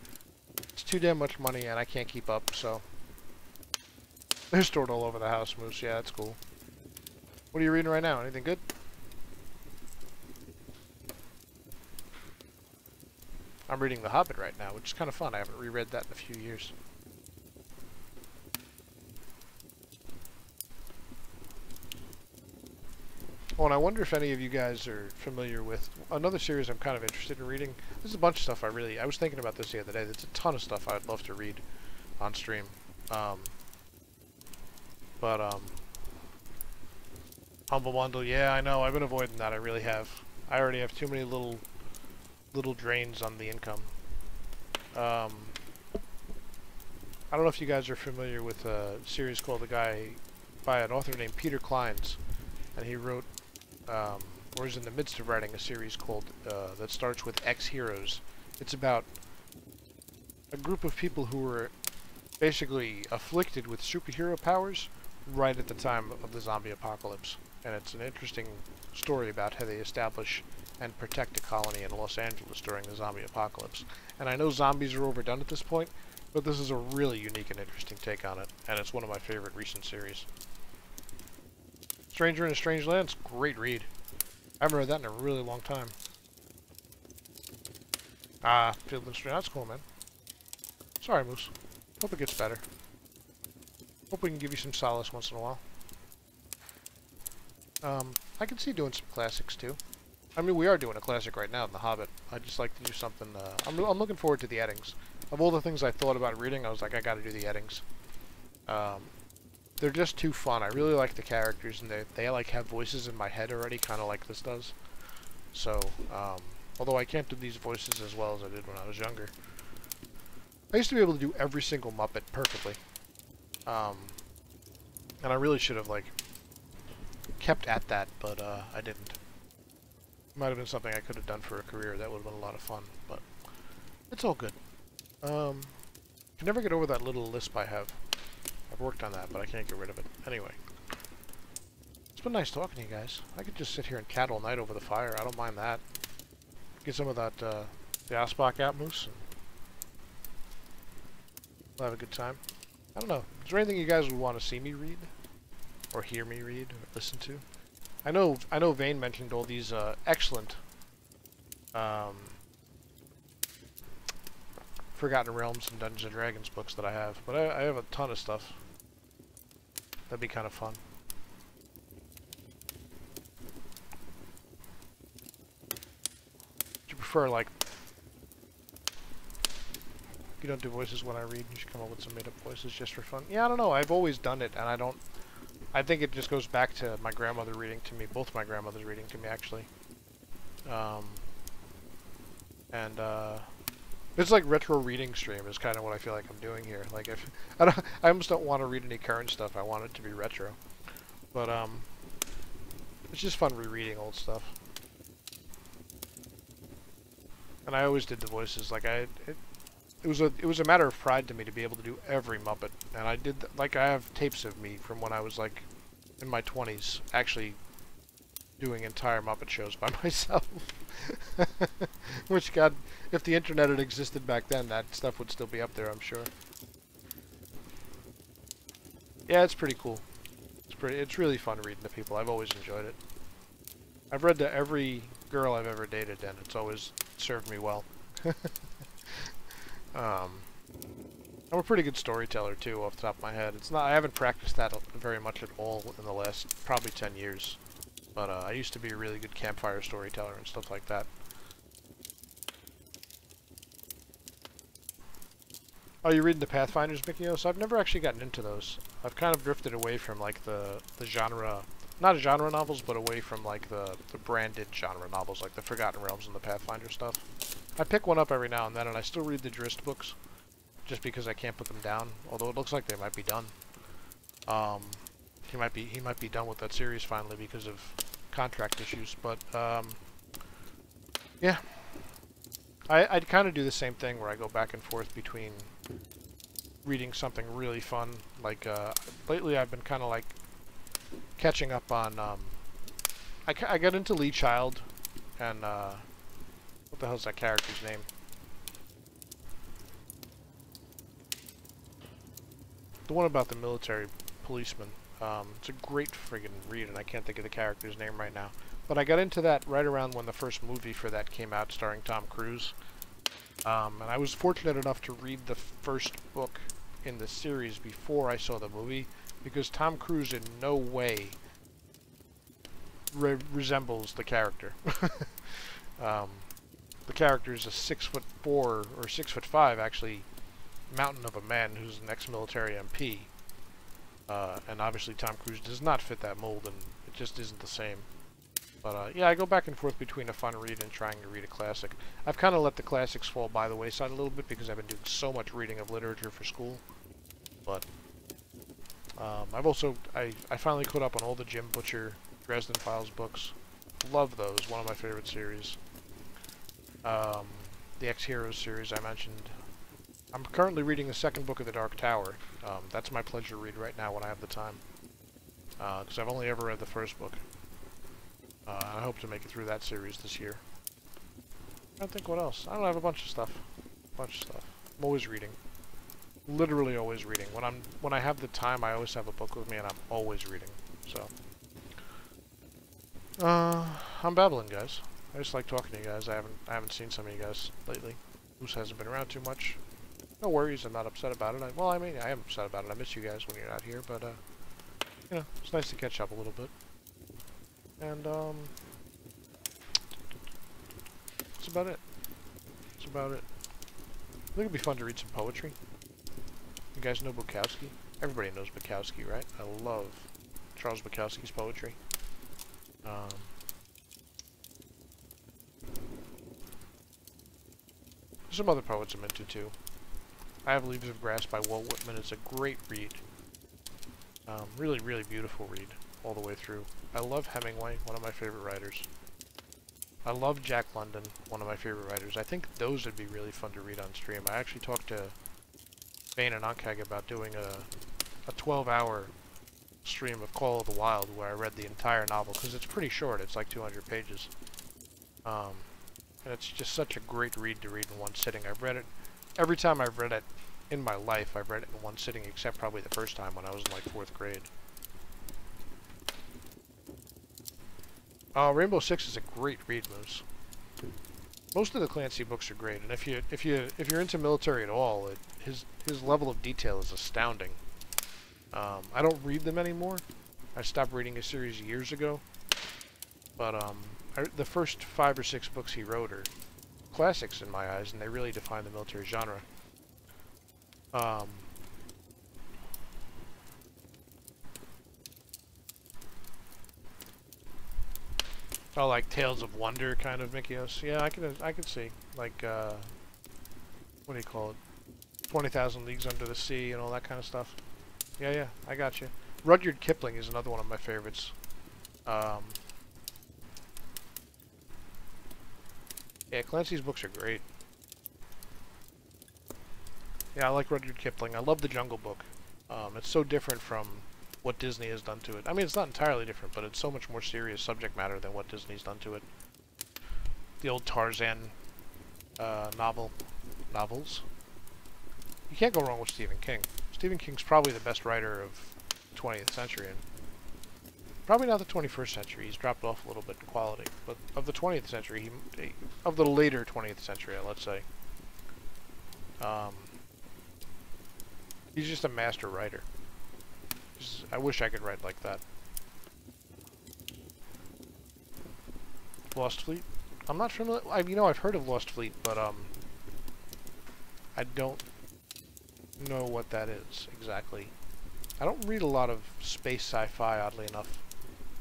S1: It's too damn much money and I can't keep up, so... They're stored all over the house, Moose. Yeah, that's cool. What are you reading right now? Anything good? I'm reading The Hobbit right now, which is kind of fun. I haven't reread that in a few years. Oh, and I wonder if any of you guys are familiar with another series I'm kind of interested in reading. There's a bunch of stuff I was thinking about this the other day. There's a ton of stuff I'd love to read on stream. Humble Bundle, yeah, I know. I've been avoiding that. I really have. I already have too many little drains on the income. I don't know if you guys are familiar with a series called by an author named Peter Clines, and he wrote, or is in the midst of writing a series called that starts with X Heroes. It's about a group of people who were basically afflicted with superhero powers right at the time of the zombie apocalypse. And it's an interesting story about how they establish and protect a colony in Los Angeles during the zombie apocalypse. And I know zombies are overdone at this point, but this is a really unique and interesting take on it, and it's one of my favorite recent series. Stranger in a Strange Land, great read. I haven't read that in a really long time. Field and Stream, that's cool, man. Sorry, Moose. Hope it gets better. Hope we can give you some solace once in a while. I can see doing some classics, too. I mean, we are doing a classic right now in The Hobbit. I'd just like to do something, I'm looking forward to the Eddings. Of all the things I thought about reading, I was like, I gotta do the Eddings. They're just too fun. I really like the characters, and they like have voices in my head already, kind of like this does. So, although I can't do these voices as well as I did when I was younger. I used to be able to do every single Muppet perfectly. And I really should have, like, kept at that, but I didn't. It might have been something I could have done for a career. That would have been a lot of fun, but it's all good. Can never get over that little lisp I have. I've worked on that, but I can't get rid of it. Anyway. It's been nice talking to you guys. I could just sit here and cat all night over the fire. I don't mind that. Get some of that, the Asbach out, Moose, and we'll have a good time. I don't know. Is there anything you guys would want to see me read? Or hear me read? Or listen to? I know Vane mentioned all these, excellent, Forgotten Realms and Dungeons & Dragons books that I have, but I have a ton of stuff. That'd be kind of fun. Do you prefer, like... You don't do voices when I read, you should come up with some made-up voices just for fun. Yeah, I don't know, I've always done it, and I think it just goes back to my grandmother reading to me, both my grandmothers reading to me, actually. It's like retro reading stream is kind of what I feel like I'm doing here. Like, I almost don't want to read any current stuff. I want it to be retro, but it's just fun rereading old stuff. And I always did the voices. Like it was a matter of pride to me to be able to do every Muppet, and I did like I have tapes of me from when I was like in my 20s actually doing entire Muppet shows by myself. Which, God, if the internet had existed back then, that stuff would still be up there, I'm sure. Yeah, it's pretty cool. It's really fun reading to people. I've always enjoyed it. I've read to every girl I've ever dated, and it's always served me well. I'm a pretty good storyteller too, off the top of my head. I haven't practiced that very much at all in the last probably 10 years. But I used to be a really good campfire storyteller and stuff like that. Oh, you're reading the Pathfinders, Mikio? So I've never actually gotten into those. I've kind of drifted away from like the genre, not genre novels, but away from like the branded genre novels, like the Forgotten Realms and the Pathfinder stuff. I pick one up every now and then, and I still read the Drist books, just because I can't put them down. Although it looks like they might be done. He might be done with that series finally because of contract issues, but yeah. I kind of do the same thing where I go back and forth between reading something really fun, like lately I've been kind of like catching up on I got into Lee Child and what the hell's that character's name? The one about the military policeman. It's a great friggin' read, and I can't think of the character's name right now. But I got into that right around when the first movie for that came out, starring Tom Cruise. And I was fortunate enough to read the first book in the series before I saw the movie, because Tom Cruise in no way resembles the character. The character is a 6'4" or 6'5" actually, mountain of a man who's an ex-military MP. And obviously Tom Cruise does not fit that mold, and it just isn't the same. But yeah, I go back and forth between a fun read and trying to read a classic. I've kind of let the classics fall by the wayside a little bit because I've been doing so much reading of literature for school. But I've also, I finally caught up on all the Jim Butcher Dresden Files books. Love those, one of my favorite series. The Ex-Heroes series I mentioned. I'm currently reading the second book of The Dark Tower. That's my pleasure read right now when I have the time. Because I've only ever read the first book. I hope to make it through that series this year. I don't think what else. I don't have a bunch of stuff. I'm always reading. Literally always reading. When I have the time, I always have a book with me, and I'm always reading. So, I'm babbling, guys. I just like talking to you guys. I haven't seen some of you guys lately. Moose hasn't been around too much. No worries. I'm not upset about it. I mean, I am upset about it. I miss you guys when you're not here, but you know, it's nice to catch up a little bit. And that's about it. That's about it. I think it'd be fun to read some poetry. You guys know Bukowski? Everybody knows Bukowski, right? I love Charles Bukowski's poetry. There's some other poets I'm into too. I have Leaves of Grass by Walt Whitman. It's a great read. Really, really beautiful read all the way through. I love Hemingway, one of my favorite writers. I love Jack London, one of my favorite writers. I think those would be really fun to read on stream. I actually talked to Bane and Onkag about doing a 12-hour stream of Call of the Wild where I read the entire novel, because it's pretty short. It's like 200 pages. And it's just such a great read to read in one sitting. I've read it, every time I've read it in my life, I've read it in one sitting, except probably the first time when I was in like 4th grade. Rainbow Six is a great read, Moose. Most of the Clancy books are great, and if you're into military at all, his level of detail is astounding. I don't read them anymore. I stopped reading a series years ago, but the first 5 or 6 books he wrote are classics in my eyes, and they really define the military genre. Oh, like Tales of Wonder, kind of, Mikios. Yeah, I could see. Like, what do you call it? 20,000 Leagues Under the Sea and all that kind of stuff. Yeah, I got you. Rudyard Kipling is another one of my favorites. Yeah, Clancy's books are great. Yeah, I like Rudyard Kipling. I love The Jungle Book. It's so different from what Disney has done to it. I mean, it's not entirely different, but it's so much more serious subject matter than what Disney's done to it. The old Tarzan novels. You can't go wrong with Stephen King. Stephen King's probably the best writer of the 20th century, and probably not the 21st century. He's dropped off a little bit in quality, but of the 20th century, of the later 20th century, let's say, he's just a master writer. I wish I could write like that. Lost Fleet? I'm not familiar. You know, I've heard of Lost Fleet, but I don't know what that is exactly. I don't read a lot of space sci-fi, oddly enough.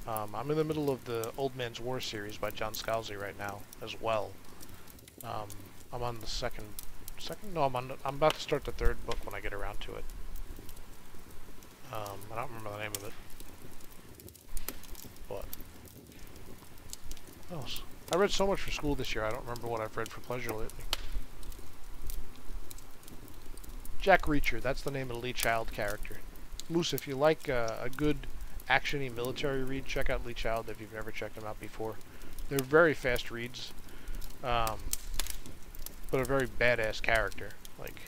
S1: I'm in the middle of the Old Man's War series by John Scalzi right now, as well. I'm on the no, I'm about to start the 3rd book when I get around to it. I don't remember the name of it. But what else? I read so much for school this year, I don't remember what I've read for pleasure lately. Jack Reacher, that's the name of the Lee Child character. Moose, if you like a good action-y military read, check out Lee Child if you've never checked them out before. They're very fast reads, but a very badass character. Like,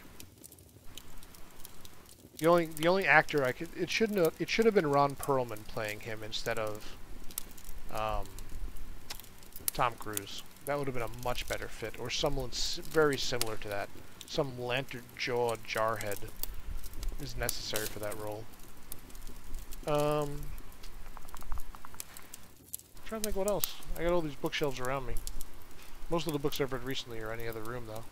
S1: the only actor it should have been Ron Perlman playing him instead of Tom Cruise. That would have been a much better fit, or someone very similar to that. Some lantern-jawed jarhead is necessary for that role. Trying to think what else. I got all these bookshelves around me. Most of the books I've read recently are in any other room, though.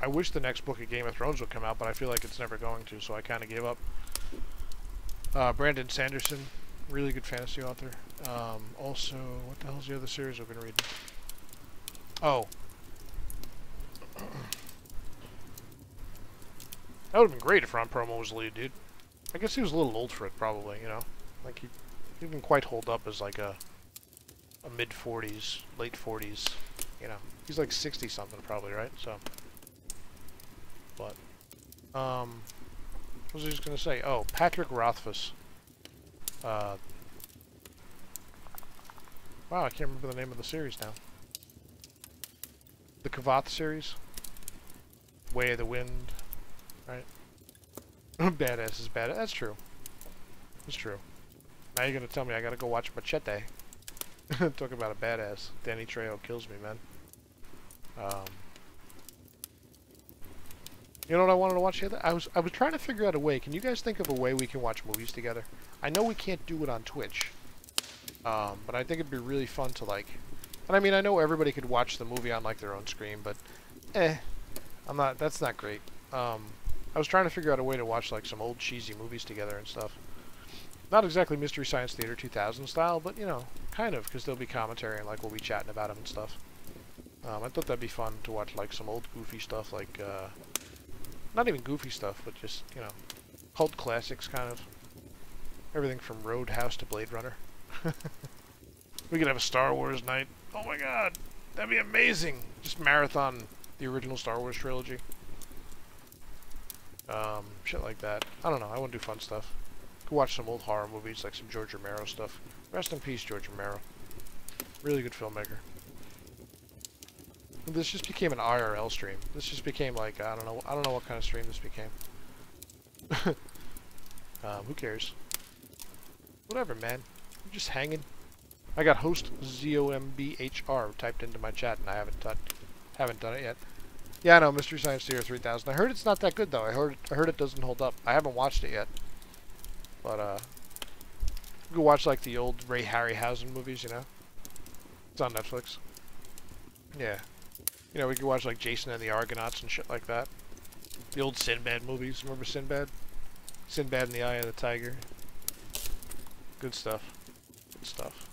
S1: I wish the next book of Game of Thrones would come out, but I feel like it's never going to, so I kind of gave up. Brandon Sanderson, really good fantasy author. Also, what the hell's the other series I've been reading? Oh. That would have been great if Ron Perlman was the lead, dude. I guess he was a little old for it, probably, you know? Like, he didn't quite hold up as, like, a mid-40s, late 40s, you know? He's like 60-something, probably, right? So, but, what was I just gonna say? Oh, Patrick Rothfuss. Wow, I can't remember the name of the series now. The Kavath series? Way of the Wind, right? Badass is badass. That's true. That's true. Now you're gonna tell me I gotta go watch Machete. Talk about a badass. Danny Trejo kills me, man. You know what I wanted to watch the other? I was trying to figure out a way. Can you guys think of a way we can watch movies together? I know we can't do it on Twitch. But I think it'd be really fun to, like... And I mean, I know everybody could watch the movie on, like, their own screen, but... That's not great. I was trying to figure out a way to watch, like, some old cheesy movies together and stuff. Not exactly Mystery Science Theater 2000 style, but, you know, kind of, because there'll be commentary and, like, we'll be chatting about them and stuff. I thought that'd be fun to watch, like, some old goofy stuff, like, not even goofy stuff, but just, you know, cult classics, kind of. Everything from Roadhouse to Blade Runner. We could have a Star Wars night. Oh my god, that'd be amazing! Just marathon the original Star Wars trilogy. Shit like that. I don't know, I want to do fun stuff. Could watch some old horror movies, like some George Romero stuff. Rest in peace, George Romero. Really good filmmaker. This just became an IRL stream. This just became like, I don't know what kind of stream this became. Who cares? Whatever, man. I'm just hanging. I got host ZOMBHR typed into my chat, and I haven't done it yet. Yeah, I know, Mystery Science Theater 3000. I heard it's not that good though. I heard it doesn't hold up. I haven't watched it yet. But you can watch like the old Ray Harryhausen movies, you know. It's on Netflix. Yeah. You know, we could watch like Jason and the Argonauts and shit like that. The old Sinbad movies. Remember Sinbad? Sinbad and the Eye of the Tiger. Good stuff. Good stuff.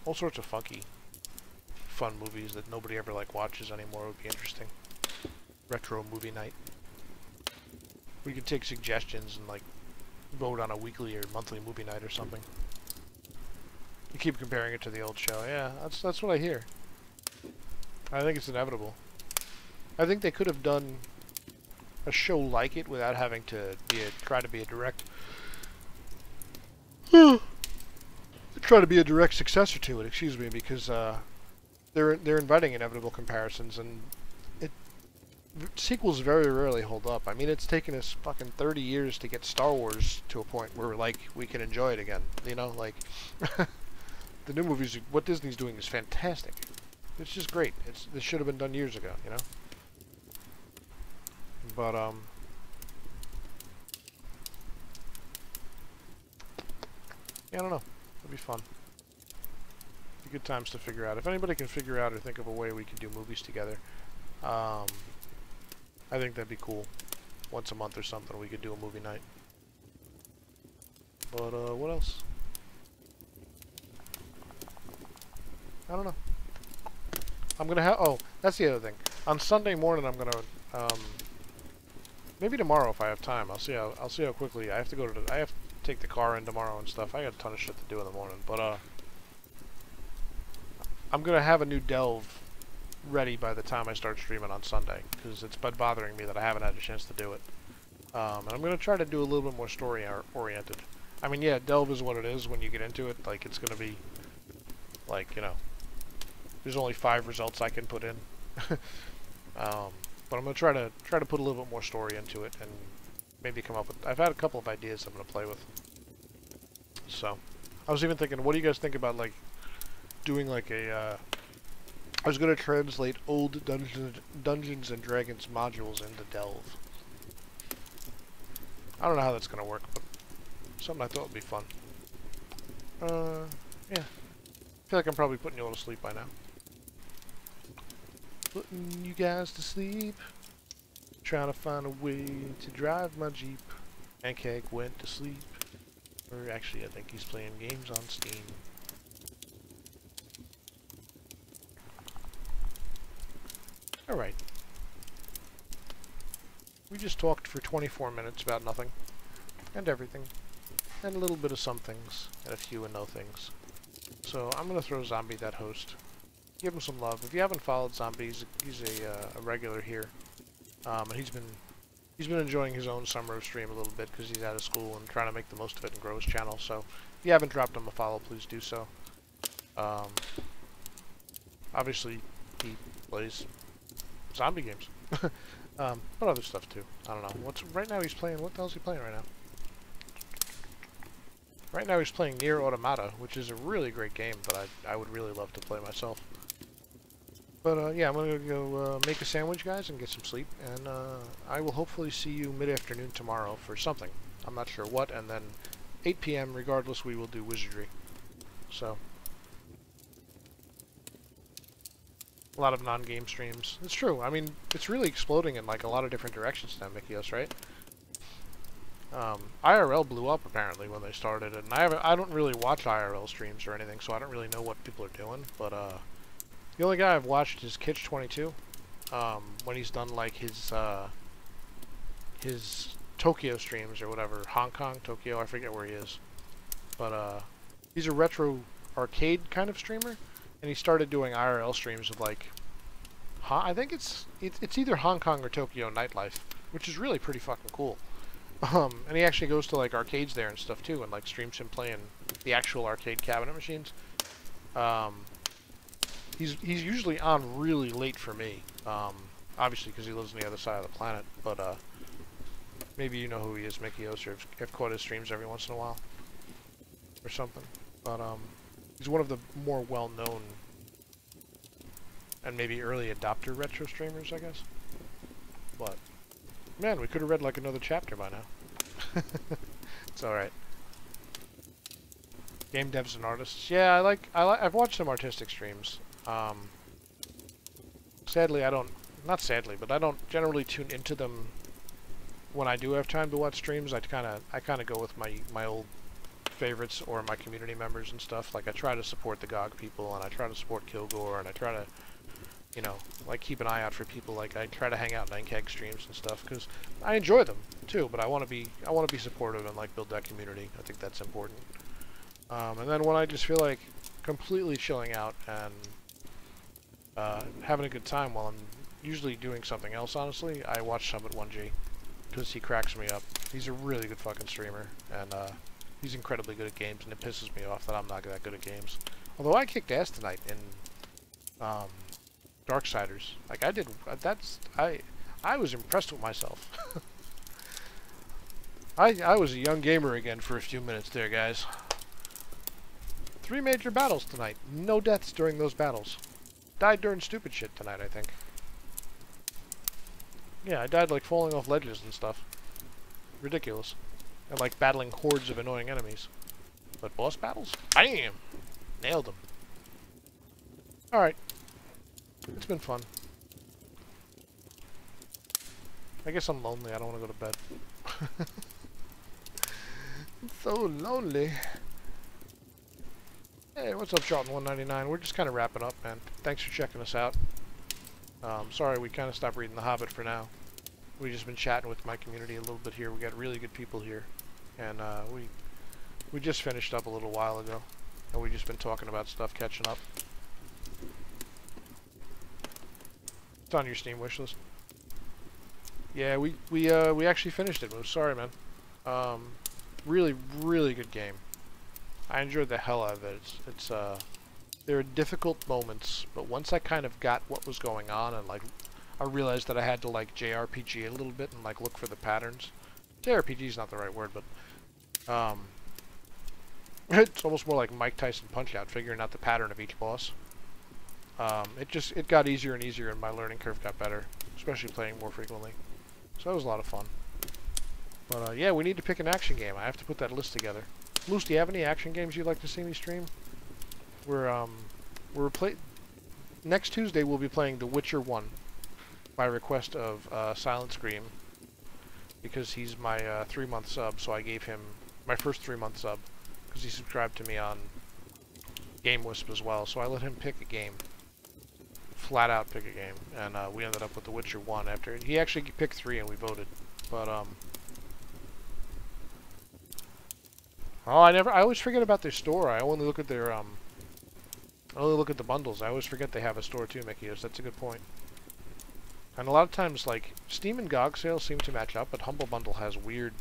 S1: All sorts of funky, fun movies that nobody ever like watches anymore would be interesting. Retro movie night. We could take suggestions and like vote on a weekly or monthly movie night or something. You keep comparing it to the old show. Yeah, that's what I hear. I think it's inevitable. I think they could have done a show like it without having to try to be a direct successor to it, excuse me, because they're inviting inevitable comparisons, and sequels very rarely hold up. I mean, it's taken us fucking 30 years to get Star Wars to a point where like we can enjoy it again. You know, like the new movies, what Disney's doing is fantastic. It's just great. This should have been done years ago, you know. But yeah, I don't know. It'll be fun. Be good times to figure out. If anybody can figure out or think of a way we can do movies together, I think that'd be cool. Once a month or something, we could do a movie night. But what else? I don't know. I'm gonna have. Oh, that's the other thing. On Sunday morning, I'm gonna. Maybe tomorrow if I have time. I'll see how quickly I have to go to. I have to take the car in tomorrow and stuff. I got a ton of shit to do in the morning. But I'm gonna have a new delve ready by the time I start streaming on Sunday, because it's been bothering me that I haven't had a chance to do it. And I'm gonna try to do a little bit more story oriented. I mean, yeah, delve is what it is when you get into it. Like, it's gonna be like, you know, there's only 5 results I can put in. But I'm gonna try to put a little bit more story into it and maybe come up with. I've had a couple of ideas I'm gonna play with. So, I was even thinking, what do you guys think about like doing like a? I was gonna translate old Dungeons and Dragons modules into Delve. I don't know how that's gonna work, but something I thought would be fun. Yeah. I feel like I'm probably putting you all to sleep by now. Putting you guys to sleep. Trying to find a way to drive my Jeep. And Keg went to sleep. Or actually, I think he's playing games on Steam. Alright. We just talked for 24 minutes about nothing. And everything. And a little bit of some things. And a few and no things. So I'm going to throw Zombie that host. Give him some love. If you haven't followed Zombie, he's a regular here. And he's been enjoying his own summer of stream a little bit because he's out of school and trying to make the most of it and grow his channel. So if you haven't dropped him a follow, please do so. Obviously, he plays zombie games, but other stuff too. I don't know. Right now he's playing? What the hell is he playing right now? Right now he's playing Nier Automata, which is a really great game, but I would really love to play myself. But yeah, I'm gonna go make a sandwich, guys, and get some sleep, and I will hopefully see you mid-afternoon tomorrow for something. I'm not sure what, and then 8 p.m. regardless, we will do Wizardry. So, a lot of non-game streams. It's true. I mean, it's really exploding in like a lot of different directions now, Mikios, right? IRL blew up apparently when they started it, and I don't really watch IRL streams or anything, so I don't really know what people are doing. But the only guy I've watched is Kitch22, when he's done like his Tokyo streams or whatever, Hong Kong, Tokyo, I forget where he is. But he's a retro arcade kind of streamer, and he started doing IRL streams of like, I think it's either Hong Kong or Tokyo nightlife, which is really pretty fucking cool. And he actually goes to like arcades there and stuff too, and like streams him playing the actual arcade cabinet machines. He's usually on really late for me, obviously because he lives on the other side of the planet. But maybe you know who he is, Mikios, or have caught his streams every once in a while, or something. But he's one of the more well-known and maybe early adopter retro streamers, I guess. But man, we could have read like another chapter by now. It's alright. Game devs and artists. Yeah, I've watched some artistic streams. Sadly, not sadly, but I don't generally tune into them when I do have time to watch streams. I kind of go with my old favorites or my community members and stuff. Like I try to support the GOG people, and I try to support Kilgore, and I try to, you know, like keep an eye out for people. Like I try to hang out in Keg streams and stuff because I enjoy them too. But I want to be supportive and like build that community. I think that's important. And then when I just feel like completely chilling out and having a good time while I'm usually doing something else, honestly, I watch Summit1G because he cracks me up. He's a really good fucking streamer, and he's incredibly good at games, and it pisses me off that I'm not that good at games. Although I kicked ass tonight in Darksiders. Like I did, I was impressed with myself. I was a young gamer again for a few minutes there, guys. 3 major battles tonight. No deaths during those battles. Died during stupid shit tonight, I think. Yeah, I died like falling off ledges and stuff. Ridiculous. And like battling hordes of annoying enemies. But boss battles? Bam! Nailed them. Alright. It's been fun. I guess I'm lonely. I don't want to go to bed. I'm so lonely. Hey, what's up, Charlton199? We're just kind of wrapping up, man. Thanks for checking us out. Sorry, we kind of stopped reading The Hobbit for now. We've just been chatting with my community a little bit here. We got really good people here. And we just finished up a little while ago. And we've just been talking about stuff, catching up. It's on your Steam wishlist. Yeah, we actually finished it. We're sorry, man. Really, really good game. I enjoyed the hell out of it. There are difficult moments, but once I kind of got what was going on and like I realized that I had to like JRPG a little bit and like look for the patterns. JRPG is not the right word, but it's almost more like Mike Tyson Punch-Out, figuring out the pattern of each boss. It got easier and easier, and my learning curve got better, especially playing more frequently. So that was a lot of fun. But yeah, we need to pick an action game. I have to put that list together. Moose, do you have any action games you'd like to see me stream? Next Tuesday we'll be playing The Witcher 1 by request of Silent Scream, because he's my 3-month sub, so I gave him my first 3-month sub because he subscribed to me on GameWisp as well. So I let him pick a game, flat out pick a game, and we ended up with The Witcher 1 after he actually picked 3 and we voted. But I always forget about their store. I only look at their I only look at the bundles. I always forget they have a store too, Mickey. That's a good point. And a lot of times, like, Steam and GOG sales seem to match up, but Humble Bundle has weird,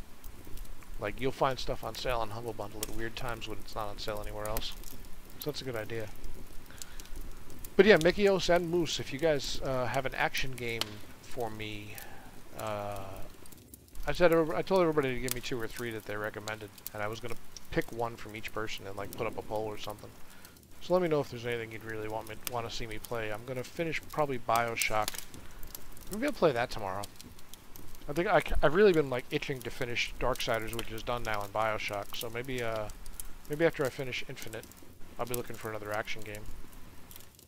S1: like, you'll find stuff on sale on Humble Bundle at weird times when it's not on sale anywhere else. So that's a good idea. But yeah, Mickeyos and Moose, if you guys have an action game for me, I told everybody to give me 2 or 3 that they recommended, and I was gonna pick one from each person and like put up a poll or something. So let me know if there's anything you'd really want to see me play. I'm gonna finish probably BioShock. Maybe I'll play that tomorrow. I think I've really been like itching to finish Darksiders, which is done now in BioShock. So maybe after I finish Infinite, I'll be looking for another action game.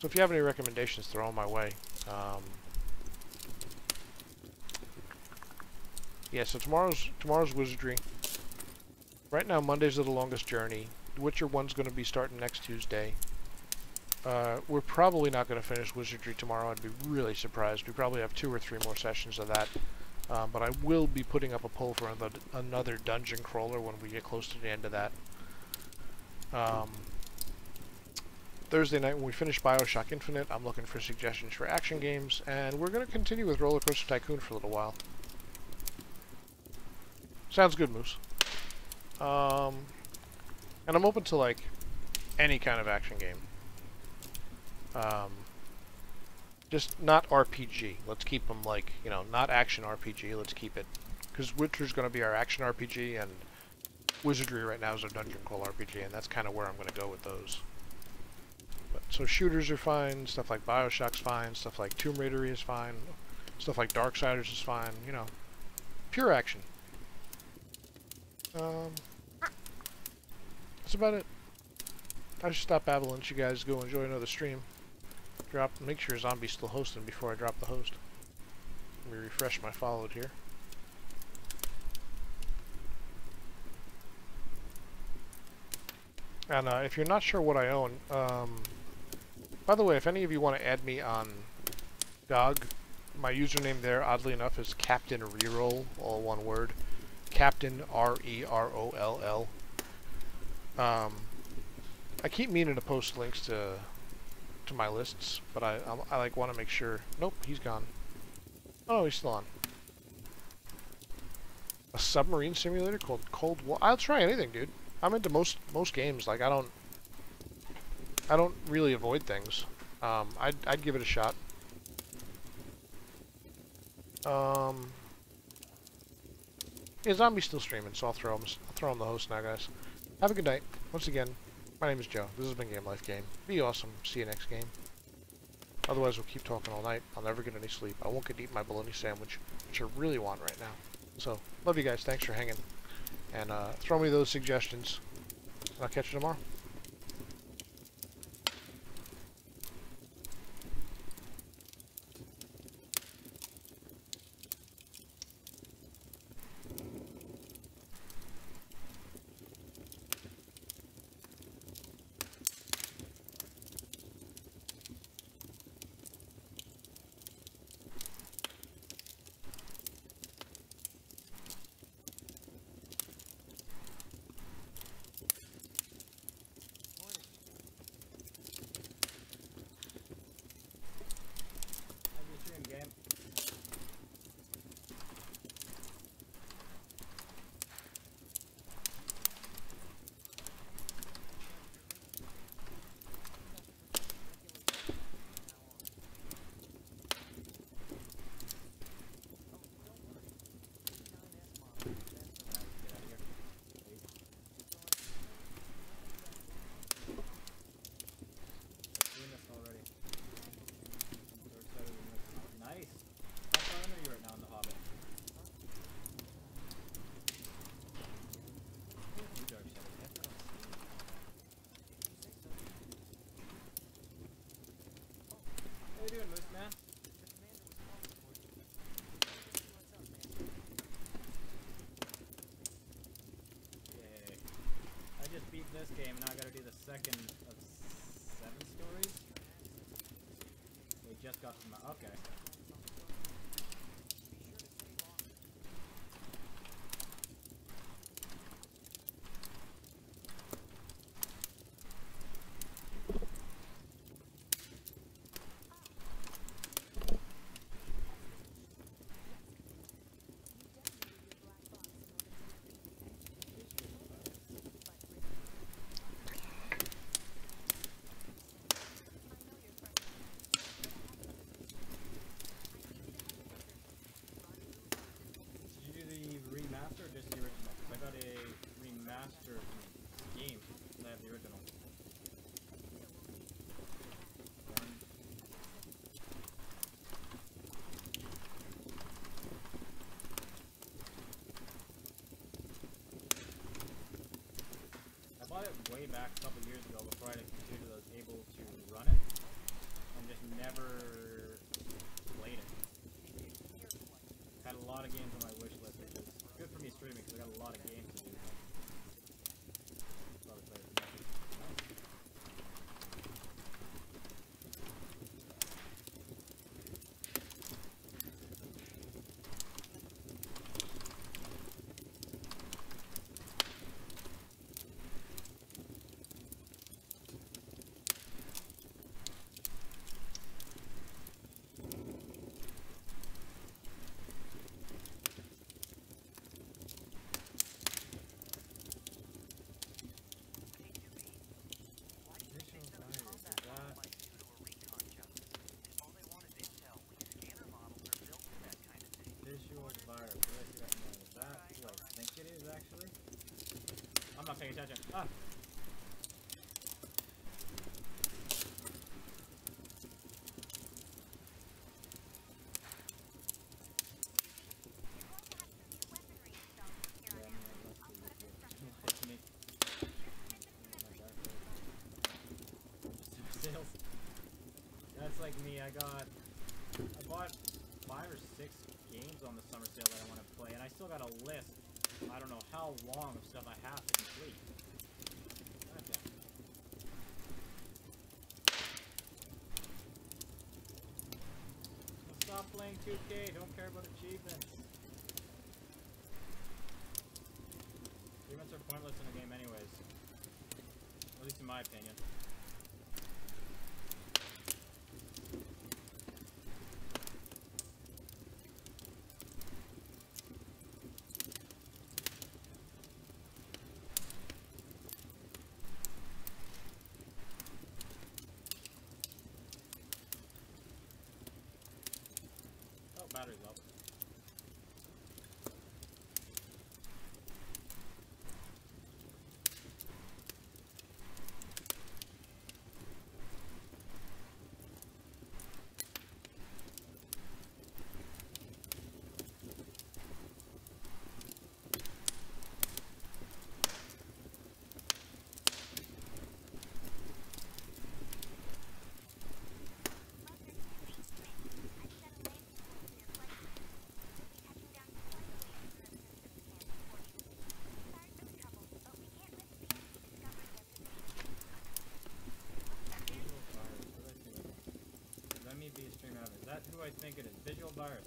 S1: So if you have any recommendations, throw them my way. Yeah, so tomorrow's Wizardry. Right now, Mondays are the longest journey. The Witcher 1's going to be starting next Tuesday. We're probably not going to finish Wizardry tomorrow. I'd be really surprised. We probably have 2 or 3 more sessions of that. But I will be putting up a poll for another dungeon crawler when we get close to the end of that. Thursday night, when we finish BioShock Infinite, I'm looking for suggestions for action games, and we're going to continue with Roller Coaster Tycoon for a little while. Sounds good, Moose. And I'm open to, like, any kind of action game. Just not RPG. Let's keep them, like, you know, not action RPG. Let's keep it. Because Witcher's going to be our action RPG, and Wizardry right now is our dungeon crawl RPG, and that's kind of where I'm going to go with those. But, so shooters are fine, stuff like BioShock's fine, stuff like Tomb Raider is fine, stuff like Darksiders is fine, you know. Pure action. That's about it. I should stop babbling, let you guys go enjoy another stream. Make sure Zombie's still hosting before I drop the host. Let me refresh my followed here. And if you're not sure what I own, by the way, if any of you want to add me on GOG, my username there, oddly enough, is Captain Reroll, all one word. Captain R-E-R-O-L-L. I keep meaning to post links to my lists, but I like want to make sure. Nope, he's gone. Oh, he's still on. A submarine simulator called Cold War. I'll try anything, dude. I'm into most games. Like I don't really avoid things. I'd give it a shot. Yeah, Zombie's still streaming, so I'll throw him the host now, guys. Have a good night. Once again, my name is Joe. This has been Game Life Game. Be awesome. See you next game. Otherwise, we'll keep talking all night. I'll never get any sleep. I won't get to eat my bologna sandwich, which I really want right now. So, love you guys. Thanks for hanging. And throw me those suggestions. And I'll catch you tomorrow.
S4: game, and now I gotta do the second of 7 stories. We just got to my... Okay. Remaster or just the original? Because I got a remaster game, and I have the original. I bought it way back a couple years ago before I had a computer that was able to run it, and just never played it. Had a lot of games on my wish list, which is good for me streaming because I got a lot of games to do. Probably play it. Visual virus. Where did I see that name? Is that who I think it is, actually? I'm not paying attention. Ah! That's like me. I bought 5 or 6 games on the summer sale that I want to play, and I still got a list, I don't know how long, of stuff I have to complete. Okay. Stop playing 2K, don't care about achievements. Achievements are pointless in a game anyways. At least in my opinion. Battery's low. Let me be a streamer. Is that who I think it is? Visual virus.